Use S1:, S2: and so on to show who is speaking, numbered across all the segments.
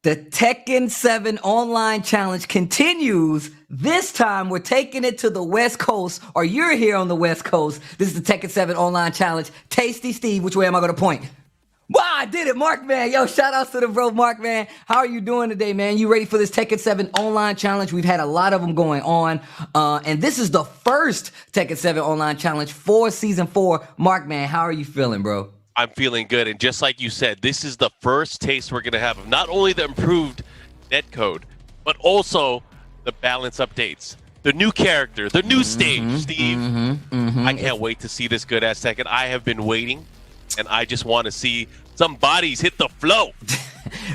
S1: The Tekken 7 online challenge continues. This time we're taking it to the West Coast, or you're here on the West Coast. This is the Tekken 7 online challenge. Tasty Steve, which way am I going to point? Wow, I did it, Mark, man. Yo, shout outs to the bro, Mark, man. How are you doing today, man? You ready for this Tekken 7 online challenge? We've had a lot of them going on, and this is the first Tekken 7 online challenge for Season 4. Mark, man, how are you feeling, bro?
S2: I'm feeling good, and just like you said, this is the first taste we're going to have of not only the improved netcode, but also the balance updates, the new character, the new stage, Steve. I can't wait to see this good ass Tekken. I have been waiting, and I just want to see some bodies hit the flow.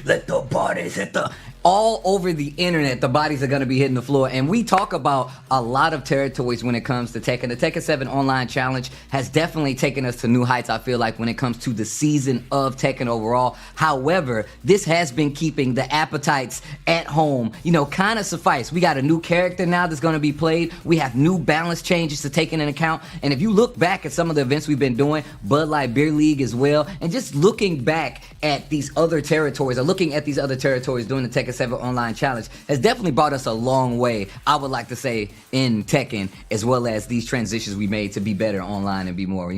S1: Let the bodies hit the... All over the internet, the bodies are going to be hitting the floor. And we talk about a lot of territories when it comes to Tekken. The Tekken 7 Online Challenge has definitely taken us to new heights, I feel like, when it comes to the season of Tekken overall. However, this has been keeping the appetites at home, kind of suffice. We got a new character now that's going to be played. We have new balance changes to take into account. And if you look back at some of the events we've been doing, Bud Light Beer League as well, and just looking back at these other territories, or looking at these other territories during the Tekken 7 Online Challenge, has definitely brought us a long way, I would like to say, in Tekken, as well as these transitions we made to be better online and be more,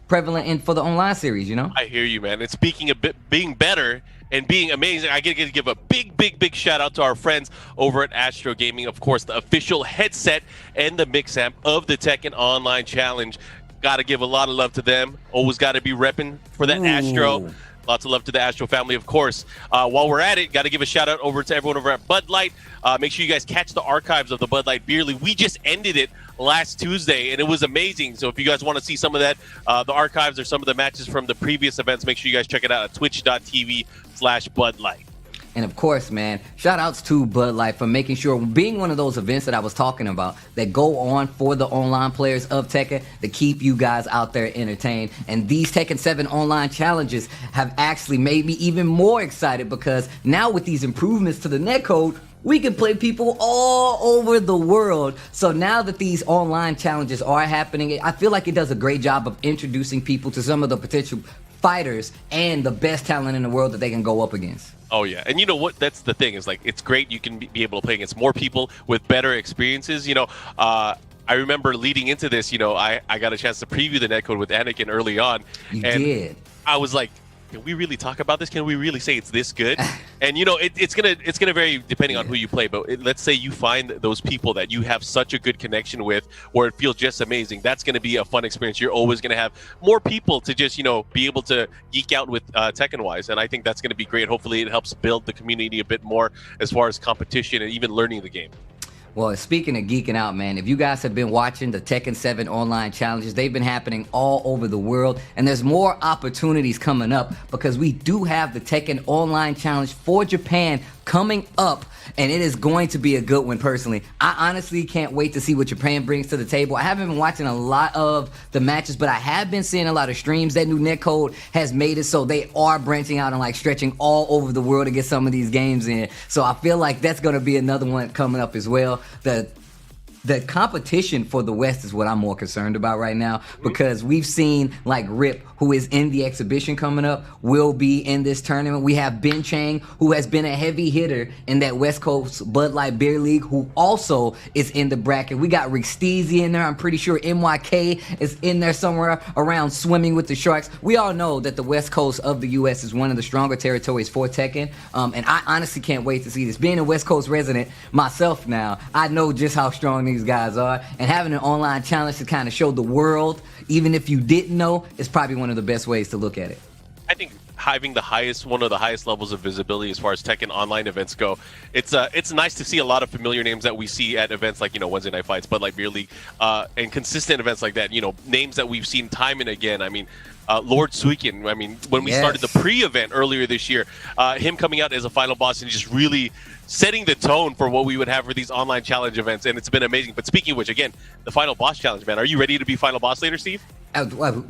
S1: prevalent for the online series,
S2: I hear you, man. And speaking of being better and being amazing, I get to give a big shout out to our friends over at Astro Gaming, of course, the official headset and the mix amp of the Tekken Online Challenge. Got to give a lot of love to them. Always got to be repping for that Astro. Lots of love to the Astro family, of course. While we're at it, got to give a shout out over to everyone over at Bud Light. Make sure you guys catch the archives of the Bud Light Beer League. We just ended it last Tuesday, and it was amazing. So if you guys want to see some of that, the archives or some of the matches from the previous events, make sure you guys check it out at twitch.tv/Bud Light.
S1: And of course, man, shout outs to Bud Light for making sure, being one of those events that I was talking about that go on for the online players of Tekken to keep you guys out there entertained. And these Tekken 7 online challenges have actually made me even more excited, because now with these improvements to the netcode, we can play people all over the world. So now that these online challenges are happening, I feel like it does a great job of introducing people to some of the potential fighters and the best talent in the world that they can go up against.
S2: Oh, yeah. And you know what? That's the thing, is like, it's great you can be able to play against more people with better experiences. I remember leading into this, I got a chance to preview the netcode with Anakin early on.
S1: You did.
S2: I was like, can we really talk about this? Can we really say it's this good? And it's gonna vary depending on who you play. But let's say you find those people that you have such a good connection with, where it feels just amazing. That's gonna be a fun experience. You're always gonna have more people to just be able to geek out with Tekken wise, and I think that's gonna be great. Hopefully, it helps build the community a bit more as far as competition and even learning the game.
S1: Well, speaking of geeking out, man, if you guys have been watching the Tekken 7 online challenges, they've been happening all over the world, and there's more opportunities coming up, because we do have the Tekken online challenge for Japan coming up, and it is going to be a good one. Personally, I honestly can't wait to see what Japan brings to the table. I haven't been watching a lot of the matches, but I have been seeing a lot of streams. That new netcode has made it so they are branching out and stretching all over the world to get some of these games in. So I feel like that's going to be another one coming up as well. The competition for the West is what I'm more concerned about right now, because we've seen Rip, who is in the exhibition coming up, will be in this tournament. We have Ben Chang, who has been a heavy hitter in that West Coast Bud Light Beer League, who also is in the bracket. We got Rick Steezy in there. I'm pretty sure MYK is in there somewhere around swimming with the sharks. We all know that the West Coast of the U.S. is one of the stronger territories for Tekken, and I honestly can't wait to see this. Being a West Coast resident myself now, I know just how strong these guys are, and having an online challenge to kind of show the world, even if you didn't know, is probably one of the best ways to look at it.
S2: I think having one of the highest levels of visibility as far as Tekken online events go, it's nice to see a lot of familiar names that we see at events like Wednesday Night Fights, Bud Light Beer League, and consistent events like that. Names that we've seen time and again. I mean, Lord Suikin. I mean, when we started the pre-event earlier this year, him coming out as a final boss and just really setting the tone for what we would have for these online challenge events, and it's been amazing. But speaking of which, again, the final boss challenge, man, are you ready to be final boss later, Steve?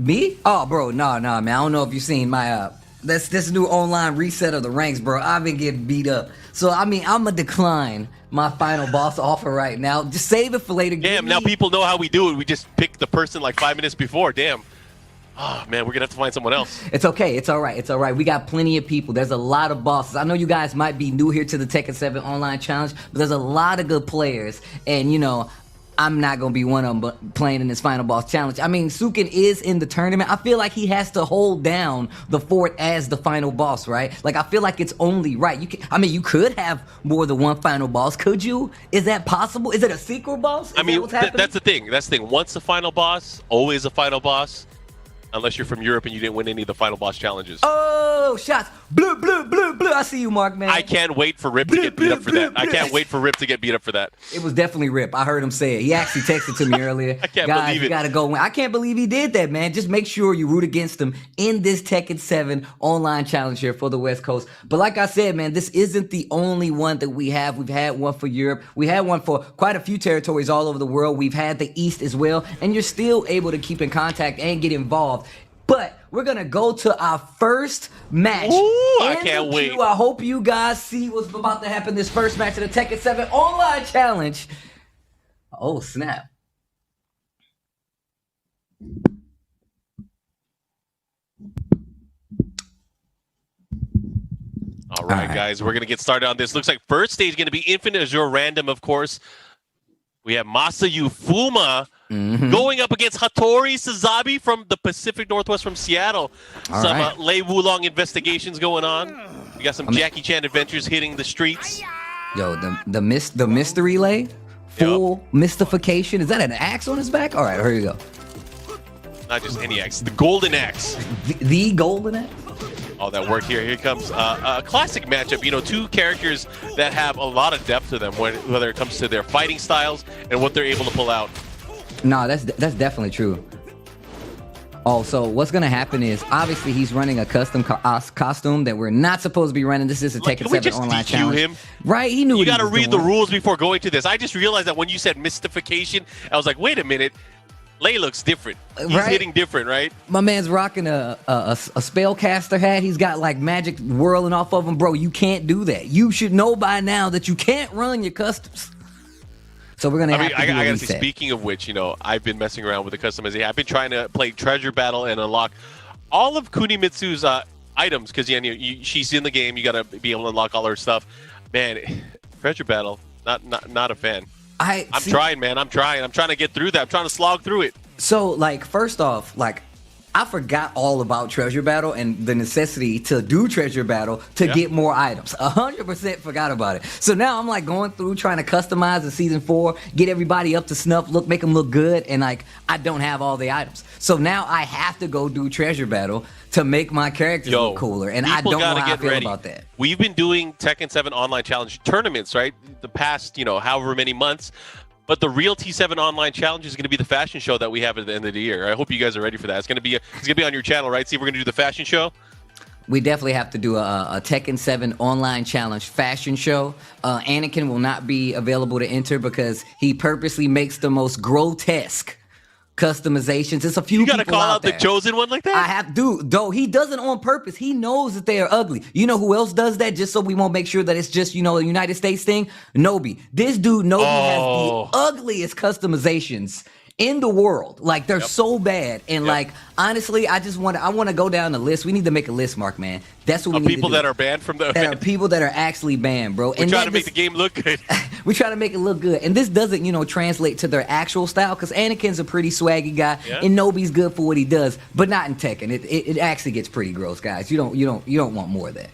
S1: Me? Oh, bro, no, man. I don't know if you've seen my this new online reset of the ranks, bro. I've been getting beat up, so I mean, I'm gonna decline my final boss offer right now. Just save it for later.
S2: Damn, now people know how we do it. We just pick the person 5 minutes before. Damn. Oh, man, we're going to have to find someone else.
S1: It's okay. It's all right. It's all right. We got plenty of people. There's a lot of bosses. I know you guys might be new here to the Tekken 7 Online Challenge, but there's a lot of good players. And, you know, I'm not going to be one of them playing in this final boss challenge. I mean, Sukin is in the tournament. I feel like he has to hold down the fort as the final boss, right? Like, I feel like it's only right. You could have more than one final boss. Could you? Is that possible? Is it a secret boss?
S2: I mean, that's the thing. That's the thing. Once a final boss, always a final boss. Unless you're from Europe and you didn't win any of the final boss challenges.
S1: Oh, shots. Blue, blue, blue, blue. I see you, Mark, man.
S2: I can't wait for Rip to get beat up for that. I can't wait for Rip to get beat up for that.
S1: It was definitely Rip. I heard him say it. He actually texted to me earlier.
S2: I can't
S1: Guys,
S2: believe it.
S1: you gotta go win. I can't believe he did that, man. Just make sure you root against him in this Tekken 7 online challenge here for the West Coast. But like I said, man, this isn't the only one that we have. We've had one for Europe. We had one for quite a few territories all over the world. We've had the East as well. And you're still able to keep in contact and get involved. But we're going to go to our first match.
S2: Ooh, I can't wait.
S1: I hope you guys see what's about to happen this first match of the Tekken 7 Online Challenge. Oh, snap.
S2: All right, guys, we're going to get started on this. Looks like first stage going to be Infinite Azure Random, of course. We have Masayu Fuma going up against Hattori Suzabi from the Pacific Northwest from Seattle. Some Lei Wulong investigations going on. We got some Jackie Chan adventures hitting the streets.
S1: Yo, the mystery lay? Full mystification? Is that an axe on his back? All right, here you go.
S2: Not just any axe, the golden axe.
S1: The golden axe?
S2: All that work here. Here comes a classic matchup. You know, two characters that have a lot of depth to them, whether it comes to their fighting styles and what they're able to pull out.
S1: No, that's definitely true. Oh, so what's gonna happen is obviously he's running a custom costume that we're not supposed to be running. This is a Tekken 7 online challenge,
S2: him?
S1: right? He knew.
S2: You got to read the rules before going to this. I just realized that when you said mystification, I was like, wait a minute. Lei looks different. He's hitting different, right?
S1: My man's rocking a spellcaster hat. He's got like magic whirling off of him. Bro, you can't do that. You should know by now that you can't run your customs. So we're going to have to do a
S2: I gotta
S1: reset.
S2: say, speaking of which, you know, I've been messing around with the customization. I've been trying to play Treasure Battle and unlock all of Kunimitsu's items because she's in the game. You got to be able to unlock all her stuff. Man, Treasure Battle, not a fan. I'm trying, man. I'm trying to get through that. I'm trying to slog through it.
S1: So, like, first off, like, I forgot all about Treasure Battle and the necessity to do Treasure Battle to get more items. 100% forgot about it. So now I'm like going through trying to customize the season 4, get everybody up to snuff, make them look good, and like I don't have all the items. So now I have to go do Treasure Battle to make my characters look cooler, and I don't know how I feel about that.
S2: We've been doing Tekken 7 Online Challenge tournaments, right? The past, however many months. But the real T7 Online Challenge is going to be the fashion show that we have at the end of the year. I hope you guys are ready for that. It's going to be on your channel, right? See, we're going to do the fashion show.
S1: We definitely have to do a Tekken 7 Online Challenge fashion show. Anakin will not be available to enter because he purposely makes the most grotesque customizations. It's a few people out there.
S2: You gotta call out the chosen one like that?
S1: I have to, though. He does it on purpose. He knows that they are ugly. You know who else does that just so we won't make sure that it's just, a United States thing? Nobi. This dude, Nobi, has the ugliest customizations in the world. Like, they're so bad. And like, honestly, I want to go down the list. We need to make a list, Mark, man. That's what we need to do.
S2: People that are banned from the
S1: There are people that are actually banned, bro.
S2: We're trying to make the game look good.
S1: We try to make it look good. And this doesn't, translate to their actual style because Anakin's a pretty swaggy guy and Nobi's good for what he does, but not in Tekken. It actually gets pretty gross, guys. You don't want more of that,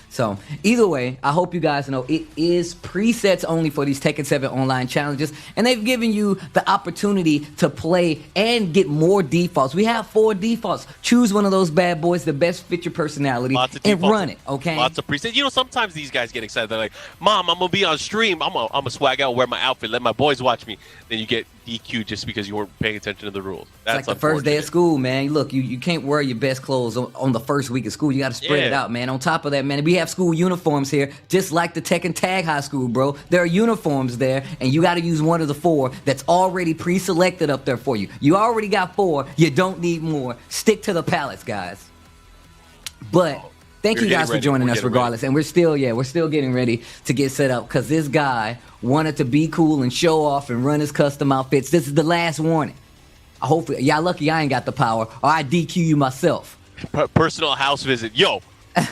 S1: So, either way, I hope you guys know it is presets only for these Tekken 7 online challenges, and they've given you the opportunity to play and get more defaults. We have 4 defaults. Choose one of those bad boys, the best fit your personality, and run it, okay?
S2: Lots of presets. Sometimes these guys get excited. They're like, Mom, I'm going to be on stream. I'm gonna swag out, wear my outfit, let my boys watch me. Then you get DQ just because you weren't paying attention to the rules. That's
S1: like the first day of school, man. Look, you can't wear your best clothes on the first week of school. You got to spread it out, man. On top of that, man, we have school uniforms here, just like the Tekken Tag High School, bro. There are uniforms there, and you got to use one of the 4 that's already pre-selected up there for you. You already got 4. You don't need more. Stick to the palettes, guys. But thank you guys for joining us regardless. And we're still getting ready to get set up because this guy wanted to be cool and show off and run his custom outfits. This is the last warning. Hopefully, y'all lucky I ain't got the power, or I DQ you myself.
S2: Personal house visit. Yo,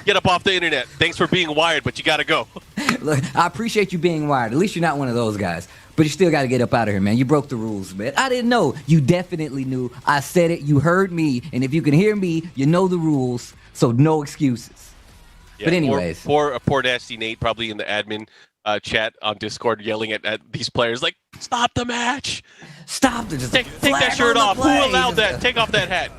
S2: get up off the internet. Thanks for being wired, but you got to go.
S1: Look, I appreciate you being wired. At least you're not one of those guys. But you still got to get up out of here, man. You broke the rules, man. I didn't know. You definitely knew. I said it. You heard me. And if you can hear me, you know the rules. So no excuses.
S2: Yeah,
S1: but anyways.
S2: Poor Nasty Nate probably in the admin chat on Discord yelling at these players like, stop the match.
S1: Stop the
S2: Take that shirt off. Who allowed that? Take off that hat.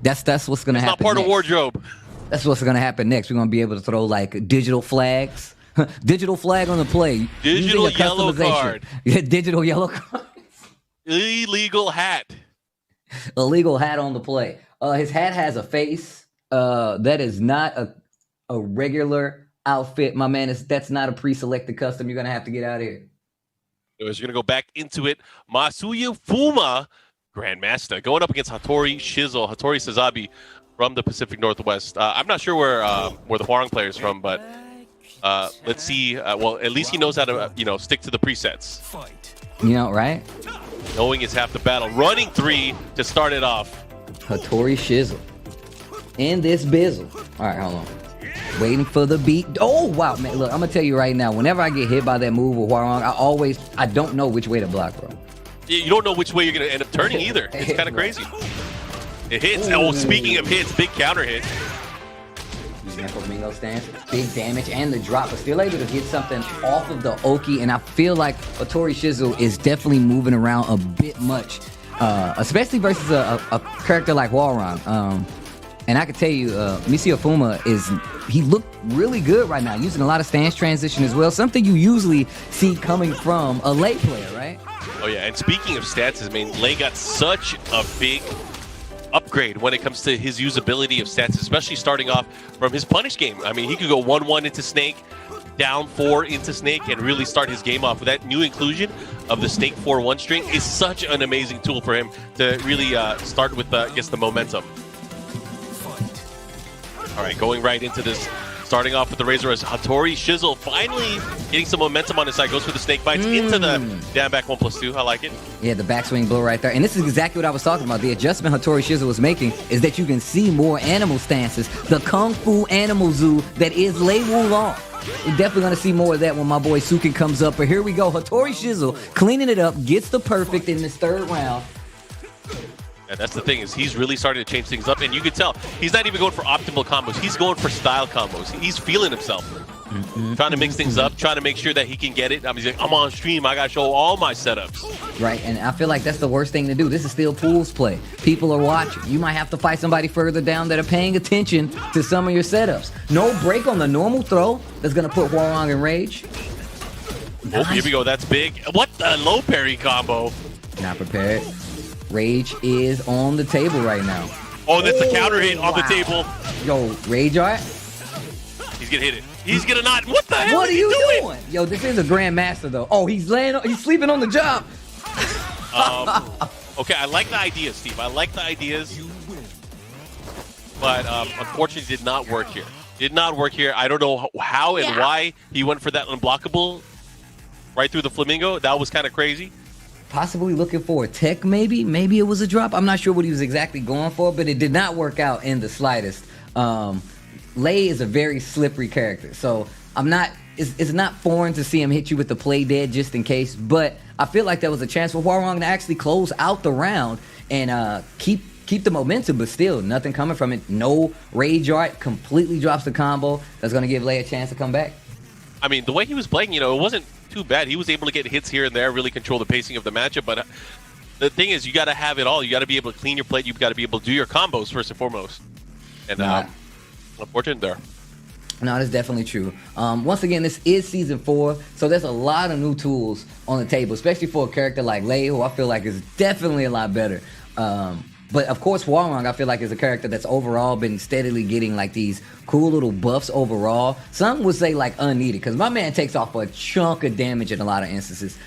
S1: That's what's going to happen
S2: It's not part
S1: next.
S2: of wardrobe.
S1: That's what's going to happen next. We're going to be able to throw like digital flags. Digital flag on the play.
S2: Digital yellow card.
S1: Yeah, digital yellow card.
S2: Illegal hat.
S1: Illegal hat on the play. His hat has a face. That is not a regular outfit, my man. That's not a pre-selected custom. You're going to have to get out of here.
S2: Anyways, you're going to go back into it. Masuya Fuma, Grandmaster, going up against Hattori Shizzle, Hattori Sazabi from the Pacific Northwest. I'm not sure where the Hwarang player is from, but let's see. Well, at least he knows how to, stick to the presets.
S1: You know, right?
S2: Knowing is half the battle. Running 3 to start it off.
S1: Hattori Shizzle. In this bizzle. All right, hold on. Waiting for the beat. Oh, wow, man. Look, I'm going to tell you right now, whenever I get hit by that move with Hwarang, I don't know which way to block, bro.
S2: You don't know which way you're going to end up turning either. It's kind of crazy. It hits. Ooh. Oh, speaking of hits, big counter hit.
S1: Using that flamingo stance, big damage and the drop, but still able to get something off of the Oki. And I feel like Hattori Shizzle is definitely moving around a bit much, especially versus a character like Hwarang. And I can tell you, Masuya Fuma he looked really good right now, using a lot of stance transition as well. Something you usually see coming from a late player, right?
S2: Oh yeah, and speaking of stats, I mean, Lei got such a big upgrade when it comes to his usability of stats, especially starting off from his punish game. I mean, he could go 1-1 into Snake, down 4 into Snake, and really start his game off with that new inclusion of the Snake 4-1 string is such an amazing tool for him to really start with, I guess, the momentum. All right, going right into this. Starting off with the Razor as Hattori Shizzle finally getting some momentum on his side. Goes for the snake bites into the down back 1+2. I like it.
S1: Yeah, the backswing blow right there. And this is exactly what I was talking about. The adjustment Hattori Shizzle was making is that you can see more animal stances. The Kung Fu animal zoo that is Lei Wulong. You're definitely going to see more of that when my boy Sukin comes up. But here we go. Hattori Shizzle cleaning it up, gets the perfect in this third round.
S2: And that's the thing, is he's really starting to change things up, and you can tell he's not even going for optimal combos. He's going for style combos. He's feeling himself, trying to mix things up, trying to make sure that he can get it. I mean, he's like, I'm on stream, I gotta show all my setups.
S1: Right, and I feel like that's the worst thing to do. This is still pools play. People are watching. You might have to fight somebody further down that are paying attention to some of your setups. No break on the normal throw that's gonna put Hwarang in rage.
S2: Oh, here we go. That's big. What the low parry combo?
S1: Not prepared. Rage is on the table right now.
S2: Oh, that's a counter hit on the table.
S1: Yo, Rage Art?
S2: He's gonna hit it. He's gonna not. What the hell?
S1: What are you doing? Yo, this is a Grandmaster though. Oh, he's sleeping on the job.
S2: Okay, I like the ideas, Steve. I like the ideas. But unfortunately, did not work here. Did not work here. I don't know how and why he went for that unblockable right through the flamingo. That was kind of crazy.
S1: Possibly looking for a tech, maybe. Maybe it was a drop. I'm not sure what he was exactly going for, but it did not work out in the slightest. Lei is a very slippery character, so it's not foreign to see him hit you with the play dead just in case, but I feel like that was a chance for Hwarang to actually close out the round and keep the momentum, but still, nothing coming from it. No Rage Art, completely drops the combo. That's going to give Lei a chance to come back.
S2: I mean, the way he was playing, it wasn't too bad. He was able to get hits here and there, really control the pacing of the matchup. But the thing is, you got to have it all. You got to be able to clean your plate. You've got to be able to do your combos first and foremost. And unfortunate there.
S1: No, that's definitely true. Once again, this is Season 4, so there's a lot of new tools on the table, especially for a character like Lei, who I feel like is definitely a lot better. But of course, Hwarang, I feel like, is a character that's overall been steadily getting like these cool little buffs overall. Some would say like unneeded, because my man takes off a chunk of damage in a lot of instances.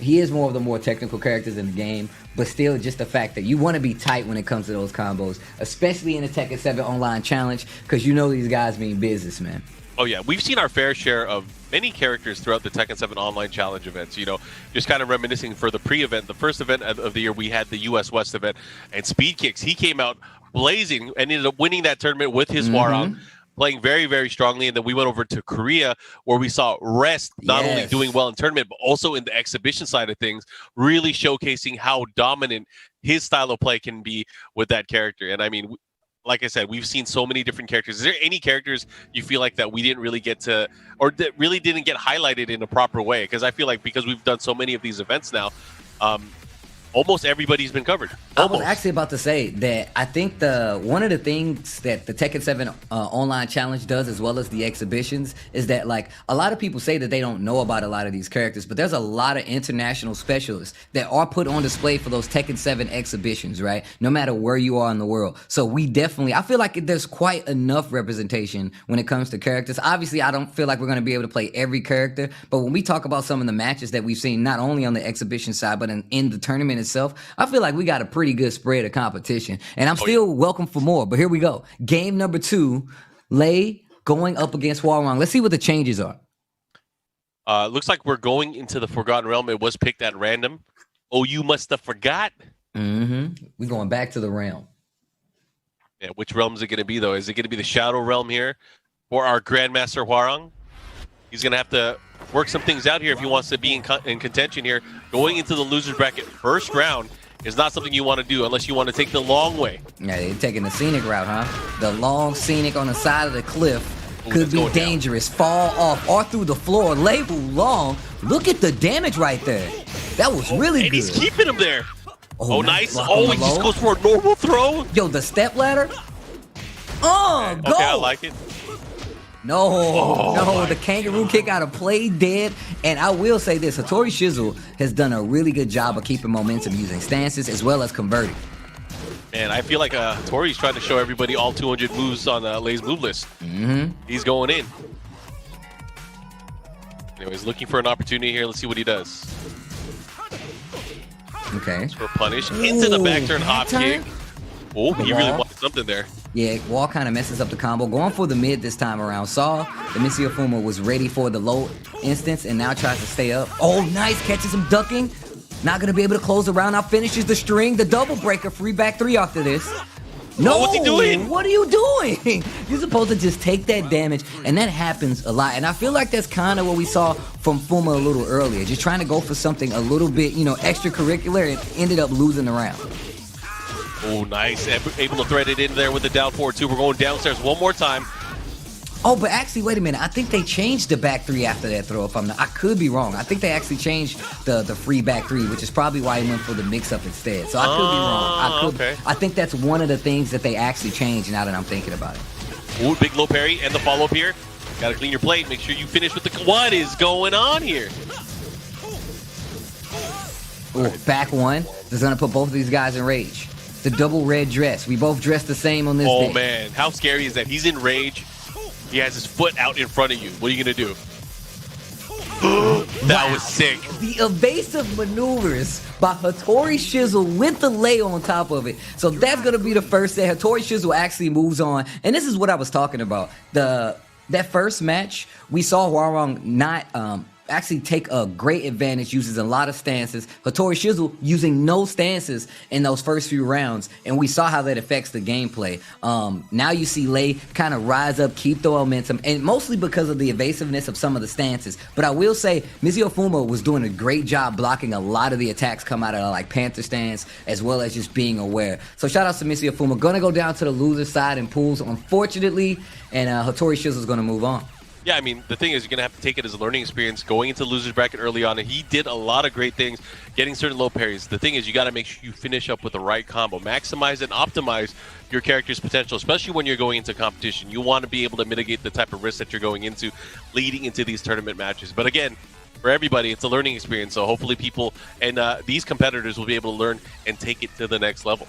S1: He is one of the more technical characters in the game, but still just the fact that you want to be tight when it comes to those combos, especially in the Tekken 7 online challenge, because you know these guys mean business, man.
S2: Oh yeah, we've seen our fair share of many characters throughout the Tekken 7 online challenge events. You know, just kind of reminiscing for the pre-event, the first event of the year, we had the US West event, and Speed Kicks, he came out blazing and ended up winning that tournament with his Hwarang, playing very, very strongly. And then we went over to Korea, where we saw Rest not only doing well in tournament, but also in the exhibition side of things, really showcasing how dominant his style of play can be with that character. And I mean, like I said, we've seen so many different characters. Is there any characters you feel like that we didn't really get to, or that really didn't get highlighted in a proper way? Because I feel like because we've done so many of these events now, almost everybody's been covered. Almost.
S1: I was actually about to say that I think one of the things that the Tekken 7 online challenge does, as well as the exhibitions, is that like a lot of people say that they don't know about a lot of these characters, but there's a lot of international specialists that are put on display for those Tekken 7 exhibitions, right? No matter where you are in the world. So we definitely, I feel like there's quite enough representation when it comes to characters. Obviously, I don't feel like we're going to be able to play every character, but when we talk about some of the matches that we've seen, not only on the exhibition side, but in the tournament itself, I feel like we got a pretty good spread of competition, and I'm still welcome for more. But here we go. Game number 2, Lei going up against Hwarang. Let's see what the changes are.
S2: Looks like we're going into the Forgotten Realm. It was picked at random. Oh, you must have forgot.
S1: We're going back to the realm.
S2: Yeah, which realm is it going to be, though? Is it going to be the Shadow Realm here for our Grandmaster Hwarang? He's going to have to work some things out here if he wants to be in contention here. Going into the loser's bracket first round is not something you want to do unless you want to take the long way.
S1: Yeah, they're taking the scenic route, huh? The long scenic on the side of the cliff could be dangerous. Fall off or through the floor. Label long. Look at the damage right there. That was really good.
S2: And he's keeping him there. Oh, nice. Oh, he just goes for a normal throw.
S1: Yo, the step ladder. Oh, go.
S2: Okay, I like it.
S1: No, the kangaroo kick out of play dead. And I will say this, Hattori Shizzle has done a really good job of keeping momentum using stances as well as converting.
S2: Man, I feel like Hattori's trying to show everybody all 200 moves on Lei's move list. He's going in. Anyways, looking for an opportunity here. Let's see what he does.
S1: Okay.
S2: For punish. Into the back turn hop kick. Oh, he really wanted something there.
S1: Yeah, wall kind of messes up the combo. Going for the mid this time around. Saw the Misiofuma was ready for the low instance and now tries to stay up. Oh, nice. Catches him ducking. Not going to be able to close the round. Now finishes the string. The double breaker. Free back 3 after this. No,
S2: what's he doing?
S1: What are you doing? You're supposed to just take that damage, and that happens a lot. And I feel like that's kind of what we saw from Fuma a little earlier. Just trying to go for something a little bit, extracurricular, and ended up losing the round.
S2: Oh, nice. Able to thread it in there with the down 4-2. We're going downstairs one more time.
S1: Oh, but actually, wait a minute. I think they changed the back 3 after that throw. If I'm not, I could be wrong. I think they actually changed the free back 3, which is probably why he went for the mix-up instead. So I could be wrong. I think that's one of the things that they actually changed now that I'm thinking about it.
S2: Ooh, big low parry and the follow-up here. Got to clean your plate. Make sure you finish with the... What is going on here?
S1: Ooh, back 1. This is going to put both of these guys in rage. The double red dress. We both dressed the same on this day.
S2: Oh, man. How scary is that? He's in rage. He has his foot out in front of you. What are you going to do? That was sick.
S1: The evasive maneuvers by Hattori Shizzle with the lay on top of it. So that's going to be the first set. Hattori Shizzle actually moves on. And this is what I was talking about. That first match, we saw Hwarang not... actually take a great advantage, uses a lot of stances. Hattori Shizzle using no stances in those first few rounds, and we saw how that affects the gameplay. Now you see Lei kind of rise up, keep the momentum, and mostly because of the evasiveness of some of the stances. But I will say, Misiofuma was doing a great job blocking a lot of the attacks come out of like Panther stance, as well as just being aware. So shout out to Misiofuma. Gonna go down to the loser side in pools, unfortunately, and Hattori Shizzle's gonna move on.
S2: Yeah, I mean, the thing is, you're going to have to take it as a learning experience going into the loser's bracket early on, and he did a lot of great things, getting certain low parries. The thing is, you got to make sure you finish up with the right combo. Maximize and optimize your character's potential, especially when you're going into competition. You want to be able to mitigate the type of risk that you're going into leading into these tournament matches. But again, for everybody, it's a learning experience, so hopefully people and these competitors will be able to learn and take it to the next level.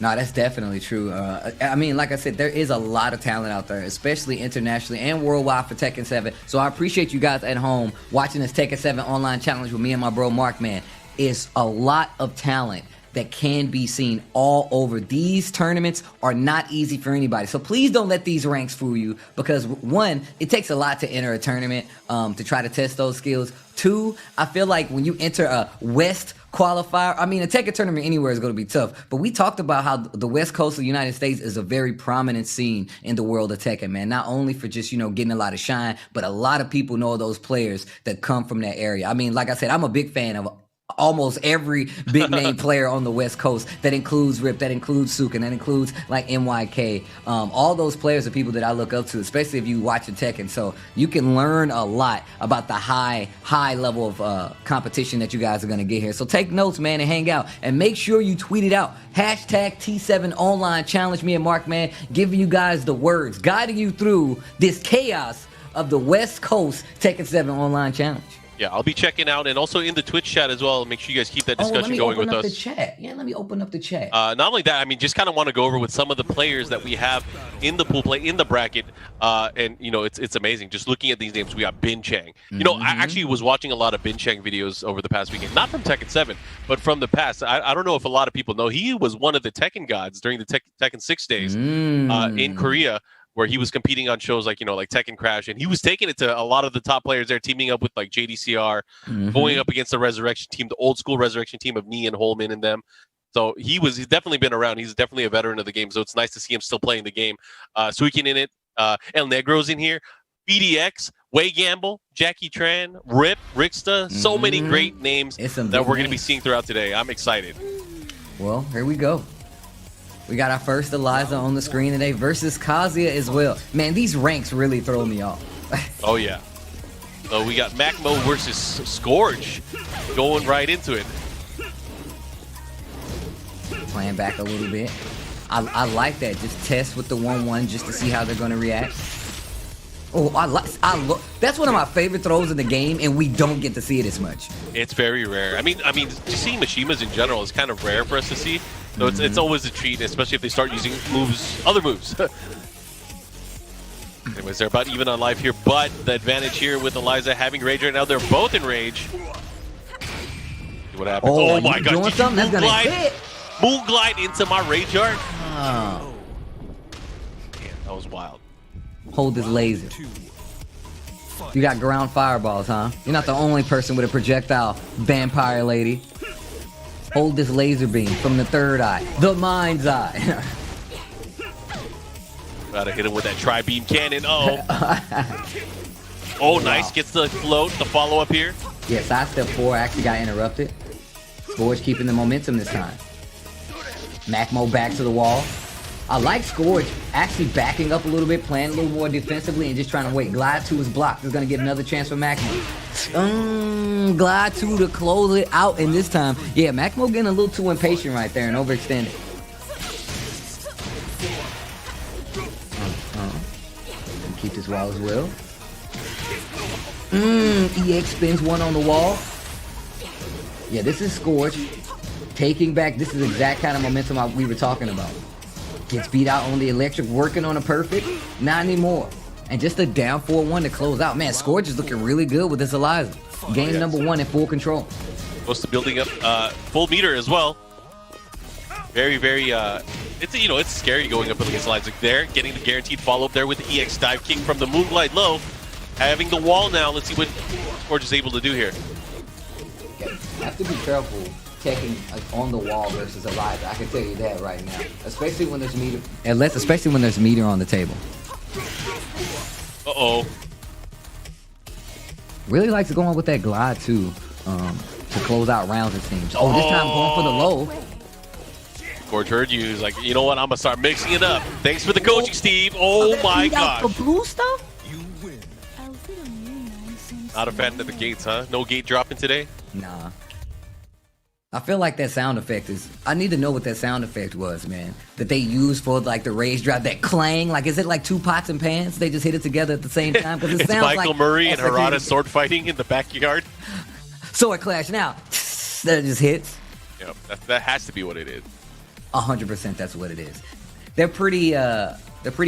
S1: No, that's definitely true. I mean, like I said, there is a lot of talent out there, especially internationally and worldwide for Tekken 7. So I appreciate you guys at home watching this Tekken 7 online challenge with me and my bro Mark, man. It's a lot of talent that can be seen all over. These tournaments are not easy for anybody. So please don't let these ranks fool you, because one, it takes a lot to enter a tournament to try to test those skills. Two, I feel like when you enter a West qualifier, I mean, a Tekken tournament anywhere is going to be tough, but we talked about how the West Coast of the United States is a very prominent scene in the world of Tekken, man. Not only for just, getting a lot of shine, but a lot of people know those players that come from that area. I mean, like I said, I'm a big fan of almost every big name player on the West Coast. That includes Rip, that includes Sukin, that includes like MYK. All those players are people that I look up to, especially if you watch Tekken. So you can learn a lot about the high level of competition that you guys are going to get here. So take notes, man, and hang out. And make sure you tweet it out. Hashtag T7 Online Challenge. Me and Mark, man, giving you guys the words, guiding you through this chaos of the West Coast Tekken 7 Online Challenge.
S2: Yeah, I'll be checking out, and also in the Twitch chat as well. Make sure you guys keep that discussion going with us.
S1: Let me open up the chat. Yeah, let me open up the chat.
S2: Not only that, I mean, just kind of want to go over with some of the players that we have in the pool play, in the bracket, and it's amazing. Just looking at these names, we got Bin Chang. I actually was watching a lot of Bin Chang videos over the past weekend, not from Tekken 7, but from the past. I don't know if a lot of people know, he was one of the Tekken gods during the Tekken 6 days in Korea, where he was competing on shows like Tekken Crash, and he was taking it to a lot of the top players there, teaming up with like JDCR, going up against the Resurrection team, the old school Resurrection team of Nee and Holman and them. So he's definitely been around. He's definitely a veteran of the game. So it's nice to see him still playing the game. Suikin in it, El Negro's in here, BDX, Way Gamble, Jackie Tran, Rip, Rixta, so many great names that we're going to be seeing throughout today. I'm excited.
S1: Well, here we go. We got our first Eliza on the screen today versus Kazuya as well. Man, these ranks really throw me off.
S2: Oh, yeah. So we got Macmo versus Scourge going right into it.
S1: Playing back a little bit. I like that. Just test with the 1-1 just to see how they're going to react. Oh, that's one of my favorite throws in the game, and we don't get to see it as much.
S2: It's very rare. I mean, just seeing Mishimas in general is kind of rare for us to see. So it's always a treat, especially if they start using other moves. Anyways, they're about even on life here, but the advantage here with Eliza having Rage right now, they're both in Rage. See what happens. Oh my gosh, did you Moonglide into my Rage art?
S1: Oh.
S2: Man, that was wild.
S1: Hold this laser. You got ground fireballs, huh? You're not the only person with a projectile, vampire lady. Hold this laser beam from the third eye, the mind's eye.
S2: Gotta hit him with that tri-beam cannon. Oh, nice. Gets the float, the follow-up here.
S1: Yeah, sidestep 4 actually got interrupted. Scourge keeping the momentum this time. Macmo back to the wall. I like Scourge actually backing up a little bit, playing a little more defensively, and just trying to wait. Glide 2 is blocked. Is going to get another chance for Macmo. Glide 2 to close it out, and this time, yeah, Macmo getting a little too impatient right there and overextended. Keep this wall as well. EX spins one on the wall. Yeah, this is Scourge taking back. This is the exact kind of momentum we were talking about. Gets beat out on the electric, working on a perfect. Not anymore. And just a down 4-1 to close out. Man, Scourge is looking really good with this Eliza. Game number 1 in full control.
S2: Close to building up full meter as well. Very, very, it's scary going up against Eliza there. Getting the guaranteed follow-up there with the EX dive kick from the Moonglide low. Having the wall now. Let's see what Scourge is able to do here.
S1: Okay. Have to be careful taking on the wall versus Eliza. I can tell you that right now. Especially when there's meter. Especially when there's meter on the table.
S2: Uh-oh.
S1: Really likes going with that glide too, to close out rounds it seems. Oh, this time going for the low.
S2: Scourge heard you. He's like, you know what? I'm gonna start mixing it up. Thanks for the coaching, Steve. Oh my gosh.
S1: The blue stuff?
S3: You win.
S2: Not a fan of the gates, huh? No gate dropping today?
S1: Nah. I feel like that sound effect is... I need to know what that sound effect was, man. That they used for, like, the rage drop. That clang. Like, is it like 2 pots and pans? They just hit it together at the same time? Because it
S2: it's
S1: sounds
S2: Michael
S1: like
S2: Murray and Harada sword fighting in the backyard.
S1: Sword clash now. That just hits.
S2: Yep, that has to be what it is.
S1: 100% that's what it is. They're pretty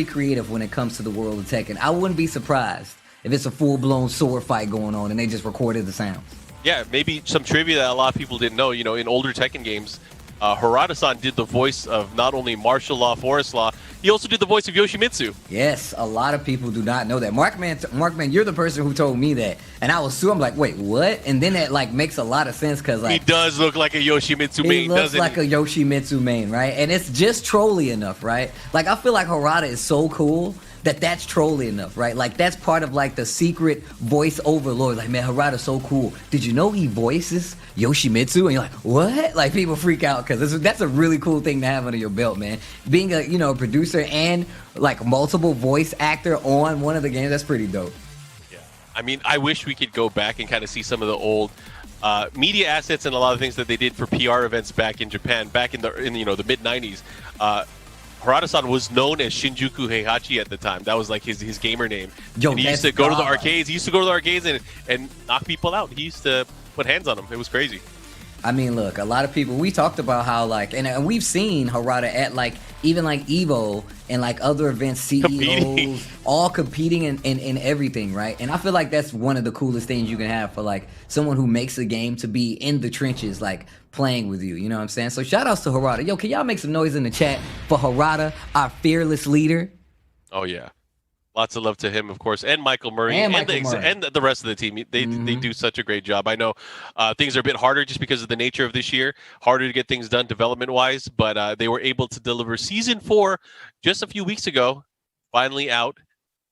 S1: creative when it comes to the world of Tekken. I wouldn't be surprised if it's a full-blown sword fight going on and they just recorded the sounds.
S2: Yeah, maybe some trivia that a lot of people didn't know. You know, in older Tekken games, Harada-san did the voice of not only Martial Law, Forest Law, he also did the voice of Yoshimitsu.
S1: Yes, a lot of people do not know that. Markman, you're the person who told me that, and I was I'm like, wait, what? And then that like makes a lot of sense because like
S2: he does look like a Yoshimitsu main, doesn't he?
S1: He looks like a Yoshimitsu main, right? And it's just trolly enough, right? Like I feel like Harada is so cool that's trolly enough, right? Like that's part of like the secret voice overlord. Like, man, Harada's so cool. Did you know he voices Yoshimitsu? And you're like, what? Like people freak out because that's a really cool thing to have under your belt, man. Being a producer and like multiple voice actor on one of the games, that's pretty dope.
S2: Yeah, I mean, I wish we could go back and kind of see some of the old media assets and a lot of things that they did for PR events back in Japan, back in the mid '90s. Harada-san was known as Shinjuku Heihachi at the time. That was like his gamer name.
S1: Yo,
S2: and he used to go to the arcades. He used to go to the arcades and knock people out. He used to put hands on them. It was crazy.
S1: I mean, look, a lot of people, we talked about how like, and we've seen Harada at like, even like EVO and like other events, CEOs, all competing in everything, right? And I feel like that's one of the coolest things you can have for like someone who makes a game to be in the trenches, like playing with you, you know what I'm saying? So shout outs to Harada. Yo, can y'all make some noise in the chat for Harada, our fearless leader?
S2: Oh, yeah. Lots of love to him, of course, and Michael Murray,
S1: and
S2: the rest of the team. They do such a great job. I know things are a bit harder just because of the nature of this year, harder to get things done development-wise, but they were able to deliver Season 4 just a few weeks ago, finally out.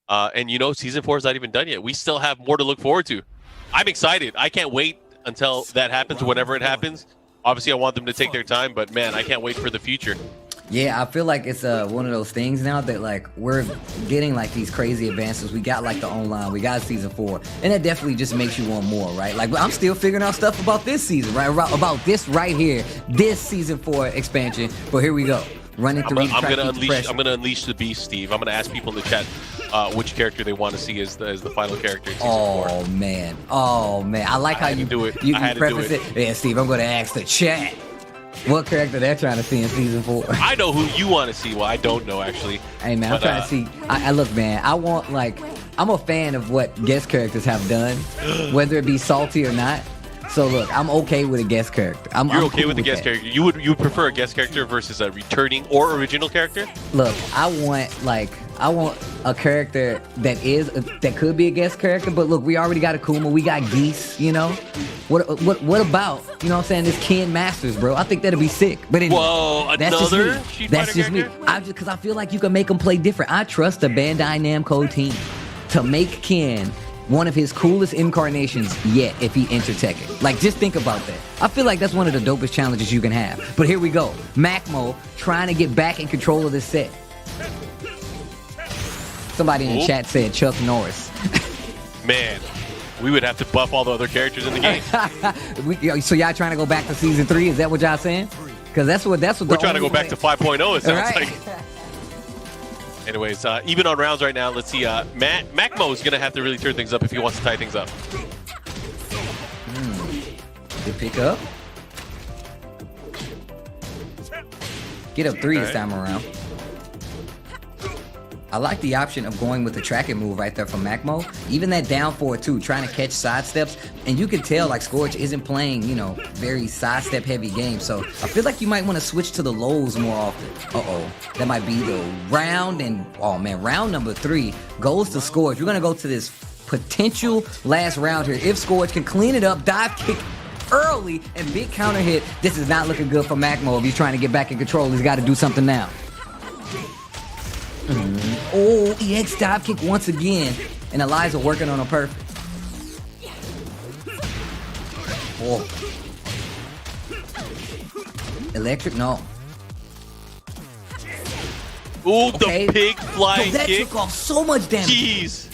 S2: And, Season 4 is not even done yet. We still have more to look forward to. I'm excited. I can't wait until that happens, whenever it happens. Obviously, I want them to take their time, but, man, I can't wait for the future.
S1: Yeah, I feel like it's one of those things now that like we're getting like these crazy advances. We got like the online, we got Season 4, and that definitely just makes you want more, right? Like I'm still figuring out stuff about this season, right? About this right here, this Season 4 expansion. But here we go, running through.
S2: I'm gonna unleash the beast, Steve. I'm gonna ask people in the chat which character they want to see as the final character in Season 4.
S1: Oh man, I like how you
S2: do it.
S1: You preface it. Yeah, Steve, I'm gonna ask the chat what character they're trying to see in Season 4.
S2: I know who you want to see. Well, I don't know, actually.
S1: Hey, man, I'm trying to see. I look, man, I'm a fan of what guest characters have done, whether it be salty or not. So, look, I'm okay with a guest character.
S2: You're okay with a guest character? You would prefer a guest character versus a returning or original character?
S1: Look, I want a character that could be a guest character, but look, we already got Akuma, we got Geese, you know? What about, you know what I'm saying, this Ken Masters, bro? I think that'd be sick. But anyway,
S2: whoa,
S1: that's just me. Because I feel like you can make them play different. I trust the Bandai Namco team to make Ken one of his coolest incarnations yet if he entered Tekken. Like, just think about that. I feel like that's one of the dopest challenges you can have. But here we go. Macmo trying to get back in control of this set. Somebody in the chat said Chuck Norris.
S2: Man, we would have to buff all the other characters in the game.
S1: So y'all trying to go back to Season 3? Is that what y'all saying? Because that's what
S2: we're trying to go back to 5.0, it sounds like.
S1: Right.
S2: Anyways, even on rounds right now, let's see. Macmo is going to have to really turn things up if he wants to tie things up.
S1: Good pick up. Get up 3 this time around. I like the option of going with the tracking move right there from Macmo. Even that down forward too, trying to catch sidesteps. And you can tell like Scorch isn't playing, very sidestep heavy game. So I feel like you might want to switch to the lows more often. That might be the round. And round number 3 goes to Scorch. We're going to go to this potential last round here. If Scorch can clean it up, dive kick early and big counter hit. This is not looking good for Macmo. If he's trying to get back in control, he's got to do something now. Oh, EX dive kick once again. And Eliza working on a perfect. Oh. Electric, no.
S2: Ooh, the big flying
S1: that
S2: kick.
S1: Took off so much damage.
S2: Jeez.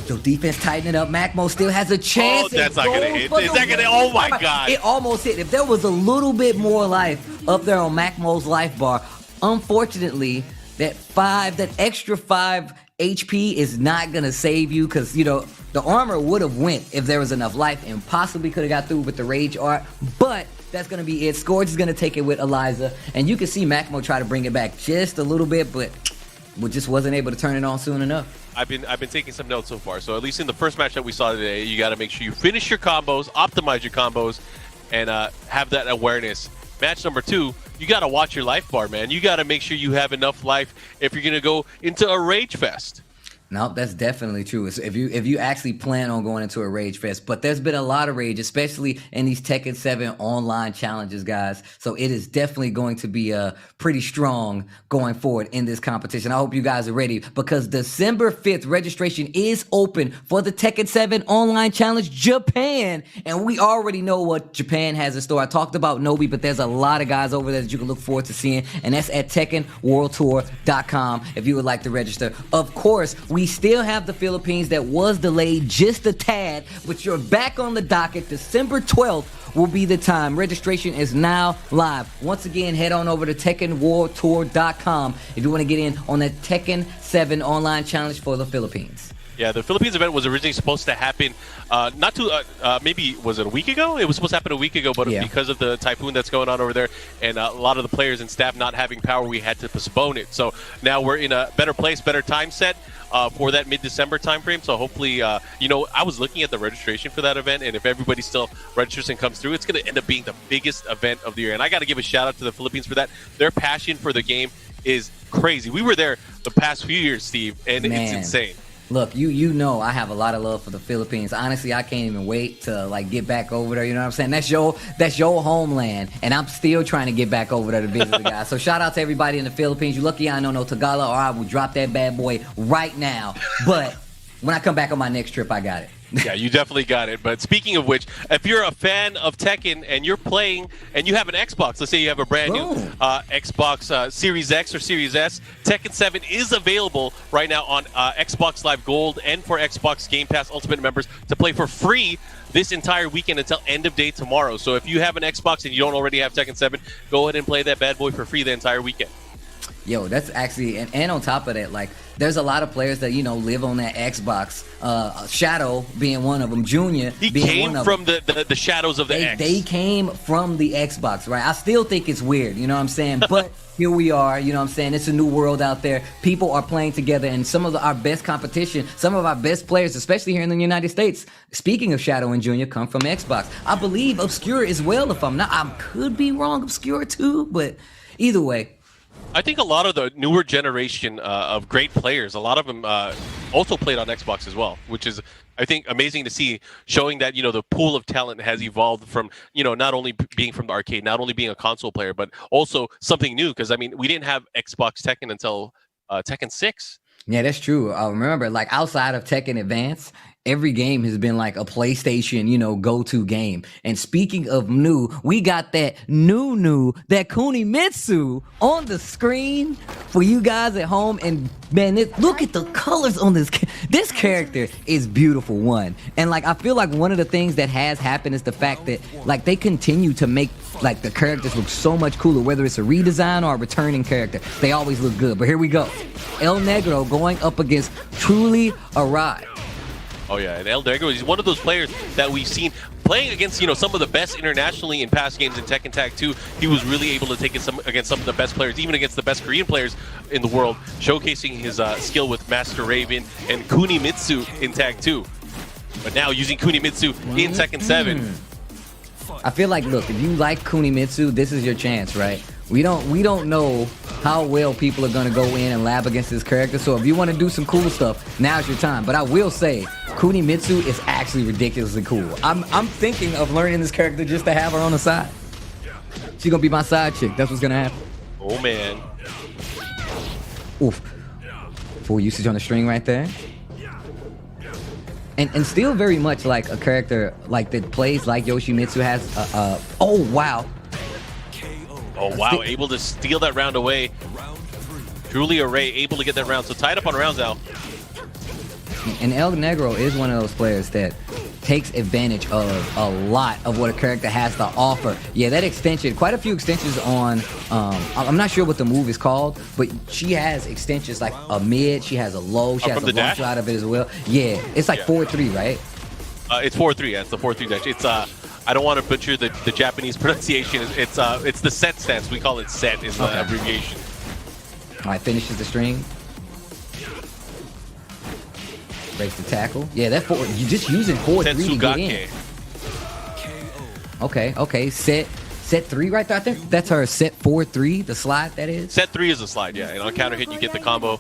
S1: So defense tightening up. Macmo still has a chance.
S2: Oh, that's not going to hit. Is that going to? Oh, my God.
S1: It almost hit. If there was a little bit more life up there on Macmo's life bar, unfortunately, that extra 5 HP is not going to save you because, the armor would have went if there was enough life and possibly could have got through with the rage art. But that's going to be it. Scourge is going to take it with Eliza. And you can see Makimo try to bring it back just a little bit, but we just wasn't able to turn it on soon enough.
S2: I've been taking some notes so far. So at least in the first match that we saw today, you got to make sure you finish your combos, optimize your combos, and have that awareness. Match number 2, you got to watch your life bar, man. You got to make sure you have enough life if you're going to go into a Rage Fest.
S1: No, that's definitely true. If you actually plan on going into a Rage Fest, but there's been a lot of rage, especially in these Tekken 7 online challenges, guys. So it is definitely going to be pretty strong going forward in this competition. I hope you guys are ready because December 5th registration is open for the Tekken 7 online challenge Japan, and we already know what Japan has in store. I talked about Nobi, but there's a lot of guys over there that you can look forward to seeing, and that's at TekkenWorldTour.com if you would like to register. Of course, we still have the Philippines that was delayed just a tad, but you're back on the docket. December 12th will be the time. Registration is now live. Once again, head on over to TekkenWorldTour.com if you want to get in on that Tekken 7 online challenge for the Philippines.
S2: Yeah, the Philippines event was originally supposed to happen maybe was it a week ago? It was supposed to happen a week ago, but because of the typhoon that's going on over there and a lot of the players and staff not having power, we had to postpone it. So now we're in a better place, better time set for that mid-December timeframe. So hopefully, I was looking at the registration for that event, and if everybody still registers and comes through, it's going to end up being the biggest event of the year. And I got to give a shout-out to the Philippines for that. Their passion for the game is crazy. We were there the past few years, Steve, and it's insane.
S1: Look, you know I have a lot of love for the Philippines. Honestly, I can't even wait to get back over there. You know what I'm saying? That's your homeland, and I'm still trying to get back over there to visit the guys. So shout out to everybody in the Philippines. You lucky I don't know Tagalog, or I will drop that bad boy right now. But when I come back on my next trip, I got it.
S2: Yeah, you definitely got it. But speaking of which, if you're a fan of Tekken and you're playing and you have an Xbox, let's say you have a brand new Xbox Series X or Series S, Tekken 7 is available right now on Xbox Live Gold and for Xbox Game Pass Ultimate members to play for free this entire weekend until end of day tomorrow. So if you have an Xbox and you don't already have Tekken 7, go ahead and play that bad boy for free the entire weekend.
S1: Yo, that's actually, and on top of that, there's a lot of players that, live on that Xbox. Shadow being one of them, Junior
S2: he
S1: being one of
S2: them.
S1: them.
S2: He came from the shadows of the X.
S1: They came from the Xbox, right? I still think it's weird, you know what I'm saying? But here we are, you know what I'm saying? It's a new world out there. People are playing together, and some of our best competition, some of our best players, especially here in the United States, speaking of Shadow and Junior, come from Xbox. I believe Obscure as well, if I'm not. I could be wrong, Obscure too, but either way.
S2: I think a lot of the newer generation of great players, a lot of them also played on Xbox as well, which is, I think, amazing to see, showing that, the pool of talent has evolved from, not only being from the arcade, not only being a console player, but also something new. Because, we didn't have Xbox Tekken until Tekken 6.
S1: Yeah, that's true. Remember, outside of Tekken Advance, every game has been a PlayStation, go-to game. And speaking of new, we got that that Kunimitsu on the screen for you guys at home. And man, look at the colors on this. This character is beautiful, one. And I feel like one of the things that has happened is the fact that they continue to make the characters look so much cooler, whether it's a redesign or a returning character. They always look good. But here we go. El Negro going up against Truly Arai.
S2: Oh yeah, and El Negro, he's one of those players that we've seen playing against, some of the best internationally in past games in Tekken Tag 2. He was really able to take it against some of the best players, even against the best Korean players in the world, showcasing his skill with Master Raven and Kunimitsu in Tag 2. But now using Kunimitsu in Tekken 7.
S1: I feel look, if you like Kunimitsu, this is your chance, right? We don't know how well people are going to go in and lab against this character. So if you want to do some cool stuff, now's your time. But I will say, Kunimitsu is actually ridiculously cool. I'm thinking of learning this character just to have her on the side. She's going to be my side chick. That's what's going to happen.
S2: Oh, man.
S1: Oof. Full usage on the string right there. And still very much like a character that plays like Yoshimitsu has. Oh, wow.
S2: Oh, wow. Able to steal that round away. Truly Arai able to get that round. So tied up on rounds now.
S1: And El Negro is one of those players that takes advantage of a lot of what a character has to offer. Yeah, that extension, quite a few extensions on, I'm not sure what the move is called, but she has extensions like a mid, she has a low, she has a launch out of it as well. Yeah, it's 4-3, right?
S2: It's 4-3, yeah, it's the 4-3 dash. It's I don't want to butcher the Japanese pronunciation. It's the set stance. We call it set is the abbreviation.
S1: All right, finishes the string. Breaks the tackle. Yeah, that four. You just using 4-3 to get in. Okay. Set 3 right there. I think that's her set 4-3. The slide that is.
S2: Set 3 is a slide. Yeah, and on counter hit you get the combo.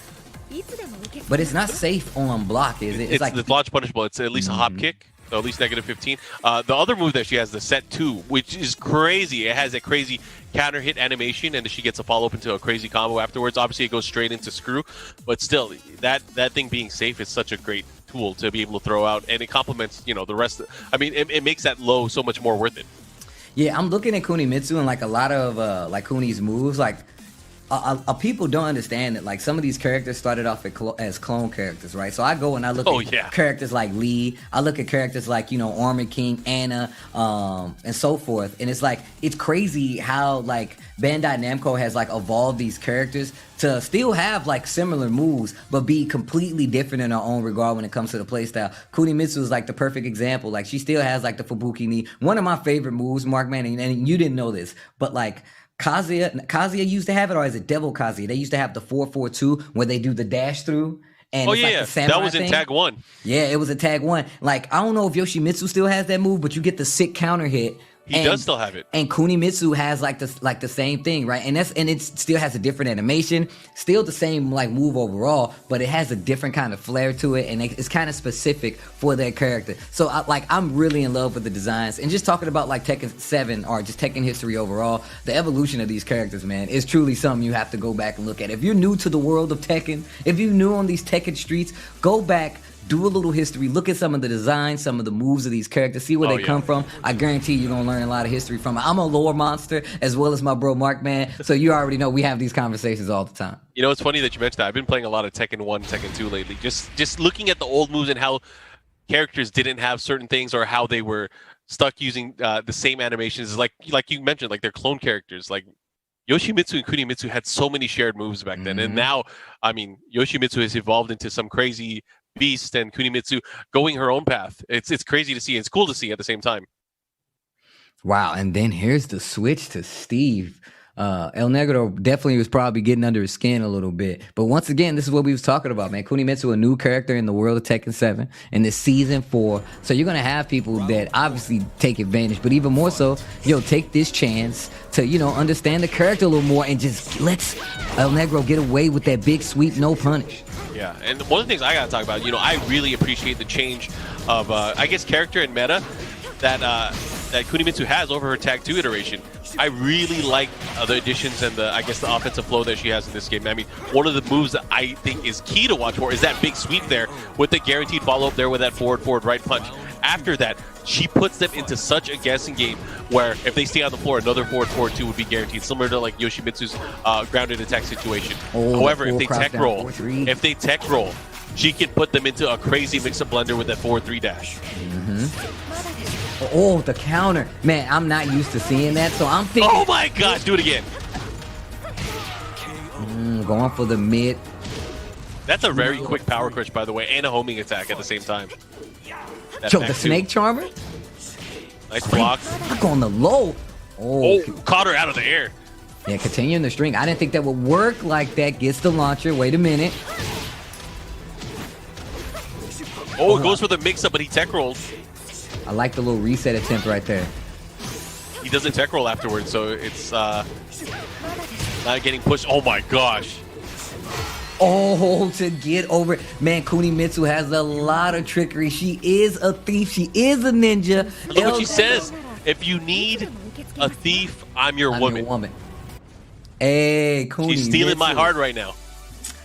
S1: But it's not safe on block, is it?
S2: It's like the launch punishable. It's at least a hop kick. So at least -15. The other move that she has, the set 2, which is crazy. It has a crazy counter hit animation, and then she gets a follow up into a crazy combo afterwards. Obviously, it goes straight into screw, but still, that thing being safe is such a great tool to be able to throw out, and it complements the rest. I mean, it makes that low so much more worth it.
S1: Yeah, I'm looking at Kunimitsu and like a lot of like Kuni's moves, like. People don't understand that like some of these characters started off as clone characters, right? So I go and I look at characters like Lee, I look at characters like Armor King, Anna, and so forth, and it's like it's crazy how like Bandai Namco has like evolved these characters to still have like similar moves but be completely different in her own regard when it comes to the playstyle. Kunimitsu is like the perfect example. Like she still has like the Fubuki knee, one of my favorite moves, Mark Man, and you didn't know this, but like Kazuya used to have it, or is it Devil Kazuya? They used to have the 4-4-2 where they do the dash through. And
S2: like that was in tag 1.
S1: Yeah, it was a tag 1. Like I don't know if Yoshimitsu still has that move, but you get the sick counter hit.
S2: He does still have it.
S1: And Kunimitsu has like the same thing, right? And it still has a different animation, still the same like move overall, but it has a different kind of flair to it, and it's kind of specific for their character. So I'm really in love with the designs, and just talking about like Tekken 7 or just Tekken history overall, the evolution of these characters, man, is truly something you have to go back and look at. If you're new to the world of Tekken, if you're new on these Tekken streets, go back. Do a little history, look at some of the designs, some of the moves of these characters, see where they come from. I guarantee you're going to learn a lot of history from it. I'm a lore monster as well as my bro Mark, man. So you already know we have these conversations all the time.
S2: You know, it's funny that you mentioned that. I've been playing a lot of Tekken 1, Tekken 2 lately. Just looking at the old moves and how characters didn't have certain things or how they were stuck using the same animations. Like you mentioned, like they're clone characters. Like Yoshimitsu and Kunimitsu had so many shared moves back then. And now, I mean, Yoshimitsu has evolved into some crazy beast, and Kunimitsu going her own path. It's crazy to see. It's cool to see at the same time.
S1: Wow, and then here's the switch to Steve. El Negro definitely was probably getting under his skin a little bit. But once again, this is what we was talking about, man. Kunimitsu, a new character in the world of Tekken 7 in this season 4. So you're going to have people that obviously take advantage, but even more so, take this chance to, understand the character a little more and just let's El Negro get away with that big sweep, no punish.
S2: Yeah, and one of the things I got to talk about, I really appreciate the change of, I guess, character and meta that Kunimitsu has over her Tag 2 iteration. I really like the additions and the offensive flow that she has in this game. I mean, one of the moves that I think is key to watch for is that big sweep there with the guaranteed follow-up there with that forward right punch. After that, she puts them into such a guessing game where if they stay on the floor, another forward 2 would be guaranteed, similar to like Yoshimitsu's grounded attack situation. However, if they tech roll, she can put them into a crazy mix-up blender with that forward 3 dash.
S1: Oh, the counter. Man, I'm not used to seeing that, so I'm thinking...
S2: Oh my god, do it again.
S1: Going for the mid.
S2: That's a very quick power crush, by the way, and a homing attack at the same time.
S1: The snake charmer?
S2: Nice block.
S1: Block on the low.
S2: Oh, caught her out of the air.
S1: Yeah, continuing the string. I didn't think that would work like that. Gets the launcher. Wait a minute.
S2: Oh, it goes for the mix-up, but he tech rolled.
S1: I like the little reset attempt right there.
S2: He doesn't tech roll afterwards, so it's not getting pushed. Oh my gosh.
S1: Oh, to get over. Man, Kunimitsu has a lot of trickery. She is a thief. She is a ninja.
S2: Look what she says. If you need a thief, I'm your woman.
S1: Hey, Kunimitsu.
S2: She's stealing my heart right now.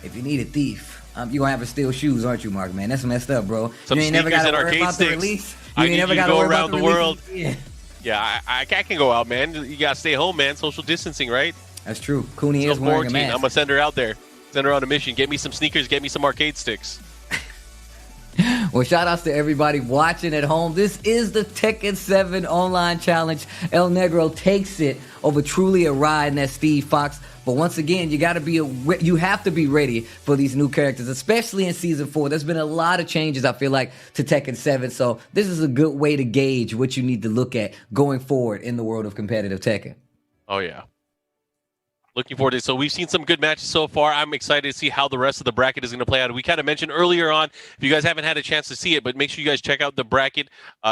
S1: If you need a thief, you're going to have to steal shoes, aren't you, Mark, man? That's messed up, bro.
S2: Some
S1: you ain't
S2: sneakers
S1: never got
S2: and
S1: to worry
S2: arcade
S1: about
S2: sticks.
S1: the release.
S2: I need you to go around the world. Yeah, I can go out, man. You got to stay home, man. Social distancing, right?
S1: That's true. Kuni is wearing a mask.
S2: I'm going to send her out there. Send her on a mission. Get me some sneakers. Get me some arcade sticks.
S1: Well, shout outs to everybody watching at home. This is the Tekken 7 online challenge. El Negro takes it over truly a ride, and that's Steve Fox But once again, you have to be ready for these new characters, especially in season 4. There's been a lot of changes, I feel like, to Tekken 7. So this is a good way to gauge what you need to look at going forward in the world of competitive Tekken.
S2: Oh yeah. Looking forward to it. So we've seen some good matches so far. I'm excited to see how the rest of the bracket is going to play out. We kind of mentioned earlier on, if you guys haven't had a chance to see it, but make sure you guys check out the bracket.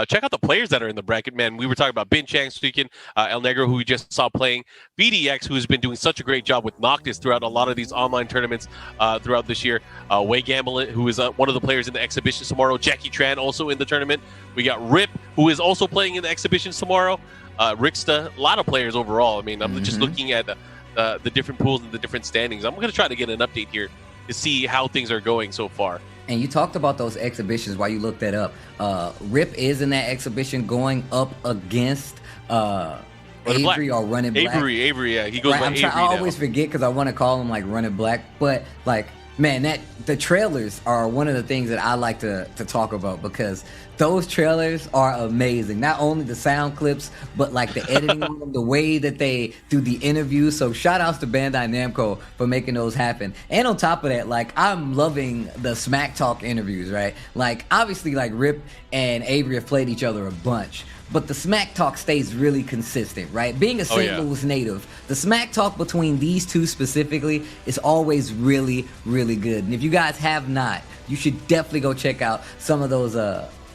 S2: Check out the players that are in the bracket, man. We were talking about Bin Chang speaking, El Negro, who we just saw playing, BDX, who's been doing such a great job with Noctis throughout a lot of these online tournaments throughout this year. Wei Gamble, who is one of the players in the exhibitions tomorrow. Jackie Tran also in the tournament. We got Rip, who is also playing in the exhibitions tomorrow. Ricksta, a lot of players overall. I mean, I'm just looking at the different pools and the different standings. I'm going to try to get an update here to see how things are going so far.
S1: And you talked about those exhibitions while you looked that up. Rip is in that exhibition going up against Avery or Running Black.
S2: Avery, yeah. He goes by Avery
S1: I always forget because I want to call him like Running Black. But like, man, the trailers are one of the things that I like to talk about because those trailers are amazing. Not only the sound clips, but like the editing, the way that they do the interviews. So shout outs to Bandai Namco for making those happen. And on top of that, like I'm loving the Smack Talk interviews, right? Like obviously like Rip and Avery have played each other a bunch. But the smack talk stays really consistent, right? Being a St. Louis native, the smack talk between these two specifically is always really, really good. And if you guys have not, you should definitely go check out some of those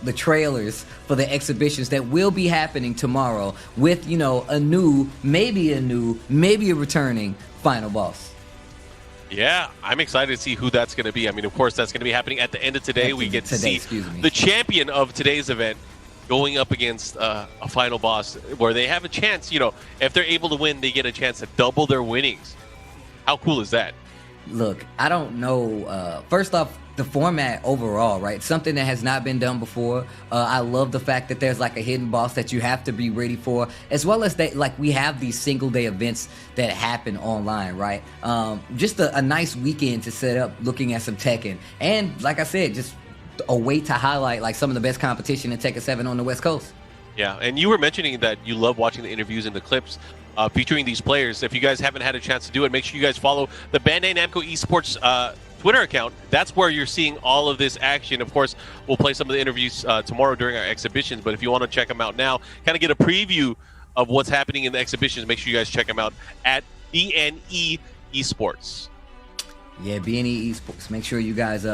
S1: the trailers for the exhibitions that will be happening tomorrow with, you know, maybe a returning final boss.
S2: Yeah, I'm excited to see who that's going to be. I mean, of course, that's going to be happening at the end of today. We get to see the champion of today's event going up against a final boss where they have a chance, you know, if they're able to win, they get a chance to double their winnings. How cool is that?
S1: Look, I don't know. First off, the format overall, right? Something that has not been done before. I love the fact that there's like a hidden boss that you have to be ready for, as well as that, like we have these single day events that happen online, right? Just a nice weekend to set up looking at some Tekken. And like I said, just a way to highlight like some of the best competition in Tekken 7 on the West Coast.
S2: Yeah, and you were mentioning that you love watching the interviews and the clips featuring these players. If you guys haven't had a chance to do it, make sure you guys follow the Bandai Namco Esports Twitter account. That's where you're seeing all of this action. Of course, we'll play some of the interviews tomorrow during our exhibitions, but if you want to check them out now, kind of get a preview of what's happening in the exhibitions, make sure you guys check them out at BNE Esports.
S1: Yeah, BNE Esports. Make sure you guys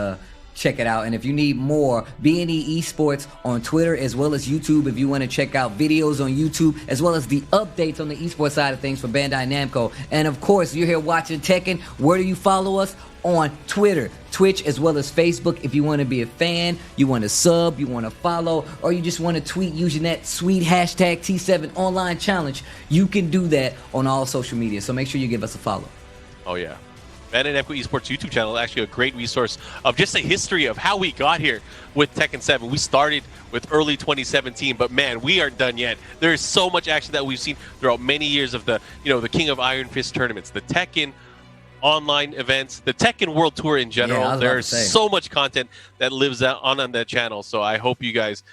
S1: check it out. And if you need more, BNE Esports on Twitter as well as YouTube, if you want to check out videos on YouTube as well as the updates on the esports side of things for Bandai Namco. And of course, you're here watching Tekken. Where do you follow us? On Twitter, Twitch, as well as Facebook. If you want to be a fan, you want to sub, you want to follow, or you just want to tweet using that sweet hashtag T7 online challenge, you can do that on all social media. So make sure you give us a follow.
S2: Oh yeah. Bandai Namco Esports YouTube channel is actually a great resource of just a history of how we got here with Tekken 7. We started with early 2017, but man, we aren't done yet. There is so much action that we've seen throughout many years of the King of Iron Fist tournaments, the Tekken online events, the Tekken World Tour in general.
S1: Yeah,
S2: there's so much content that lives on that channel. So I hope you guys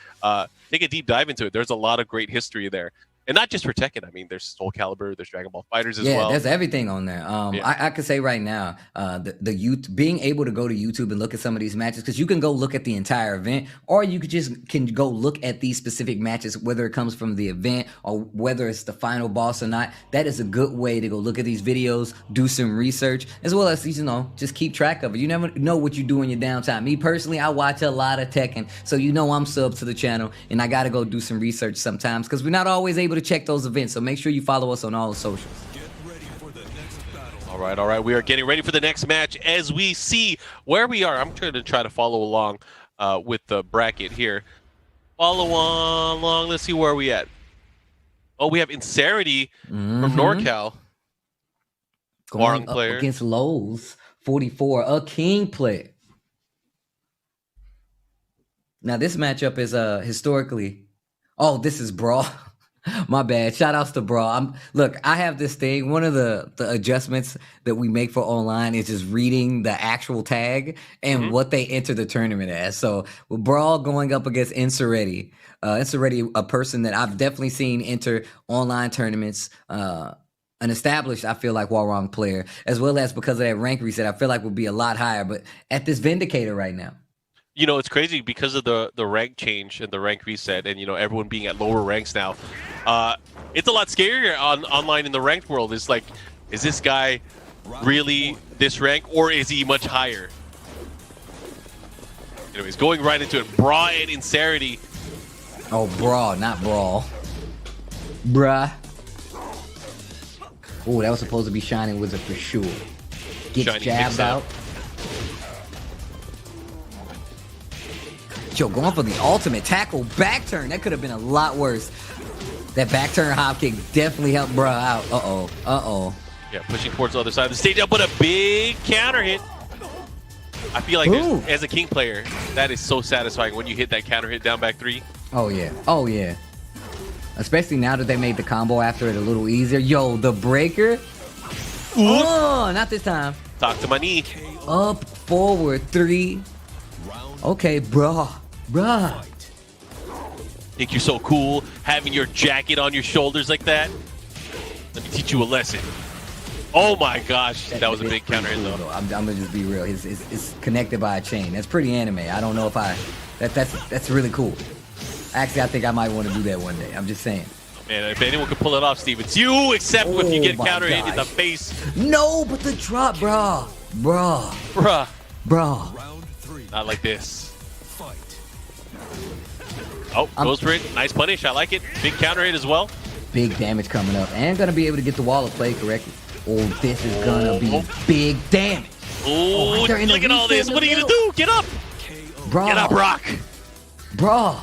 S2: take a deep dive into it. There's a lot of great history there. And not just for Tekken. I mean, there's Soul Calibur, there's Dragon Ball FighterZ as well.
S1: Yeah, there's everything on there. I could say right now, the youth being able to go to YouTube and look at some of these matches, because you can go look at the entire event, or you can go look at these specific matches, whether it comes from the event or whether it's the final boss or not. That is a good way to go look at these videos, do some research, as well as, just keep track of it. You never know what you do in your downtime. Me personally, I watch a lot of Tekken, so I'm subbed to the channel, and I got to go do some research sometimes, because we're not always able to check those events. So make sure you follow us on all the socials.
S2: All right. We are getting ready for the next match as we see where we are. I'm trying to follow along with the bracket here. Follow along. Let's see where we at. Oh, we have Incerity from NorCal.
S1: Going up against Lowe's 44, a King player. Now this matchup is historically. Oh, this is Brawl. My bad. Shout outs to Brawl. Look, I have this thing. One of the adjustments that we make for online is just reading the actual tag and what they enter the tournament as. So with Brawl going up against Insurretti, a person that I've definitely seen enter online tournaments. an established, I feel like, Warong player, as well as because of that rank reset, I feel like would be a lot higher. But at this Vindicator right now.
S2: You know, it's crazy because of the rank change and the rank reset, and you know everyone being at lower ranks now. It's a lot scarier online in the ranked world. It's like, is this guy really this rank, or is he much higher? Anyways, going right into it, Bra and Incerity.
S1: Oh, Bra, not Brawl. Bruh. Oh, that was supposed to be Shining Wizard for sure. Gets
S2: Shining
S1: jabbed out. Yo, going for the ultimate tackle back turn. That could have been a lot worse. That back turn hop kick definitely helped Bruh out. Uh-oh. Uh-oh.
S2: Yeah, pushing towards the other side of the stage. But a big counter hit. I feel like as a King player, that is so satisfying when you hit that counter hit down back 3.
S1: Oh, yeah. Oh, yeah. Especially now that they made the combo after it a little easier. Yo, the breaker. Ooh. Oh, not this time.
S2: Talk to my knee.
S1: Up, forward, 3. Okay, bruh.
S2: Think you're so cool having your jacket on your shoulders like that? Let me teach you a lesson. Oh my gosh, that was a big counter hit though.
S1: I'm gonna just be real. It's connected by a chain. That's pretty anime. I don't know if that's really cool. Actually, I think I might want to do that one day. I'm just saying.
S2: Man, if anyone could pull it off, Steve, it's you. Except if you get counter hit in the face.
S1: No, but the drop, bruh.
S2: Not like this. Oh, goes for it. Nice punish. I like it. Big counter hit as well.
S1: Big damage coming up. And gonna be able to get the wall of play correctly. Oh, this is gonna be big damage.
S2: Oh, look at all this. What are you gonna do? Get up.
S1: Bro.
S2: Get up, Rock.
S1: Bro.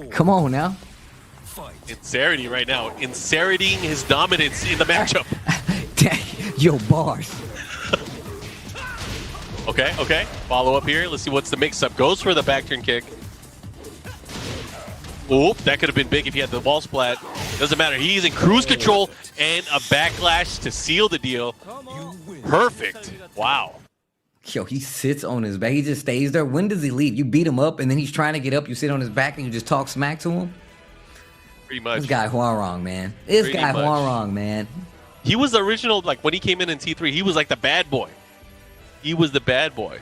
S1: Come on now.
S2: Incerity right now. Inseriting his dominance in the matchup.
S1: Yo, bars.
S2: Okay. Follow up here. Let's see what's the mix-up. Goes for the back turn kick. Oop, that could have been big if he had the wall splat. Doesn't matter. He's in cruise control and a backlash to seal the deal. Perfect. Wow.
S1: Yo, he sits on his back. He just stays there. When does he leave? You beat him up and then he's trying to get up. You sit on his back and you just talk smack to him?
S2: Pretty much.
S1: This guy Huarong, man. Huarong, man.
S2: He was the original, like when he came in T3, he was like the bad boy. He was the bad boy.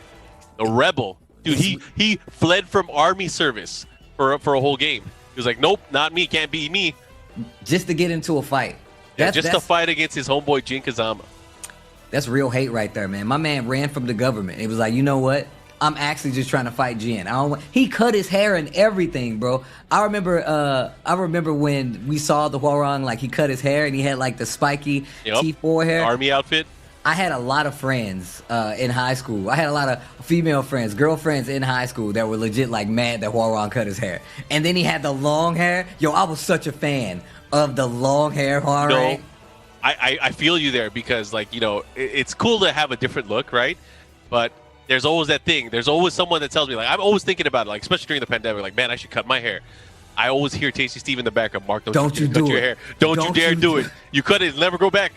S2: The rebel. Dude, he fled from army service for a whole game. He was like, nope, not me, can't beat me.
S1: Just to get into a fight.
S2: That's to fight against his homeboy Jin Kazama.
S1: That's real hate right there, man. My man ran from the government. It was like, you know what? I'm actually just trying to fight Jin. He cut his hair and everything, bro. I remember when we saw the Huarong, like he cut his hair and he had like the spiky T4 hair.
S2: Army outfit.
S1: I had a lot of friends in high school. I had a lot of female friends, girlfriends in high school that were legit like mad that Huarong cut his hair. And then he had the long hair. Yo, I was such a fan of the long hair Huarong.
S2: No, I feel you there because, like, you know, it's cool to have a different look, right? But there's always that thing. There's always someone that tells me, like, I'm always thinking about it, like, especially during the pandemic, like, man, I should cut my hair. I always hear Tasty Steve in the background, Mark, don't you cut your hair. Don't you dare do it. You cut it, it'll never grow back.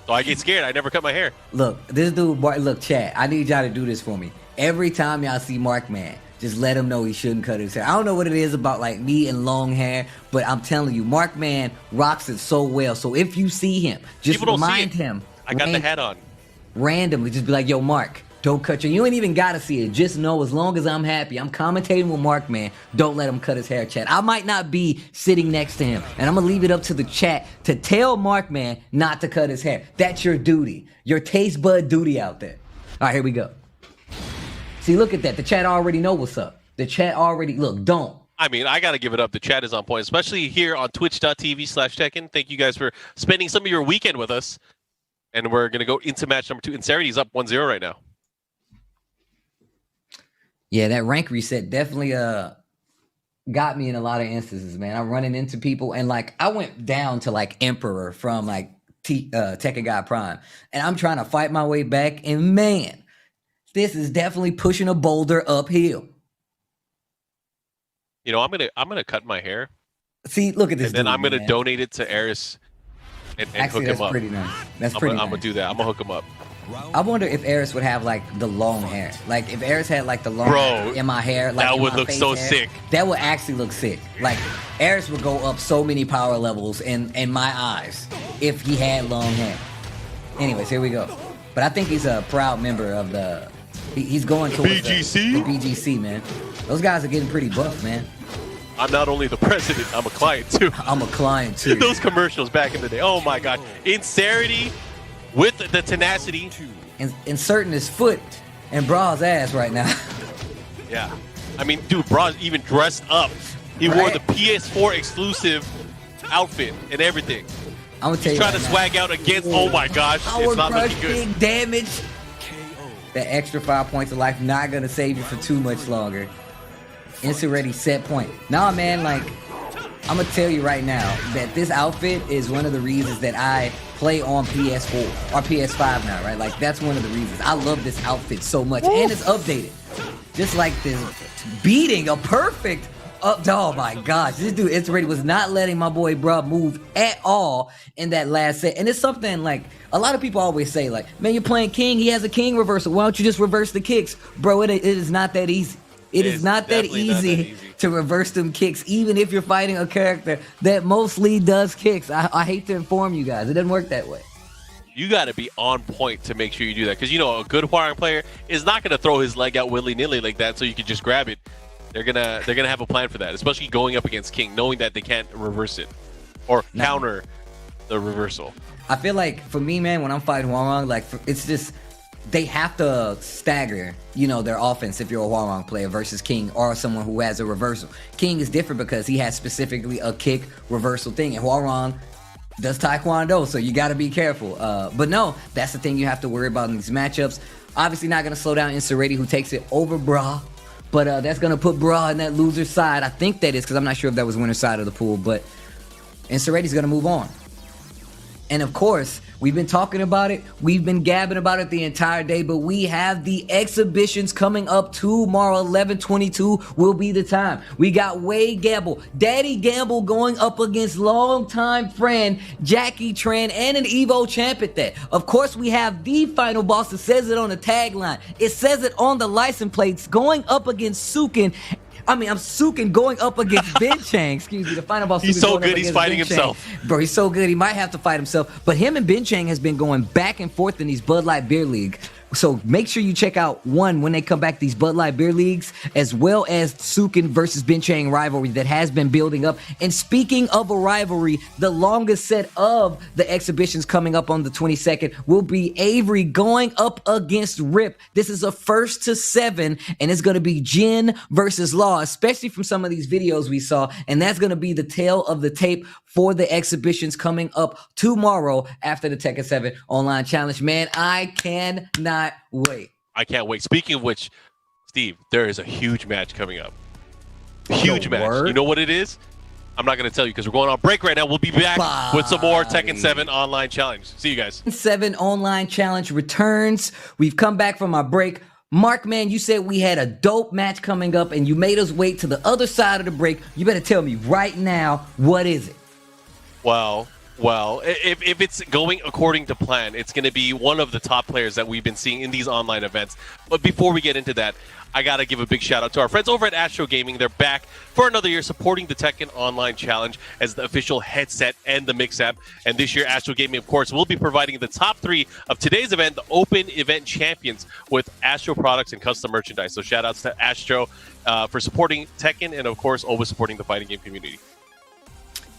S2: So I get scared. I never cut my hair.
S1: Look, this dude, look, chat, I need y'all to do this for me. Every time y'all see Markman, just let him know he shouldn't cut his hair. I don't know what it is about like me and long hair, but I'm telling you, Markman rocks it so well. So if you see him, just remind him.
S2: I got the hat on.
S1: Randomly, just be like, yo, Mark, don't cut your... You ain't even got to see it. Just know as long as I'm happy, I'm commentating with Markman, don't let him cut his hair, chat. I might not be sitting next to him, and I'm going to leave it up to the chat to tell Markman not to cut his hair. That's your duty. Your taste bud duty out there. All right, here we go. See, look at that. The chat already know what's up. The chat already... Look, don't.
S2: I mean, I got to give it up. The chat is on point, especially here on twitch.tv/Tekken. Thank you guys for spending some of your weekend with us. And we're going to go into match number 2. Inserity's up 1-0 right now.
S1: Yeah, that rank reset definitely got me in a lot of instances, man. I'm running into people, and like I went down to like Emperor from like Tekken God Prime, and I'm trying to fight my way back, and man, this is definitely pushing a boulder uphill.
S2: You know, I'm gonna cut my hair.
S1: See, look at this.
S2: And then I'm gonna donate it to Eris and
S1: actually,
S2: hook him up.
S1: That's pretty nice. That's pretty nice.
S2: I'm gonna do that. I'm gonna hook him up.
S1: I wonder if Eris would have like the long hair. Like if Eris had like the long hair in my hair, like
S2: that would look so sick.
S1: That would actually look sick. Like Eris would go up so many power levels in my eyes. if he had long hair. Anyways, here we go. But I think he's a proud member of he's going towards
S2: BGC?
S1: the BGC, man. Those guys are getting pretty buff, man.
S2: I'm not only the president, I'm a client too.
S1: I'm a client too.
S2: Those commercials back in the day. Oh my God. Insincerity with the tenacity.
S1: Inserting his foot in Bra's ass right now.
S2: Yeah. I mean, dude, Bra even dressed up. He wore the PS4 exclusive outfit and everything.
S1: I'm gonna tell you.
S2: Trying to swag out against. Oh my gosh, it's not looking good.
S1: Big damage. That extra 5 points of life not gonna save you for too much longer. Instant ready set point. Nah, man, like I'm gonna tell you right now that this outfit is one of the reasons that I play on PS4 or PS5 now, right? Like that's one of the reasons. I love this outfit so much, and it's updated. Just like this beating a perfect up. Oh my gosh, this dude Instant Ready was not letting my boy Bruh move at all in that last set. And it's something like a lot of people always say, like, man, you're playing King, he has a King reversal. Why don't you just reverse the kicks? Bro, it is not that easy. It is not that easy to reverse them kicks, even if you're fighting a character that mostly does kicks. I hate to inform you guys, it doesn't work that way.
S2: You got to be on point to make sure you do that, because you know a good Hwoarang player is not going to throw his leg out willy-nilly like that so you can just grab it. They're gonna have a plan for that, especially going up against King, knowing that they can't reverse it or counter the reversal.
S1: I feel like for me, man, when I'm fighting Hwoarang, like it's just they have to stagger, you know, their offense if you're a Hwoarang player versus King or someone who has a reversal. King is different because he has specifically a kick reversal thing, and Hwoarang does Taekwondo, so you got to be careful. But no, that's the thing you have to worry about in these matchups. Obviously not going to slow down Instant Ready, who takes it over Bra. But that's going to put Bra in that loser side. I think that is, because I'm not sure if that was winner side of the pool. But Instant Ready's going to move on. And of course, we've been talking about it. We've been gabbing about it the entire day. But we have the exhibitions coming up tomorrow. 11/22 will be the time. We got Wade Gamble, Daddy Gamble, going up against longtime friend Jackie Tran and an Evo champ at that. Of course, we have the final boss that says it on the tagline. It says it on the license plates, going up against Sukin. I'm Sukin going up against Ben Chang. Excuse me, the final boss.
S2: He's so good, he's fighting himself.
S1: Bro, he's so good, he might have to fight himself. But him and Ben Chang has been going back and forth in these Bud Light Beer League. So make sure you check out when they come back, these Bud Light Beer Leagues, as well as Sukin versus Ben Chang rivalry that has been building up. And speaking of a rivalry, the longest set of the exhibitions coming up on the 22nd will be Avery going up against Rip. This is a 1st to 7, and it's going to be Jin versus Law, especially from some of these videos we saw. And that's going to be the tail of the tape for the exhibitions coming up tomorrow after the Tekken 7 online challenge. Man, I cannot wait.
S2: I can't wait. Speaking of which, Steve, there is a huge match coming up. Huge match.
S1: Word?
S2: You know what it is? I'm not going to tell you because we're going on break right now. We'll be back with some more Tekken 7 online challenge. See you guys.
S1: 7 online challenge returns. We've come back from our break. Mark, man, you said we had a dope match coming up and you made us wait to the other side of the break. You better tell me right now, what is it?
S2: Well, if it's going according to plan, it's going to be one of the top players that we've been seeing in these online events. But before we get into that, I got to give a big shout out to our friends over at Astro Gaming. They're back for another year supporting the Tekken Online Challenge as the official headset and the Mix app. And this year, Astro Gaming, of course, will be providing the top 3 of today's event, the Open Event Champions, with Astro products and custom merchandise. So shout outs to Astro for supporting Tekken and, of course, always supporting the fighting game community.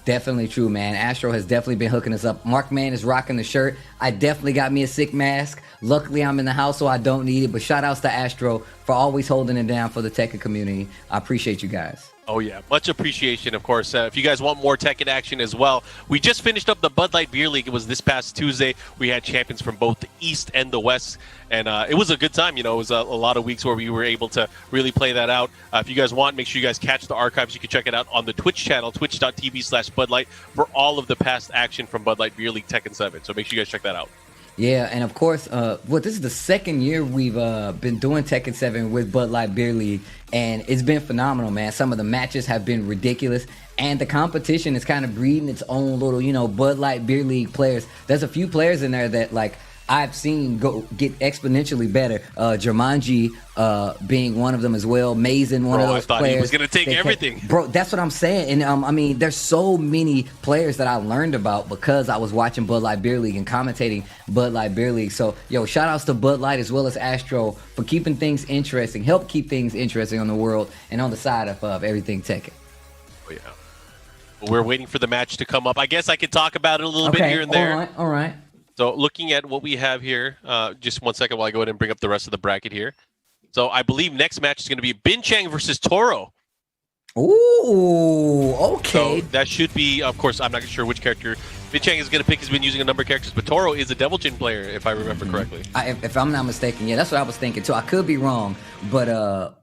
S1: Definitely true, man. Astro has definitely been hooking us up. Mark, man, is rocking the shirt. I definitely got me a sick mask. Luckily, I'm in the house, so I don't need it. But shout outs to Astro for always holding it down for the Tekken community. I appreciate you guys.
S2: Oh, yeah. Much appreciation, of course. If you guys want more Tekken action as well, we just finished up the Bud Light Beer League. It was this past Tuesday. We had champions from both the East and the West. And it was a good time. You know, it was a lot of weeks where we were able to really play that out. If you guys want, make sure you guys catch the archives. You can check it out on the Twitch channel, twitch.tv/BudLight, for all of the past action from Bud Light Beer League Tekken 7. So make sure you guys check that out.
S1: Yeah, and of course, this is the second year we've been doing Tekken 7 with Bud Light Beer League, and it's been phenomenal, man. Some of the matches have been ridiculous, and the competition is kind of breeding its own little, Bud Light Beer League players. There's a few players in there that, like, I've seen get exponentially better. Jumanji being one of them as well. Mason, one of those
S2: I thought
S1: players.
S2: he was going to take everything.
S1: Bro, that's what I'm saying. And I mean, there's so many players that I learned about because I was watching Bud Light Beer League and commentating Bud Light Beer League. So, yo, shout outs to Bud Light as well as Astro for keeping things interesting, help keep things interesting on the world and on the side of everything Tekken.
S2: Oh, yeah. We're waiting for the match to come up. I guess I could talk about it a little bit here and there.
S1: All right.
S2: So looking at what we have here, just 1 second while I go ahead and bring up the rest of the bracket here. So I believe next match is going to be Bin Chang versus Toro.
S1: Ooh, okay.
S2: So that should be, of course, I'm not sure which character Bin Chang is going to pick. He's been using a number of characters, but Toro is a Devil Jin player, if I remember correctly.
S1: If I'm not mistaken, yeah, that's what I was thinking too. I could be wrong, but a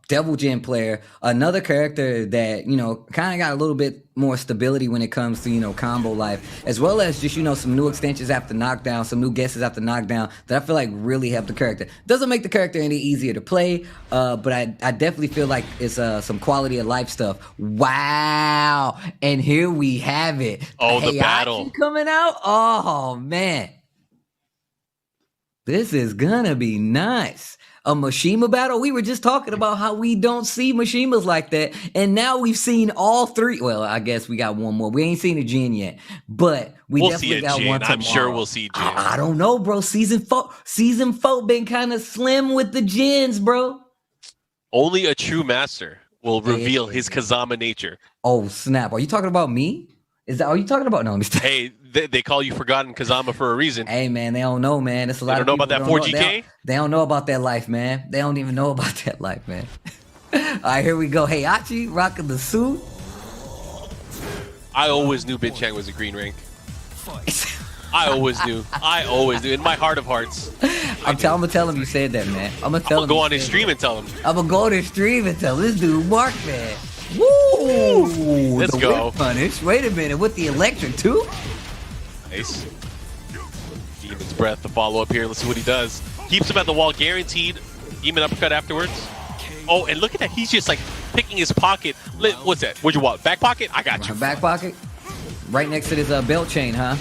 S1: Devil Jin player, another character that, you know, kind of got a little bit more stability when it comes to, you know, combo life, as well as just, you know, some new extensions after knockdown, some new guesses after knockdown that I feel like really help the character. Doesn't make the character any easier to play, but I definitely feel like it's some quality of life stuff. Wow. And here we have it.
S2: Oh, the battle
S1: coming out. Oh, man. This is gonna be nice. A Mishima battle? We were just talking about how we don't see Mishimas like that, and now we've seen all three. Well, I guess we got one more. We ain't seen a Jin yet, but we'll definitely got one tomorrow.
S2: I'm sure we'll see Jin.
S1: I don't know, bro. Season 4 been kind of slim with the Jins, bro.
S2: Only a true master will reveal his Kazama nature.
S1: Oh, snap. Are you talking about me? Are you talking about? No, let me stop.
S2: Hey, they call you Forgotten Kazama for a reason.
S1: Hey, man, they don't know, man. It's a lot
S2: they
S1: of
S2: don't know about that 4GK?
S1: They don't know about that life, man. They don't even know about that life, man. All right, here we go. Hey, Achi, rocking the suit.
S2: I always knew Bin Chang was a green rank. I always knew. In my heart of hearts.
S1: I'm gonna tell him you said that, man. I'm gonna
S2: go on his stream and tell him.
S1: I'm gonna go on his stream and tell this dude, Mark, man. Woo!
S2: Let's go.
S1: Whip punish. Wait a minute, with the electric too?
S2: Nice. Demon's breath, the follow up here. Let's see what he does. Keeps him at the wall, guaranteed. Demon uppercut afterwards. Oh, and look at that. He's just like picking his pocket. What's that? What'd you want? Back pocket? I got you.
S1: Back pocket? Right next to his belt chain, huh?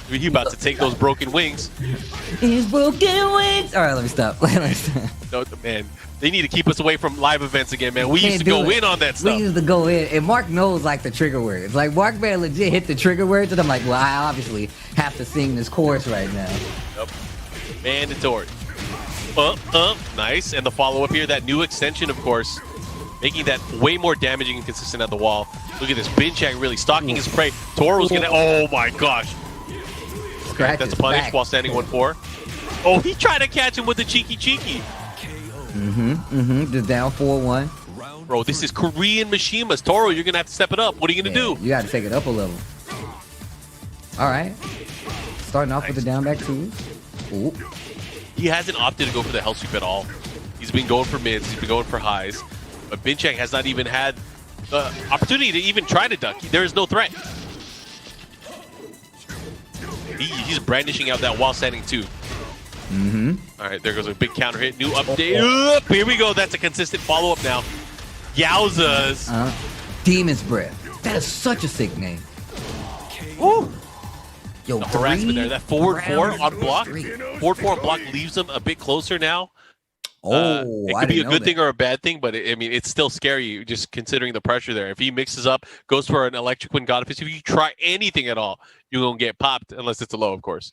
S2: He about to take those broken wings.
S1: His broken wings. All right, let me stop.
S2: No, man. They need to keep us away from live events again, man. We used to go in on that stuff.
S1: We used to go in, and Mark knows like the trigger words. Like Mark man legit hit the trigger words, and I'm like, well, I obviously have to sing this chorus right now.
S2: Yep. Mandatory. Nice. And the follow up here, that new extension, of course, making that way more damaging and consistent at the wall. Look at this, Bin Chang really stalking his prey. Toro's gonna. Oh my gosh. Okay, that's a punish while standing 1-4. Oh, he tried to catch him with the cheeky.
S1: Just down 4-1.
S2: Bro, this is Korean Mishimas. Toro, you're going to have to step it up. What are you going to do?
S1: You got to take it up a level. All right. Starting off with the down back twos. Ooh.
S2: He hasn't opted to go for the hell sweep at all. He's been going for mids. He's been going for highs. But Bin Chang has not even had the opportunity to even try to duck. There is no threat. He's brandishing out that while standing too. All right, there goes a big counter hit. New update. Here we go. That's a consistent follow-up now. Yowzas.
S1: Demon's Breath. That is such a sick name.
S2: Woo.
S1: Yo,
S2: the harassment there. That forward 4 on block. Forward 4 on block leaves him a bit closer now. It could be a good thing or a bad thing, but I mean, it's still scary just considering the pressure there. If he mixes up, goes for an electric wind god fist, if you try anything at all, you're going to get popped unless it's a low, of course.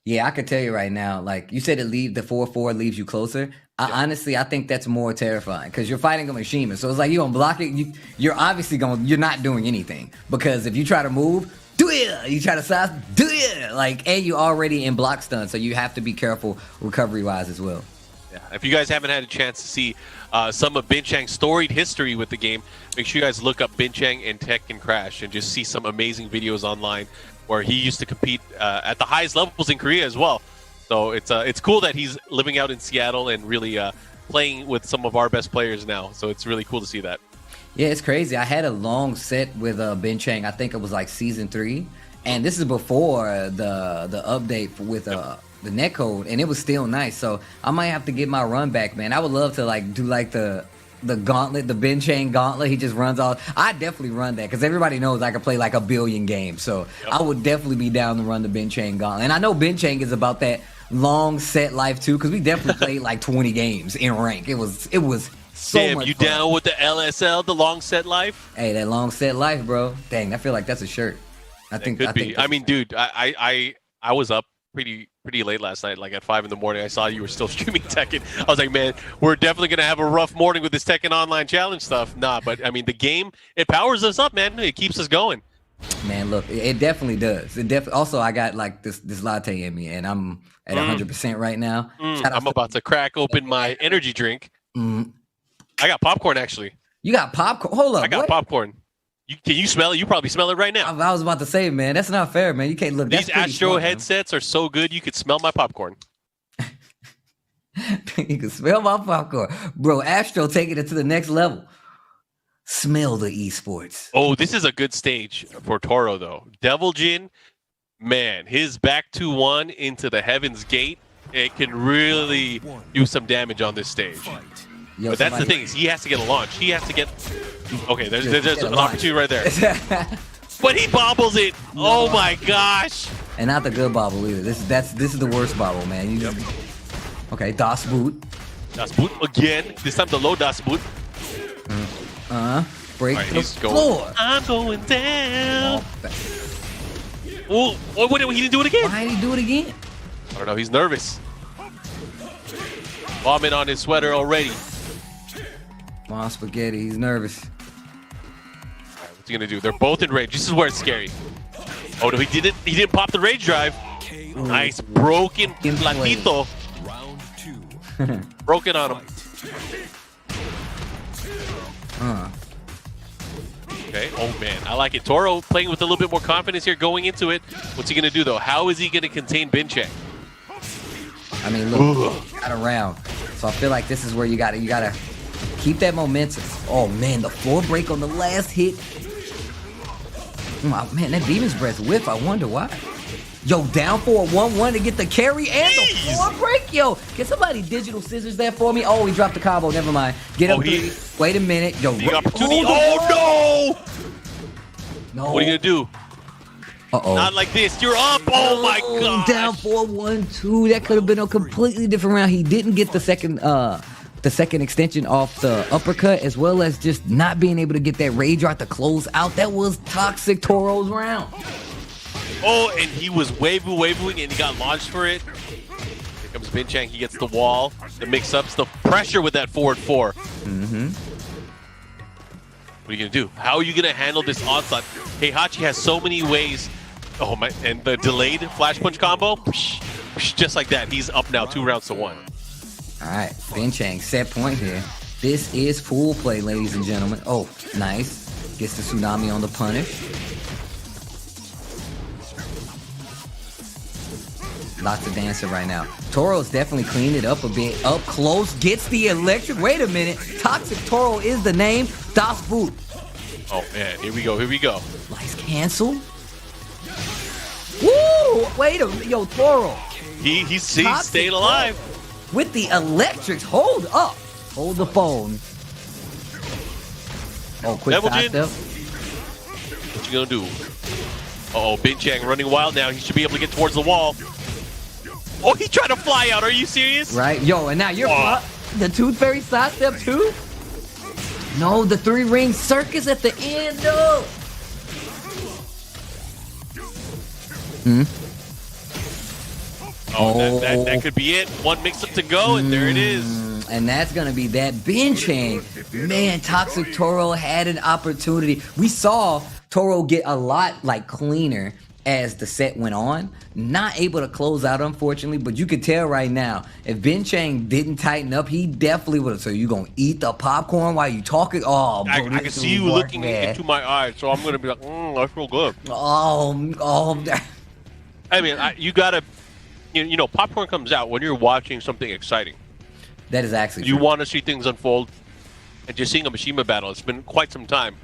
S2: Yeah,
S1: I can tell you right now, like you said, the 4-4 leaves you closer. Honestly, I think that's more terrifying because you're fighting a Mishima. So it's like you're going to block it. You're obviously you're not doing anything because if you try to move, do it. You try to size, do it. Like, and you're already in block stun. So you have to be careful recovery wise as well.
S2: Yeah. If you guys haven't had a chance to see some of Bin Chang's storied history with the game, make sure you guys look up Bin Chang and Tekken Crash and just see some amazing videos online where he used to compete at the highest levels in Korea as well. So it's cool that he's living out in Seattle and really playing with some of our best players now. So it's really cool to see that.
S1: Yeah, it's crazy. I had a long set with Bin Chang. I think it was like season 3, and this is before the update with the netcode, and it was still nice. So I might have to get my run back, man. I would love to like do like the gauntlet, the Bin Chang gauntlet. He just runs all. I definitely run that because everybody knows I can play like a billion games. So I would definitely be down to run the Bin Chang gauntlet. And I know Bin Chang is about that long set life too, because we definitely played like 20 games in rank. It was so
S2: Damn,
S1: much
S2: you
S1: fun.
S2: down with the LSL, the long set life?
S1: Hey, that long set life, bro. Dang, I feel like that's a shirt. I think
S2: Could
S1: I
S2: be.
S1: think
S2: I mean, dude, I was up pretty late last night, like at 5 in the morning. I saw you were still streaming Tekken. I was like, man, we're definitely gonna have a rough morning with this Tekken Online Challenge stuff. Nah, but I mean, the game, it powers us up, man. It keeps us going.
S1: Man, look, it definitely does. Also, I got like this latte in me, and I'm at 100% right now.
S2: I'm about to crack open my energy drink.
S1: Mm.
S2: I got popcorn, actually.
S1: You got popcorn? Hold up.
S2: I got
S1: what?
S2: popcorn. Can you smell it? You probably smell it right now.
S1: I was about to say, man, that's not fair, man. You can't look.
S2: These
S1: That's
S2: Astro
S1: fun,
S2: headsets are so good, you could smell my popcorn.
S1: You can smell my popcorn, bro. Astro taking it to the next level. Smell the esports.
S2: Oh, this is a good stage for Toro, though. Devil Jin, man, his back 2-1 into the Heaven's Gate, it can really do some damage on this stage.
S1: Yo,
S2: But that's the thing, is he has to get a launch. He has to get... Okay, there's an opportunity right there. But he bobbles it. Oh my gosh.
S1: And not the good bobble either. This is the worst bobble, man. You just... Okay, Das Boot.
S2: Das Boot again. This time the low Das Boot.
S1: Break
S2: Right,
S1: the
S2: he's going.
S1: floor.
S2: I'm going down.
S1: Oh,
S2: Oh, what, he didn't do it again.
S1: why did he do it again?
S2: I don't know. He's nervous. Vomit on his sweater already.
S1: Mom Spaghetti, he's nervous.
S2: All right, what's he gonna do? They're both in rage. This is where it's scary. Oh no, he didn't. He didn't pop the rage drive. Nice broken platito.
S3: Round 2.
S2: Broken on him. Okay. Oh man, I like it. Toro playing with a little bit more confidence here going into it. What's he gonna do though? How is he gonna contain Bincheng?
S1: I mean, look, got around. So I feel like this is where you gotta keep that momentum. Oh man, the floor break on the last hit. Oh, man, that Demon's Breath whiff. I wonder why. Yo, down for a 1-1 to get the carry and the floor break. Yo, can somebody digital scissors that for me? Oh, he dropped the combo. Never mind. Get up. Wait a minute. Yo,
S2: The opportunity. Oh no!
S1: no.
S2: What are you gonna do?
S1: Uh-oh.
S2: Not like this. You're up. Oh my god.
S1: Down 4-1-2. That could have been a completely different round. He didn't get the second extension off the uppercut, as well as just not being able to get that rage art to close out. That was toxic Toro's round.
S2: Oh, and he was waving, and he got launched for it. Here comes Bincheng. He gets the wall, the mix-ups, the pressure with that forward 4.
S1: Mm-hmm.
S2: What are you gonna do? How are you gonna handle this onslaught? Heihachi has so many ways. Oh my! And the delayed flash punch combo, just like that. He's up now, 2 rounds to 1.
S1: All right, Bincheng, set point here. This is pool play, ladies and gentlemen. Oh, nice. Gets the tsunami on the punish. Lots of dancing right now. Toro's definitely cleaned it up a bit. Up close, gets the electric. Wait a minute. Toxic Toro is the name. Das Boot.
S2: Oh man, here we go.
S1: Nice cancel. Woo! Wait a minute. Yo, Toro.
S2: He's
S1: Toxic
S2: staying alive.
S1: With the electrics. Hold up. Hold the phone. Oh, quick
S2: Devil Jin.
S1: sidestep.
S2: What you gonna do? Uh-oh, Bincheng running wild now. He should be able to get towards the wall. Oh, he tried to fly out. Are you serious?
S1: Right. Yo, and now you're the Tooth Fairy sidestep too? No, the 3-ring circus at the end, no.
S2: Oh, that could be it. One mix-up to go, and there it is.
S1: And that's going to be that Bincheng. Man, Toxic Toro had an opportunity. We saw Toro get a lot cleaner as the set went on. Not able to close out, unfortunately, but you could tell right now, if Bincheng didn't tighten up, he definitely would have. So you going to eat the popcorn while you talking? Oh, bro,
S2: I can see you looking into my eyes, so I'm going to be like, I feel good.
S1: Oh.
S2: I mean, you got to, you know, popcorn comes out when you're watching something exciting.
S1: That is actually
S2: You
S1: true.
S2: want to see things unfold, and just seeing a Mishima battle, it's been quite some time.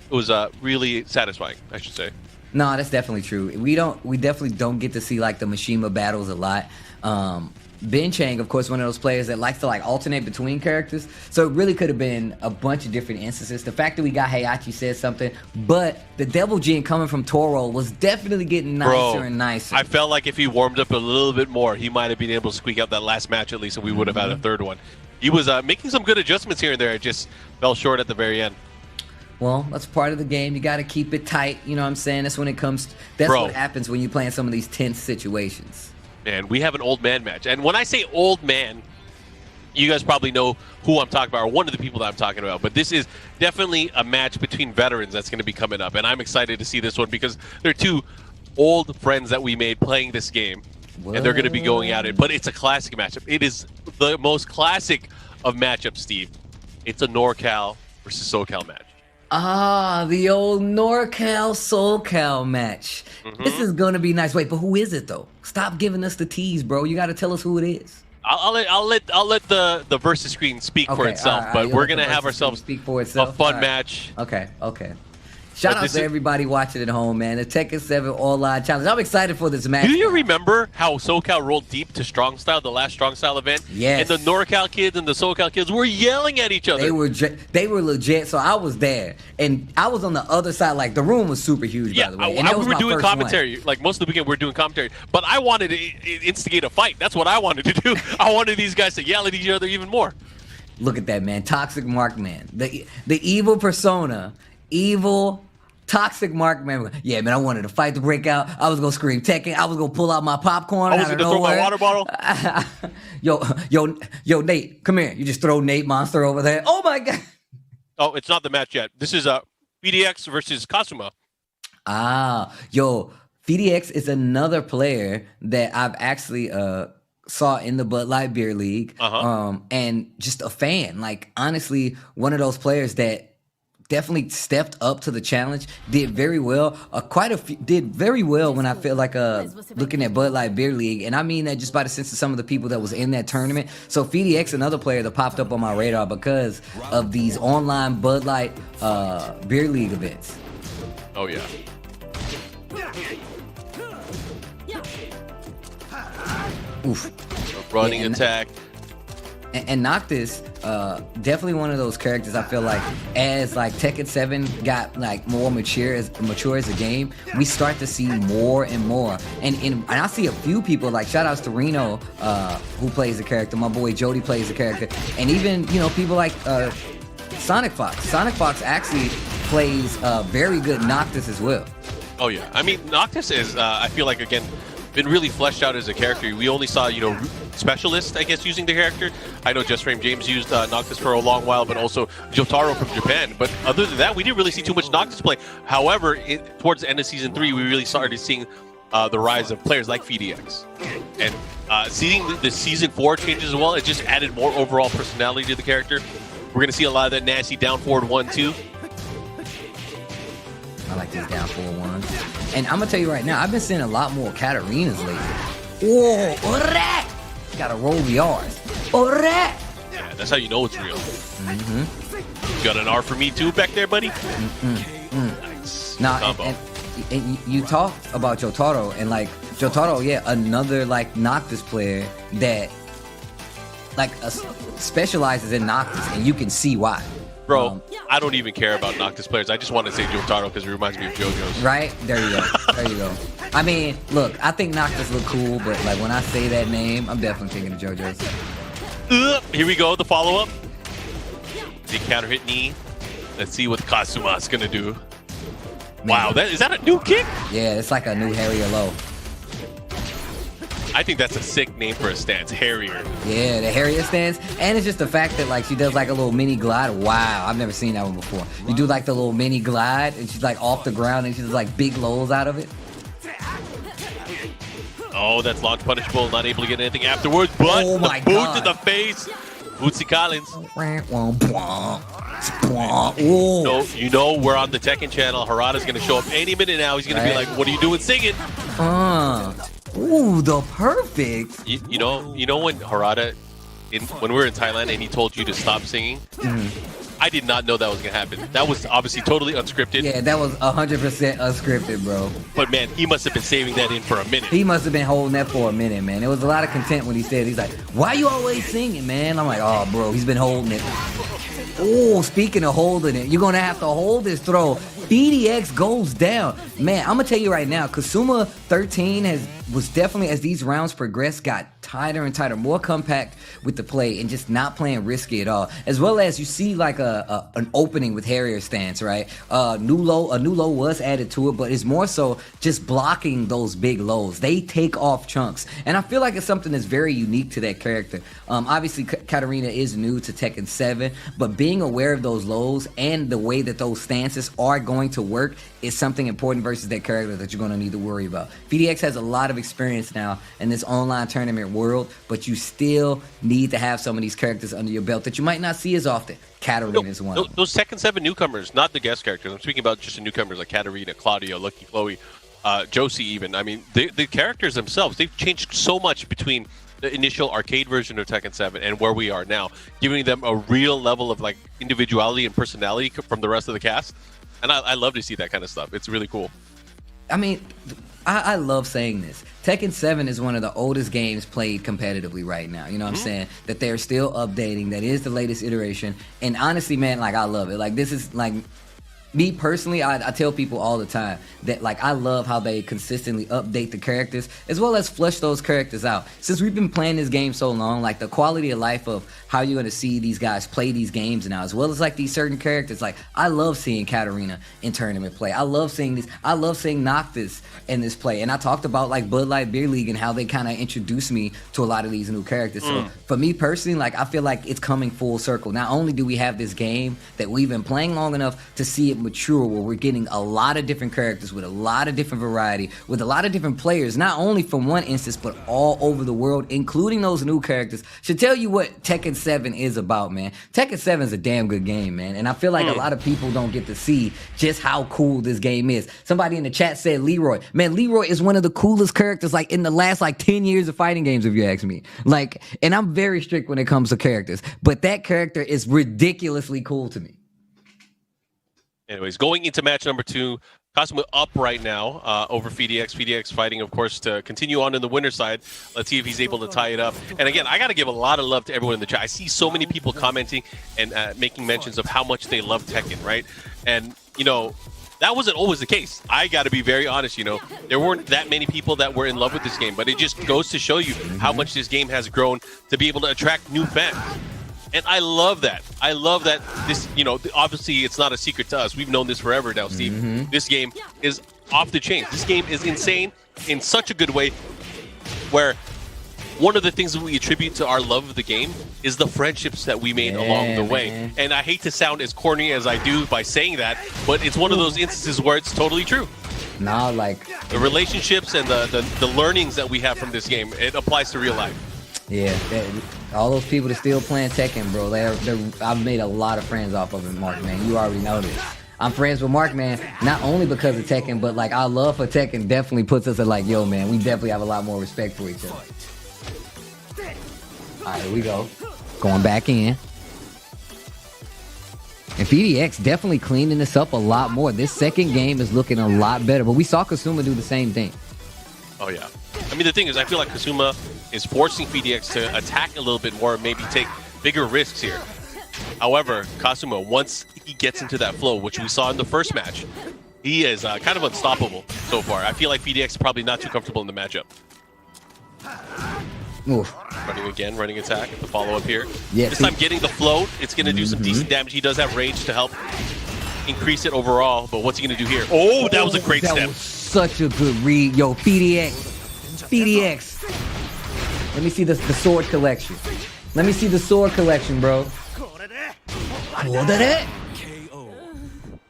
S2: It was really satisfying, I should say.
S1: No, that's definitely true. We definitely don't get to see like the Mishima battles a lot. Ben Chang, of course, one of those players that likes to like alternate between characters. So it really could have been a bunch of different instances. The fact that we got Heihachi said something, but the Devil Jin coming from Toro was definitely getting nicer and nicer.
S2: I felt like if he warmed up a little bit more, he might have been able to squeak out that last match at least, and we would have had a third one. He was making some good adjustments here and there. It just fell short at the very end.
S1: Well, that's part of the game. You got to keep it tight. You know what I'm saying? That's when it comes. That's what happens when you're playing some of these tense situations.
S2: Man, we have an old man match. And when I say old man, you guys probably know who I'm talking about, or one of the people that I'm talking about. But this is definitely a match between veterans that's going to be coming up. And I'm excited to see this one because they're two old friends that we made playing this game. What? And they're going to be going at it. But it's a classic matchup. It is the most classic of matchups, Steve. It's a NorCal versus SoCal match.
S1: Ah, the old NorCal SoCal match. This is gonna be nice. Wait, but who is it though? Stop giving us the tease, bro. You got to tell us who it is.
S2: I'll let the versus screen speak for itself. But we're gonna have ourselves
S1: speak for itself.
S2: A fun match.
S1: Okay. Shout out to everybody watching at home, man. The Tekken 7 Online Challenge. I'm excited for this match.
S2: Do you remember how SoCal rolled deep to Strong Style, the last Strong Style event?
S1: Yes.
S2: And the NorCal kids and the SoCal kids were yelling at each other.
S1: They were legit. So I was there, and I was on the other side. Like the room was super huge, by the way. And
S2: we were doing commentary. Like most of the weekend, we were doing commentary. But I wanted to instigate a fight. That's what I wanted to do. I wanted these guys to yell at each other even more.
S1: Look at that, man. Toxic Mark, man. The evil persona, Toxic Mark, man. Yeah, man, I wanted to fight to break out. I was going to scream Tekken. I was going to pull out my popcorn.
S2: I was going to throw my water bottle.
S1: Yo, Nate, come here. You just throw Nate Monster over there. Oh, my God.
S2: Oh, it's not the match yet. This is BDX versus Kasuma.
S1: FDX is another player that I've actually saw in the Bud Light Beer League. And just a fan. Like, honestly, one of those players that definitely stepped up to the challenge, did very well. Did very well when I feel like looking at Bud Light Beer League, and I mean that just by the sense of some of the people that was in that tournament. So FDX, another player that popped up on my radar because of these online Bud Light Beer League events.
S2: Oh yeah.
S1: Oof.
S2: Running attack.
S1: And Noctis, definitely one of those characters I feel like as like Tekken 7 got like more mature as a game, we start to see more and more. And I see a few people like shout outs to Reno, who plays the character. My boy Jody plays the character. And even, people like Sonic Fox. Sonic Fox actually plays very good Noctis as well.
S2: Oh yeah. I mean, Noctis is, I feel like, again, been really fleshed out as a character. We only saw, specialists, I guess, using the character. I know Just Frame James used Noctis for a long while, but also Jotaro from Japan. But other than that, we didn't really see too much Noctis play. However, towards the end of Season 3, we really started seeing the rise of players like FDX. And seeing the Season 4 changes as well, it just added more overall personality to the character. We're going to see a lot of that nasty down forward 1-2.
S1: I like these down forward ones. And I'm going to tell you right now, I've been seeing a lot more Katarinas lately. Whoa, alright! Gotta roll the R's. Alright!
S2: Yeah, that's how you know it's real. You got an R for me too back there, buddy? Nice.
S1: Now, and you talked about Jotaro, and like, Jotaro, yeah, another like Noctis player that like specializes in Noctis, and you can see why.
S2: Bro, I don't even care about Noctis players. I just want to say Jotaro because it reminds me of JoJo's.
S1: Right? There you go. I mean, look, I think Noctis look cool, but like when I say that name, I'm definitely thinking of JoJo's.
S2: Here we go, the follow-up. The counter hit knee. Let's see what Kasuma's gonna do. Wow, is that a new kick?
S1: Yeah, it's like a new Harrier low.
S2: I think that's a sick name for a stance, Harrier.
S1: Yeah, the Harrier stance. And it's just the fact that like she does like a little mini glide. Wow, I've never seen that one before. You do like the little mini glide and she's like off the ground and she does like big lows out of it.
S2: Oh, that's launch punishable, not able to get anything afterwards, but
S1: oh my
S2: the boot
S1: God.
S2: to the face. Bootsy Collins. So, we're on the Tekken channel. Harada's going to show up any minute now. He's going to be like, what are you doing singing?
S1: Ooh, the perfect.
S2: You know when Harada, when we were in Thailand and he told you to stop singing? I did not know that was gonna happen. That was obviously totally unscripted.
S1: Yeah, that was 100% unscripted, bro.
S2: But man, he must have been saving that in for a minute.
S1: He must have been holding that for a minute, man. There was a lot of content when he said, he's like, why you always singing, man? I'm like, oh, bro, he's been holding it. Oh, speaking of holding it, you're going to have to hold this throw. BDX goes down. Man, I'm going to tell you right now, Kasuma 13 was definitely, as these rounds progressed, got tighter and tighter, more compact with the play and just not playing risky at all. As well as you see like an opening with Harrier stance, right? A new low was added to it, but it's more so just blocking those big lows. They take off chunks. And I feel like it's something that's very unique to that character. Obviously, Katarina is new to Tekken 7, but being aware of those lows and the way that those stances are going to work is something important versus that character that you're going to need to worry about. VDX has a lot of experience now in this online tournament world, but you still need to have some of these characters under your belt that you might not see as often. Katarina is one of them.
S2: Those Tekken 7 newcomers, not the guest characters. I'm speaking about just the newcomers like Katarina, Claudio, Lucky Chloe, Josie even. I mean, the characters themselves, they've changed so much between the initial arcade version of Tekken 7 and where we are now, giving them a real level of like individuality and personality from the rest of the cast. And I love to see that kind of stuff. It's really cool.
S1: I mean, I love saying this. Tekken 7 is one of the oldest games played competitively right now. You know what I'm saying? That they're still updating. That is the latest iteration. And honestly, man, like, I love it. Like, this is, like, me personally, I tell people all the time that, like, I love how they consistently update the characters as well as flush those characters out. Since we've been playing this game so long, like, the quality of life of how you're going to see these guys play these games now, as well as, like, these certain characters. Like, I love seeing Katarina in tournament play. I love seeing these. I love seeing Noctis in this play. And I talked about, like, Bud Light Beer League and how they kind of introduced me to a lot of these new characters. So, for me personally, like, I feel like it's coming full circle. Not only do we have this game that we've been playing long enough to see it mature, where we're getting a lot of different characters with a lot of different variety, with a lot of different players, not only from one instance, but all over the world, including those new characters, should tell you what Tekken 7 is about, man. Tekken 7 is a damn good game, man. And I feel like a lot of people don't get to see just how cool this game is. Somebody in the chat said Leroy. Man, Leroy is one of the coolest characters, like, in the last, like, 10 years of fighting games, if you ask me. Like, and I'm very strict when it comes to characters, but that character is ridiculously cool to me.
S2: Anyways, going into match number 2, Cosmo up right now over FDX. FDX fighting, of course, to continue on in the winner's side. Let's see if he's able to tie it up. And again, I got to give a lot of love to everyone in the chat. I see so many people commenting and making mentions of how much they love Tekken, right? And, you know, that wasn't always the case. I got to be very honest, you know. There weren't that many people that were in love with this game, but it just goes to show you how much this game has grown to be able to attract new fans. And I love that. I love that this, you know, obviously it's not a secret to us. We've known this forever now, Steve. This game is off the chain. This game is insane in such a good way, where one of the things that we attribute to our love of the game is the friendships that we made along the way. Man. And I hate to sound as corny as I do by saying that, but it's one of those instances where it's totally true.
S1: Now, like,
S2: the relationships and the learnings that we have from this game, it applies to real life.
S1: Yeah, all those people that still playing Tekken, bro, I've made a lot of friends off of it, Mark, man. You already know this. I'm friends with Mark, man, not only because of Tekken, but, like, our love for Tekken definitely puts us at, like, yo, man, we definitely have a lot more respect for each other. All right, here we go. Going back in. And FDX definitely cleaning this up a lot more. This second game is looking a lot better, but we saw Kasuma do the same thing.
S2: Oh, yeah. I mean, the thing is, I feel like Kasuma is forcing FDX to attack a little bit more, maybe take bigger risks here. However, Kasuma, once he gets into that flow, which we saw in the first match, he is kind of unstoppable so far. I feel like FDX is probably not too comfortable in the matchup.
S1: Oof.
S2: Running again, running attack at the follow-up here.
S1: Yeah,
S2: this time getting the float, it's going to do some decent damage. He does have range to help increase it overall, but what's he going to do here? Oh, that was a great step.
S1: That was such a good read. Yo, FDX. Let me see the sword collection. Let me see the sword collection, bro.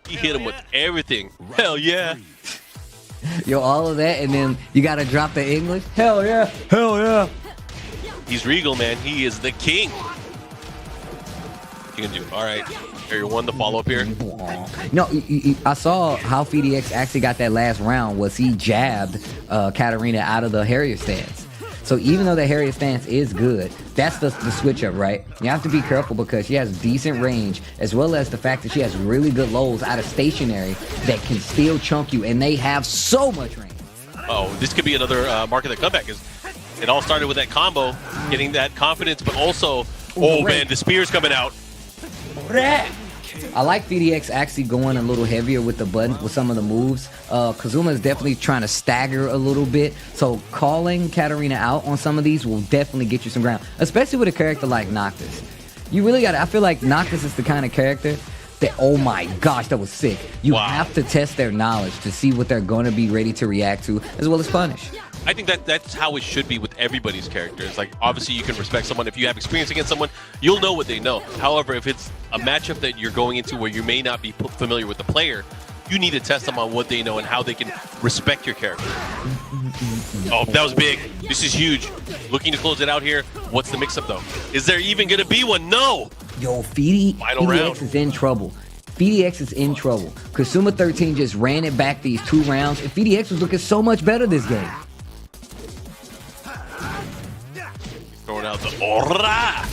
S2: He hit him with everything. Hell yeah.
S1: Yo, all of that, and then you got to drop the English? Hell yeah. Hell yeah.
S2: He's regal, man. He is the king. What you gonna do? All right. Area 1, the follow-up here.
S1: No, I saw how FDX actually got that last round was he jabbed Katarina out of the Harrier stance. So even though the Harrier stance is good, that's the switch up, right? You have to be careful because she has decent range, as well as the fact that she has really good lows out of stationary that can still chunk you, and they have so much range.
S2: Oh, this could be another mark of the comeback. It all started with that combo, getting that confidence, but also, oh man, the spear's coming out.
S1: I like VDX actually going a little heavier with the buttons, with some of the moves. Kazuma is definitely trying to stagger a little bit, so calling Katarina out on some of these will definitely get you some ground, especially with a character like Noctis. You really got I feel like Noctis is the kind of character that, oh my gosh, that was sick. You have to test their knowledge to see what they're going to be ready to react to, as well as punish.
S2: I think that's how it should be with everybody's characters. Like, obviously, you can respect someone. If you have experience against someone, you'll know what they know. However, if it's a matchup that you're going into where you may not be familiar with the player, you need to test them on what they know and how they can respect your character. Oh, that was big. This is huge. Looking to close it out here. What's the mix-up, though? Is there even going to be one? No!
S1: Yo, FDX is in trouble. FDX is in trouble. Kasuma 13 just ran it back these 2 rounds, and FDX was looking so much better this game.
S2: Throwing out the aura.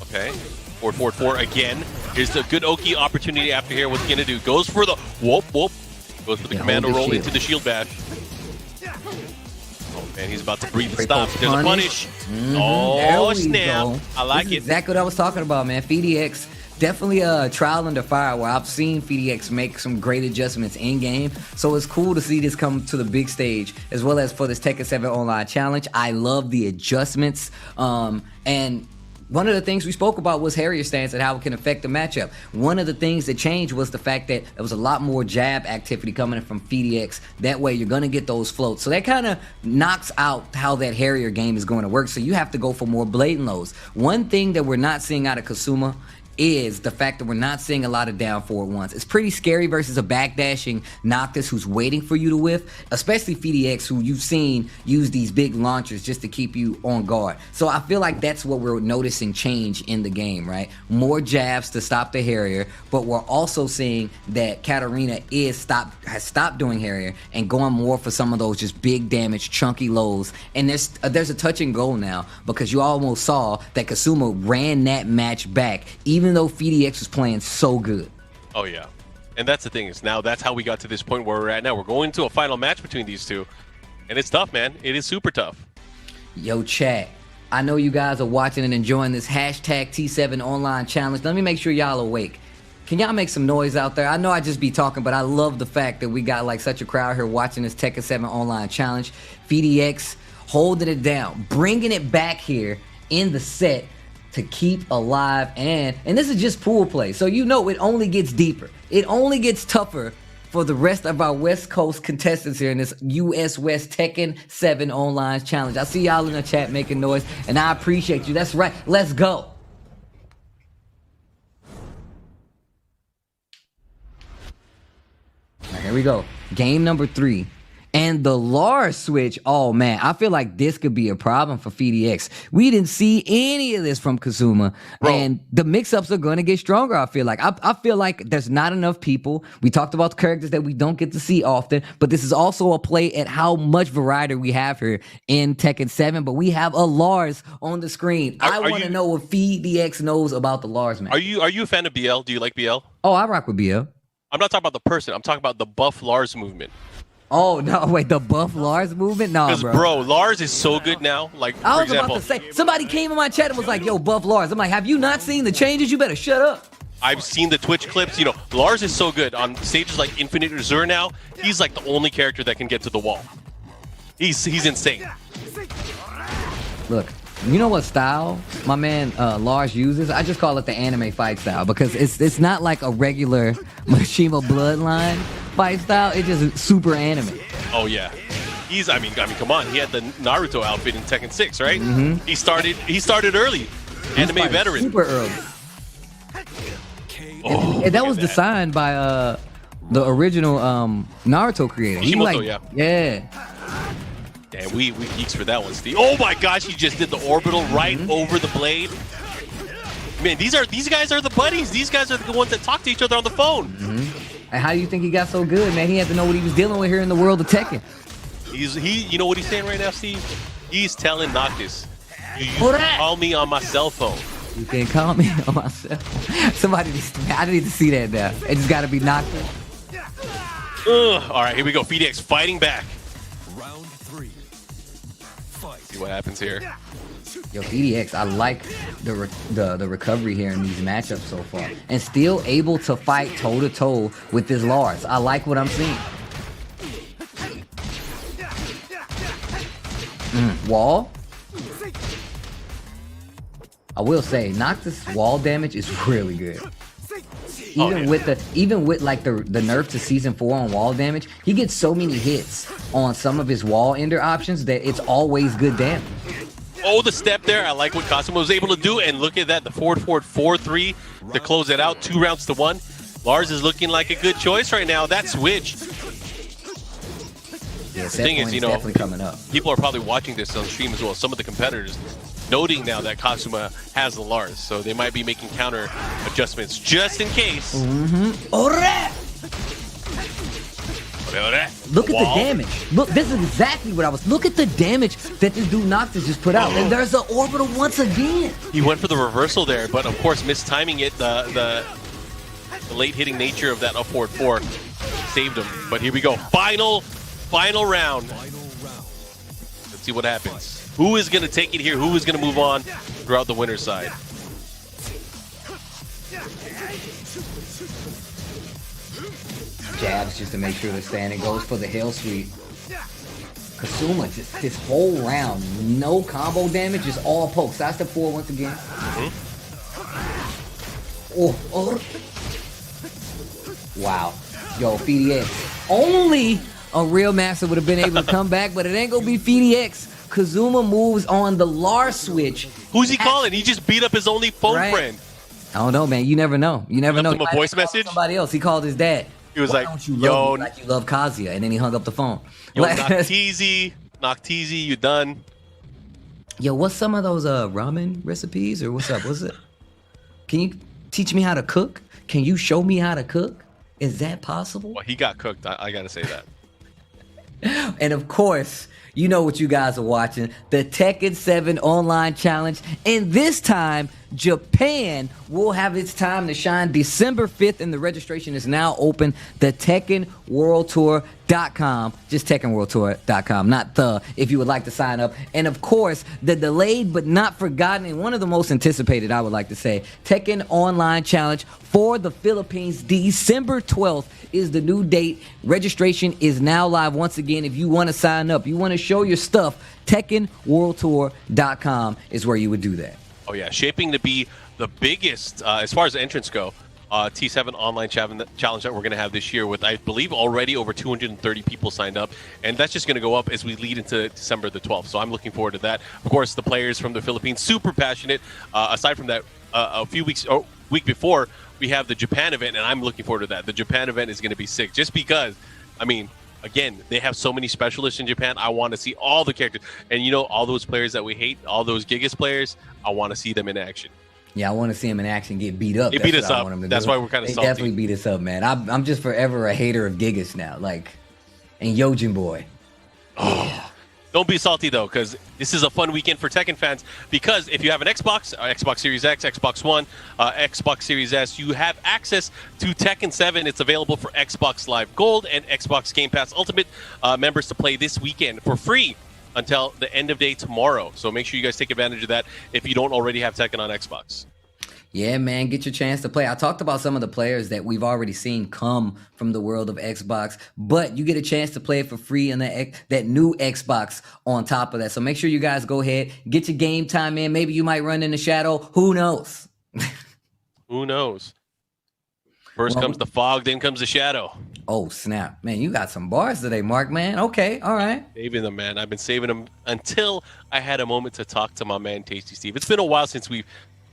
S2: Okay. Forward 4 again. Here's the good Oki opportunity after here. What's he going to do? Goes for the whoop. Goes for the commando roll into the shield bash. Oh, man, he's about to breathe and stop. There's a punish. Oh, snap. I like it.
S1: Exactly what I was talking about, man. FDX definitely a trial under fire where I've seen FDX make some great adjustments in game. So it's cool to see this come to the big stage, as well as for this Tekken 7 Online Challenge. I love the adjustments. And one of the things we spoke about was Harrier stance and how it can affect the matchup. One of the things that changed was the fact that there was a lot more jab activity coming in from FDX. That way you're going to get those floats. So that kind of knocks out how that Harrier game is going to work. So you have to go for more blade and lows. One thing that we're not seeing out of Kasuma is the fact that we're not seeing a lot of down forward ones. It's pretty scary versus a backdashing Noctis who's waiting for you to whiff, especially FDX, who you've seen use these big launchers just to keep you on guard. So I feel like that's what we're noticing change in the game, right? More jabs to stop the Harrier, but we're also seeing that Katarina has stopped doing Harrier and going more for some of those just big damage, chunky lows. And there's a touch and go now, because you almost saw that Kasuma ran that match back, even though FDX was playing so good.
S2: Oh, yeah. And that's the thing, is now that's how we got to this point where we're at now. We're going to a final match between these two. And it's tough, man. It is super tough.
S1: Yo, chat. I know you guys are watching and enjoying this hashtag T7 Online Challenge. Let me make sure y'all awake. Can y'all make some noise out there? I know I just be talking, but I love the fact that we got like such a crowd here watching this Tekken 7 Online Challenge. FDX holding it down, bringing it back here in the set to keep alive, and this is just pool play, so you know it only gets deeper. It only gets tougher for the rest of our West Coast contestants here in this US West Tekken 7 Online Challenge. I see y'all in the chat making noise, and I appreciate you. That's right. Let's go. All right, here we go. Game number 3. And the Lars switch, oh man, I feel like this could be a problem for FDX. We didn't see any of this from Kazuma, and the mix-ups are going to get stronger, I feel like. I feel like there's not enough people. We talked about the characters that we don't get to see often, but this is also a play at how much variety we have here in Tekken 7, but we have a Lars on the screen. I want to know what FDX knows about the Lars, man.
S2: Are you a fan of BL? Do you like BL?
S1: Oh, I rock with BL.
S2: I'm not talking about the person. I'm talking about the buff Lars movement.
S1: Oh, no, wait, the buff Lars movement? Nah,
S2: Because, bro, Lars is so good now. Like,
S1: I
S2: for
S1: was
S2: example,
S1: about to say, somebody came in my chat and was like, yo, buff Lars. I'm like, have you not seen the changes? You better shut up.
S2: I've seen the Twitch clips. You know, Lars is so good. On stages like Infinite Reserve now, he's like the only character that can get to the wall. He's insane.
S1: Look, you know what style my man Lars uses? I just call it the anime fight style, because it's not like a regular Mishima Bloodline fight style. It's just super anime.
S2: Oh yeah, I mean, come on. He had the Naruto outfit in Tekken 6, right?
S1: Mm-hmm.
S2: He started early. Anime veteran.
S1: Super early. And that was designed by the original Naruto creator.
S2: Kishimoto,
S1: yeah.
S2: Damn, we geeks for that one, Steve. Oh my gosh, he just did the orbital right over the blade. Man, these guys are the buddies. These guys are the ones that talk to each other on the phone.
S1: And how do you think he got so good, man? He had to know what he was dealing with here in the world of Tekken.
S2: You know what he's saying right now, Steve? He's telling Noctis, you can call me on my cell phone.
S1: You can call me on my cell phone. Somebody needs to, I need to see that now. It just got to be Noctis.
S2: All right, here we go. FeedX fighting back.
S3: Round 3. Fight.
S2: See what happens here.
S1: Yo, EDX, I like the recovery here in these matchups so far, and still able to fight toe to toe with this Lars. I like what I'm seeing. Wall. I will say, Noctis' wall damage is really good. Even with like the nerf to season 4 on wall damage, he gets so many hits on some of his wall ender options that it's always good damage.
S2: Oh, the step there. I like what Cosmo was able to do, and look at that, the forward 4-3 to close it out, 2 rounds to 1. Lars is looking like a good choice right now. That switch.
S1: Yeah,
S2: the thing is,
S1: definitely coming up.
S2: People are probably watching this on stream as well. Some of the competitors noting now that Kasuma has the Lars, so they might be making counter adjustments just in case.
S1: Look at the damage. Look, this is exactly what I was. Look at the damage that this dude Noctis just put out. And there's an orbital once again.
S2: He went for the reversal there, but of course mistiming it. The late hitting nature of that up forward 4 saved him. But here we go. Final round. Let's see what happens. Who is going to take it here? Who is going to move on throughout the winner's side?
S1: Jabs just to make sure the standing goes for the Hell Sweep. Kasuma just his whole round, no combo damage, just all pokes. Side step 4 once again. Wow. Yo, FeedX. Only a real master would have been able to come back, but it ain't gonna be FeedX. Kazuma moves on the Lars switch.
S2: Who's he calling? He just beat up his only phone friend.
S1: I don't know, man. You never know. You never know.
S2: Him a voice message?
S1: Somebody else. He called his dad.
S2: He was like,
S1: don't you love me like you love Kazuya? And then he hung up the phone.
S2: Yo, Noctizi, you done?
S1: Yo, what's some of those ramen recipes or what's up? What's it? Can you teach me how to cook? Can you show me how to cook? Is that possible?
S2: Well, he got cooked. I gotta say that.
S1: And of course, you know what you guys are watching, the Tekken 7 online challenge. And this time, Japan will have its time to shine December 5th, and the registration is now open. The TekkenWorldTour.com, just TekkenWorldTour.com, not the, if you would like to sign up. And of course, the delayed but not forgotten, and one of the most anticipated, I would like to say, Tekken Online Challenge for the Philippines, December 12th is the new date. Registration is now live once again. If you want to sign up, you want to show your stuff, TekkenWorldTour.com is where you would do that.
S2: Oh yeah, shaping to be the biggest, as far as the entrants go, T7 online challenge that we're going to have this year with, I believe, already over 230 people signed up. And that's just going to go up as we lead into December the 12th. So I'm looking forward to that. Of course, the players from the Philippines, super passionate. Aside from that, week before, we have the Japan event, and I'm looking forward to that. The Japan event is going to be sick just because, I mean, again, they have so many specialists in Japan. I want to see all the characters. And you know, all those players that we hate, all those Gigas players, I want to see them in action.
S1: Yeah, I want to see him in action get beat up.
S2: They beat us up. That's why we're kind of salty.
S1: They definitely beat us up, man. I'm just forever a hater of Gigas now. Like, and Yojin Boy.
S2: Yeah. Don't be salty, though, because this is a fun weekend for Tekken fans. Because if you have an Xbox, Xbox Series X, Xbox One, Xbox Series S, you have access to Tekken 7. It's available for Xbox Live Gold and Xbox Game Pass Ultimate members to play this weekend for free until the end of day tomorrow. So make sure you guys take advantage of that if you don't already have Tekken on Xbox.
S1: Yeah, man, get your chance to play. I talked about some of the players that we've already seen come from the world of Xbox, but you get a chance to play it for free on that new Xbox on top of that. So make sure you guys go ahead, get your game time in. Maybe you might run in the shadow. Who knows?
S2: Who knows? First comes the fog, then comes the shadow.
S1: Oh, snap. Man, you got some bars today, Mark, man. Okay, all right.
S2: Saving them, man. I've been saving them until I had a moment to talk to my man, Tasty Steve. It's been a while since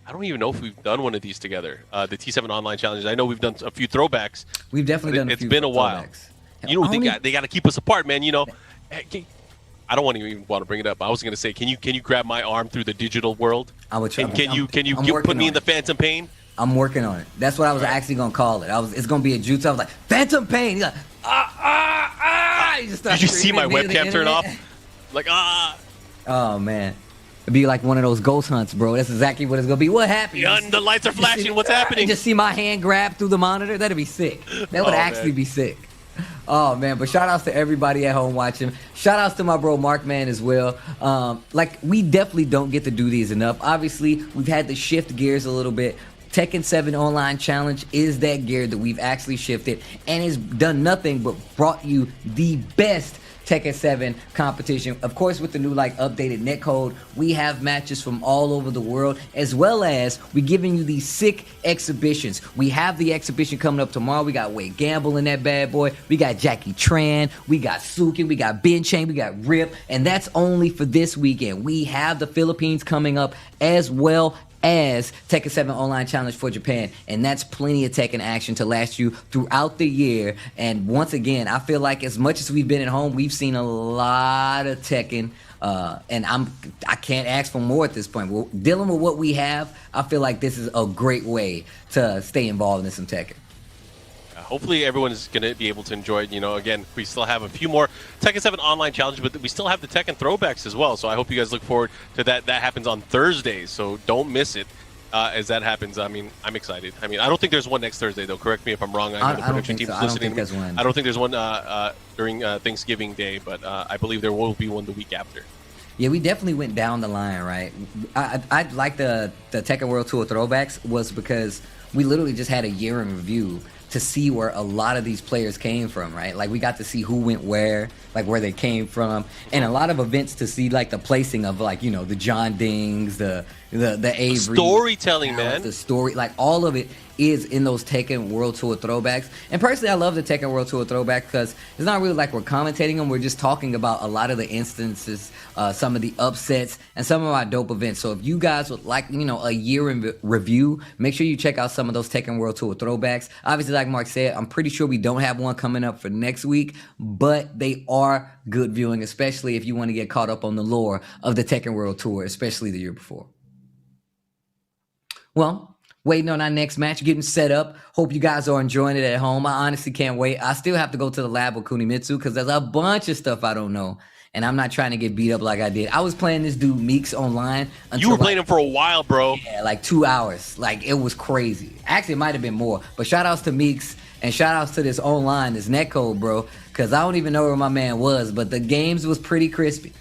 S2: I don't even know if we've done one of these together. The T7 online challenges. I know we've done a few throwbacks.
S1: We've definitely done a few.
S2: It's been a while. You know, they got to keep us apart, man. You know, I don't even want to bring it up. I was going to say, can you grab my arm through the digital world?
S1: I would try.
S2: And can you put me in the Phantom Pain?
S1: I'm working on it. That's what I was actually going to call it. It's going to be a jutsu. I was like, Phantom Pain. He's like, You just start
S2: Did you see my
S1: screaming via the
S2: webcam turn off?
S1: internet.
S2: Like, ah.
S1: Oh man, it'd be like one of those ghost hunts, bro. That's exactly what it's gonna be. What happened?
S2: Yeah, the lights are flashing. What's happening?
S1: Just see my hand grab through the monitor. That'd be sick. That would actually be sick. Oh man, but shout outs to everybody at home watching. Shout outs to my bro Mark Man as well. Like we definitely don't get to do these enough. Obviously, we've had to shift gears a little bit. Tekken 7 Online Challenge is that gear that we've actually shifted and has done nothing but brought you the best Tekken 7 competition. Of course, with the new updated netcode, we have matches from all over the world, as well as we're giving you these sick exhibitions. We have the exhibition coming up tomorrow. We got Wade Gamble in that bad boy. We got Jackie Tran. We got Sukin. We got Ben Chain. We got Rip. And that's only for this weekend. We have the Philippines coming up as well as Tekken 7 Online Challenge for Japan, and that's plenty of Tekken action to last you throughout the year. And once again, I feel like as much as we've been at home, we've seen a lot of Tekken, and I can't ask for more at this point. Well, dealing with what we have, I feel like this is a great way to stay involved in some Tekken.
S2: Hopefully everyone is going to be able to enjoy it. You know, again, we still have a few more Tekken 7 Online Challenge, but we still have the Tekken throwbacks as well. So I hope you guys look forward to that. That happens on Thursdays, so don't miss it as that happens. I mean, I'm excited. I mean, I don't think there's one next Thursday, though. Correct me if I'm wrong. I know the production team's listening. I don't think there's one during Thanksgiving Day, but I believe there will be one the week after.
S1: Yeah, we definitely went down the line, right? I like the Tekken World Tour throwbacks was because we literally just had a year in review to see where a lot of these players came from, right? Like we got to see who went where, like where they came from, and a lot of events to see like the placing of the John Dings, the Avery
S2: storytelling, man,
S1: the story, like all of it is in those Tekken World Tour throwbacks. And personally, I love the Tekken World Tour throwback because it's not really like we're commentating them. We're just talking about a lot of the instances, some of the upsets, and some of our dope events. So if you guys would like, a year in review, make sure you check out some of those Tekken World Tour throwbacks. Obviously, like Mark said, I'm pretty sure we don't have one coming up for next week, but they are good viewing, especially if you want to get caught up on the lore of the Tekken World Tour, especially the year before. Well, waiting on our next match, getting set up. Hope you guys are enjoying it at home. I honestly can't wait. I still have to go to the lab with Kunimitsu because there's a bunch of stuff I don't know. And I'm not trying to get beat up like I did. I was playing this dude Meeks online.
S2: You were playing him for a while, bro.
S1: Yeah, like 2 hours. Like, it was crazy. Actually, it might have been more. But shout outs to Meeks and shout outs to this online, this netcode, bro. Because I don't even know where my man was. But the games was pretty crispy.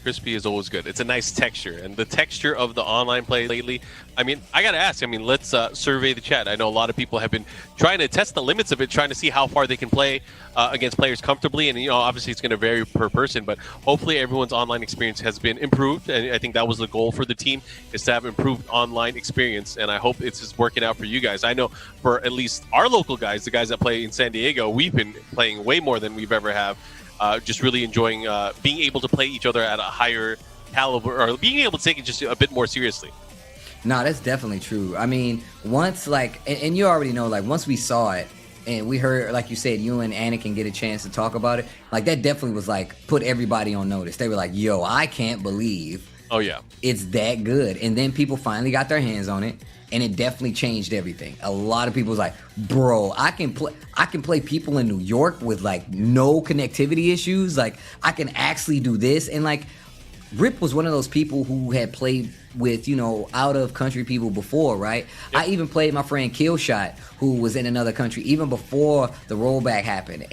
S2: Crispy is always good. It's a nice texture, and the texture of the online play lately. I mean, I gotta ask. I mean, let's survey the chat. I know a lot of people have been trying to test the limits of it, trying to see how far they can play against players comfortably. And obviously, it's going to vary per person. But hopefully, everyone's online experience has been improved. And I think that was the goal for the team, is to have improved online experience. And I hope it's just working out for you guys. I know for at least our local guys, the guys that play in San Diego, we've been playing way more than we've ever have. Just really enjoying being able to play each other at a higher caliber, or being able to take it just a bit more seriously.
S1: No, that's definitely true. I mean, once and you already know, once we saw it and we heard, like you said, you and Anakin get a chance to talk about it, that definitely was put everybody on notice. They were like, yo, I can't believe it's that good. And then people finally got their hands on it. And it definitely changed everything. A lot of people was like, bro, I can play people in New York with no connectivity issues. I can actually do this. And Rip was one of those people who had played with, out of country people before, right? Yep. I even played my friend Killshot, who was in another country even before the rollback happened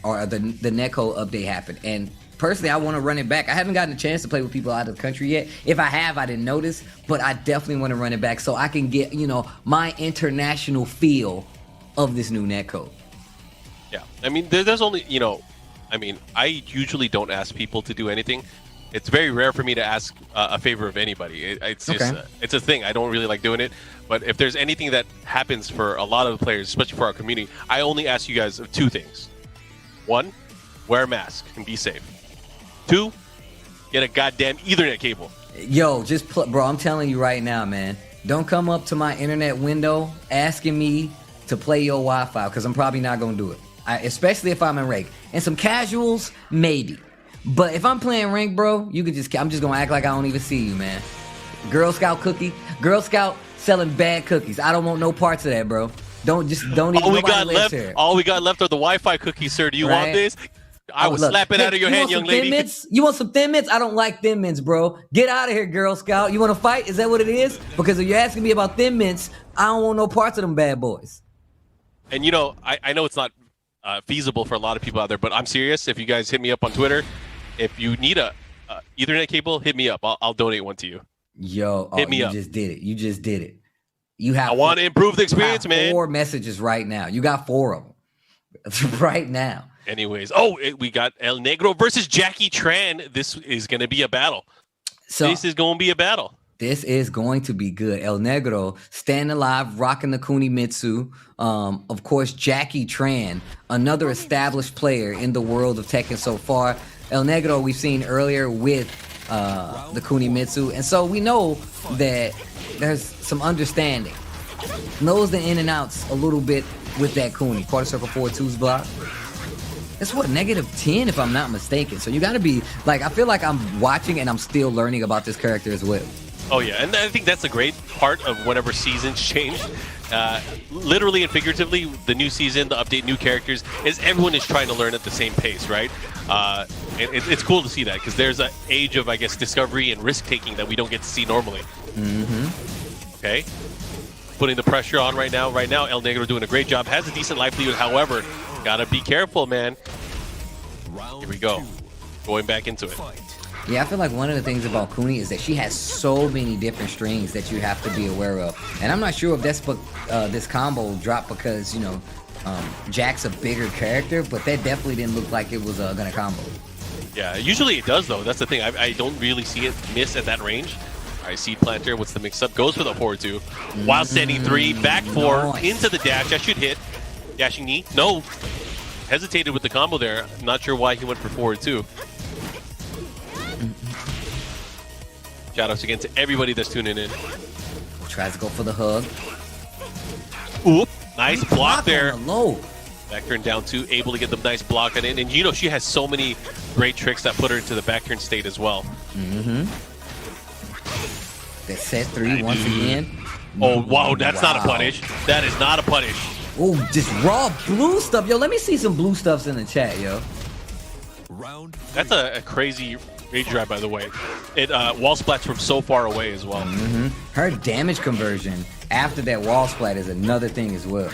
S1: or the netcode update happened. And personally, I want to run it back. I haven't gotten a chance to play with people out of the country yet. If I have, I didn't notice, but I definitely want to run it back so I can get, my international feel of this new netcode.
S2: Yeah. I mean, there's only, I usually don't ask people to do anything. It's very rare for me to ask a favor of anybody. It's just, it's a thing. I don't really like doing it. But if there's anything that happens for a lot of the players, especially for our community, I only ask you guys of two things. One, wear a mask and be safe. 2, get a goddamn Ethernet cable.
S1: Yo, bro, I'm telling you right now, man. Don't come up to my internet window asking me to play your Wi-Fi, because I'm probably not going to do it. Especially if I'm in rank. And some casuals, maybe. But if I'm playing rank, bro, I'm just going to act like I don't even see you, man. Girl Scout selling bad cookies. I don't want no parts of that, bro. Don't even.
S2: All we
S1: nobody
S2: got
S1: lives
S2: left,
S1: here.
S2: all we got left are the Wi-Fi cookies, sir. Do you want
S1: Right.
S2: this? I will
S1: Look,
S2: slap it
S1: hey,
S2: out of your
S1: you
S2: hand,
S1: want
S2: young
S1: some Thin
S2: lady.
S1: Mints? You want some Thin Mints? I don't like Thin Mints, bro. Get out of here, Girl Scout. You want to fight? Is that what it is? Because if you're asking me about Thin Mints, I don't want no parts of them bad boys.
S2: And you know, I know it's not feasible for a lot of people out there, but I'm serious. If you guys hit me up on Twitter, if you need a Ethernet cable, hit me up. I'll donate one to you.
S1: Yo,
S2: Hit me
S1: you
S2: up.
S1: just did it. You just did it. You have.
S2: I want to improve the
S1: you
S2: experience,
S1: have
S2: man.
S1: 4 messages right now. You got 4 of them right now.
S2: Anyways, we got El Negro versus Jackie Tran. This is going to be a battle.
S1: So
S2: This is going to be a battle.
S1: this is going to be good. El Negro standing alive, rocking the Kunimitsu. Of course, Jackie Tran, another established player in the world of Tekken so far. El Negro we've seen earlier with the Kunimitsu, and so we know that there's some understanding. Knows the in and outs a little bit with that Kuni. Quarter circle 4-2's block. That's what, -10 if I'm not mistaken. So you gotta be like, I feel like I'm watching and I'm still learning about this character as well.
S2: Oh yeah, and I think that's a great part of whenever seasons change. Literally and figuratively, the new season, the update, new characters, is everyone is trying to learn at the same pace, right? It's cool to see that because there's an age of, I guess, discovery and risk taking that we don't get to see normally. Okay, putting the pressure on right now. Right now, El Negro doing a great job, has a decent livelihood. However, gotta be careful, man. Here we go, going back into it.
S1: Yeah, I feel like one of the things about Kuni is that she has so many different strings that you have to be aware of. And I'm not sure if that's this combo dropped because, you know, Jack's a bigger character, but that definitely didn't look like it was gonna combo.
S2: Yeah, usually it does though. That's the thing. I don't really see it miss at that range. All right, Seed Planter, what's the mix-up? Goes for the forward 2. While standing 3, back 4,
S1: Nice.
S2: into the dash. That should hit. Dashing knee. No. Hesitated with the combo there. Not sure why he went for forward 2. Shoutouts again to everybody that's tuning in.
S1: Tries to go for the hug.
S2: Oop. Nice block there.
S1: On the low.
S2: Back turn down 2, able to get the nice block on it. And you know, she has so many great tricks that put her into the back turn state as well.
S1: That set 3 once again.
S2: Oh, wow, that's not a punish. That is not a punish.
S1: Oh, just raw blue stuff. Yo, let me see some blue stuffs in the chat, yo.
S3: Round
S2: That's a crazy rage drive, by the way. It wall splats from so far away as well.
S1: Her damage conversion after that wall splat is another thing as well.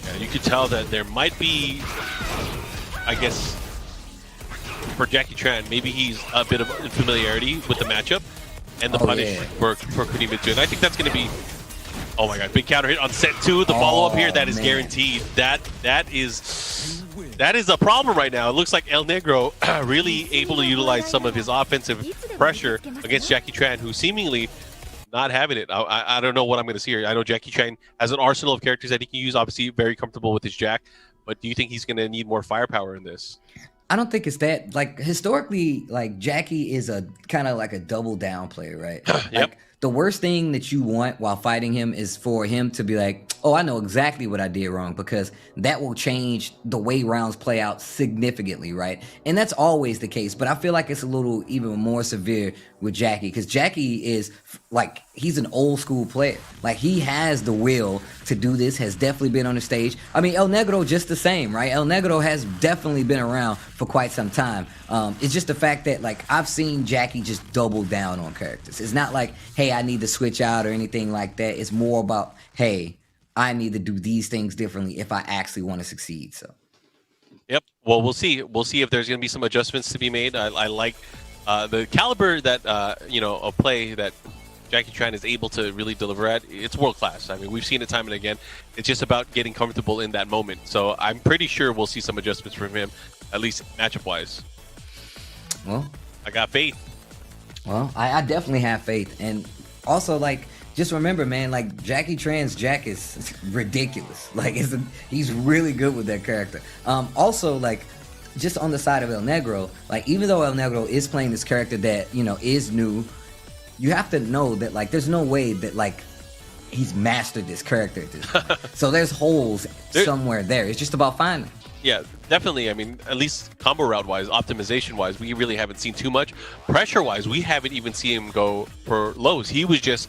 S2: Yeah, you could tell that there might be, I guess, for Jackie Tran, maybe he's a bit of familiarity with the matchup and the punish for Kunimitsu. And I think that's going to be, oh my god, big counter hit on set 2. The follow-up here, that is guaranteed. That is a problem right now. It looks like El Negro really able to utilize some of his offensive pressure against Jackie Tran, who seemingly not having it. I don't know what I'm going to see here. I know Jackie Tran has an arsenal of characters that he can use, obviously very comfortable with his Jack, but do you think he's going to need more firepower in this?
S1: I don't think it's that. Like, historically, like, Jackie is a kind of like a double down player, right?
S2: Yep.
S1: Like, the worst thing that you want while fighting him is for him to be like, oh, I know exactly what I did wrong, because that will change the way rounds play out significantly, right? And that's always the case, but I feel like it's a little even more severe with Jackie, because Jackie is like, he's an old school player. Like, he has the will to do this, has definitely been on the stage. I mean, El Negro just the same, right? El Negro has definitely been around for quite some time. It's just the fact that, like, I've seen Jackie just double down on characters. It's not like, hey, I need to switch out or anything like that. It's more about, hey, I need to do these things differently if I actually want to succeed. So,
S2: Yep. Well, we'll see. We'll see if there's going to be some adjustments to be made. I like the caliber that of play that Jackie Tran is able to really deliver at. It's world class. I mean, we've seen it time and again. It's just about getting comfortable in that moment. So I'm pretty sure we'll see some adjustments from him, at least matchup wise.
S1: well,
S2: I got faith.
S1: Well, I definitely have faith. And also, like, just remember, man, like, Jackie Tran's Jack is ridiculous. Like, he's really good with that character. Also, like, just on the side of El Negro, like, even though El Negro is playing this character that, you know, is new, you have to know that, like, there's no way that, like, he's mastered this character at this point. So there's holes somewhere there. It's just about finding them.
S2: Yeah, definitely. I mean, at least combo route wise, optimization wise, we really haven't seen too much. Pressure wise, we haven't even seen him go for lows. He was just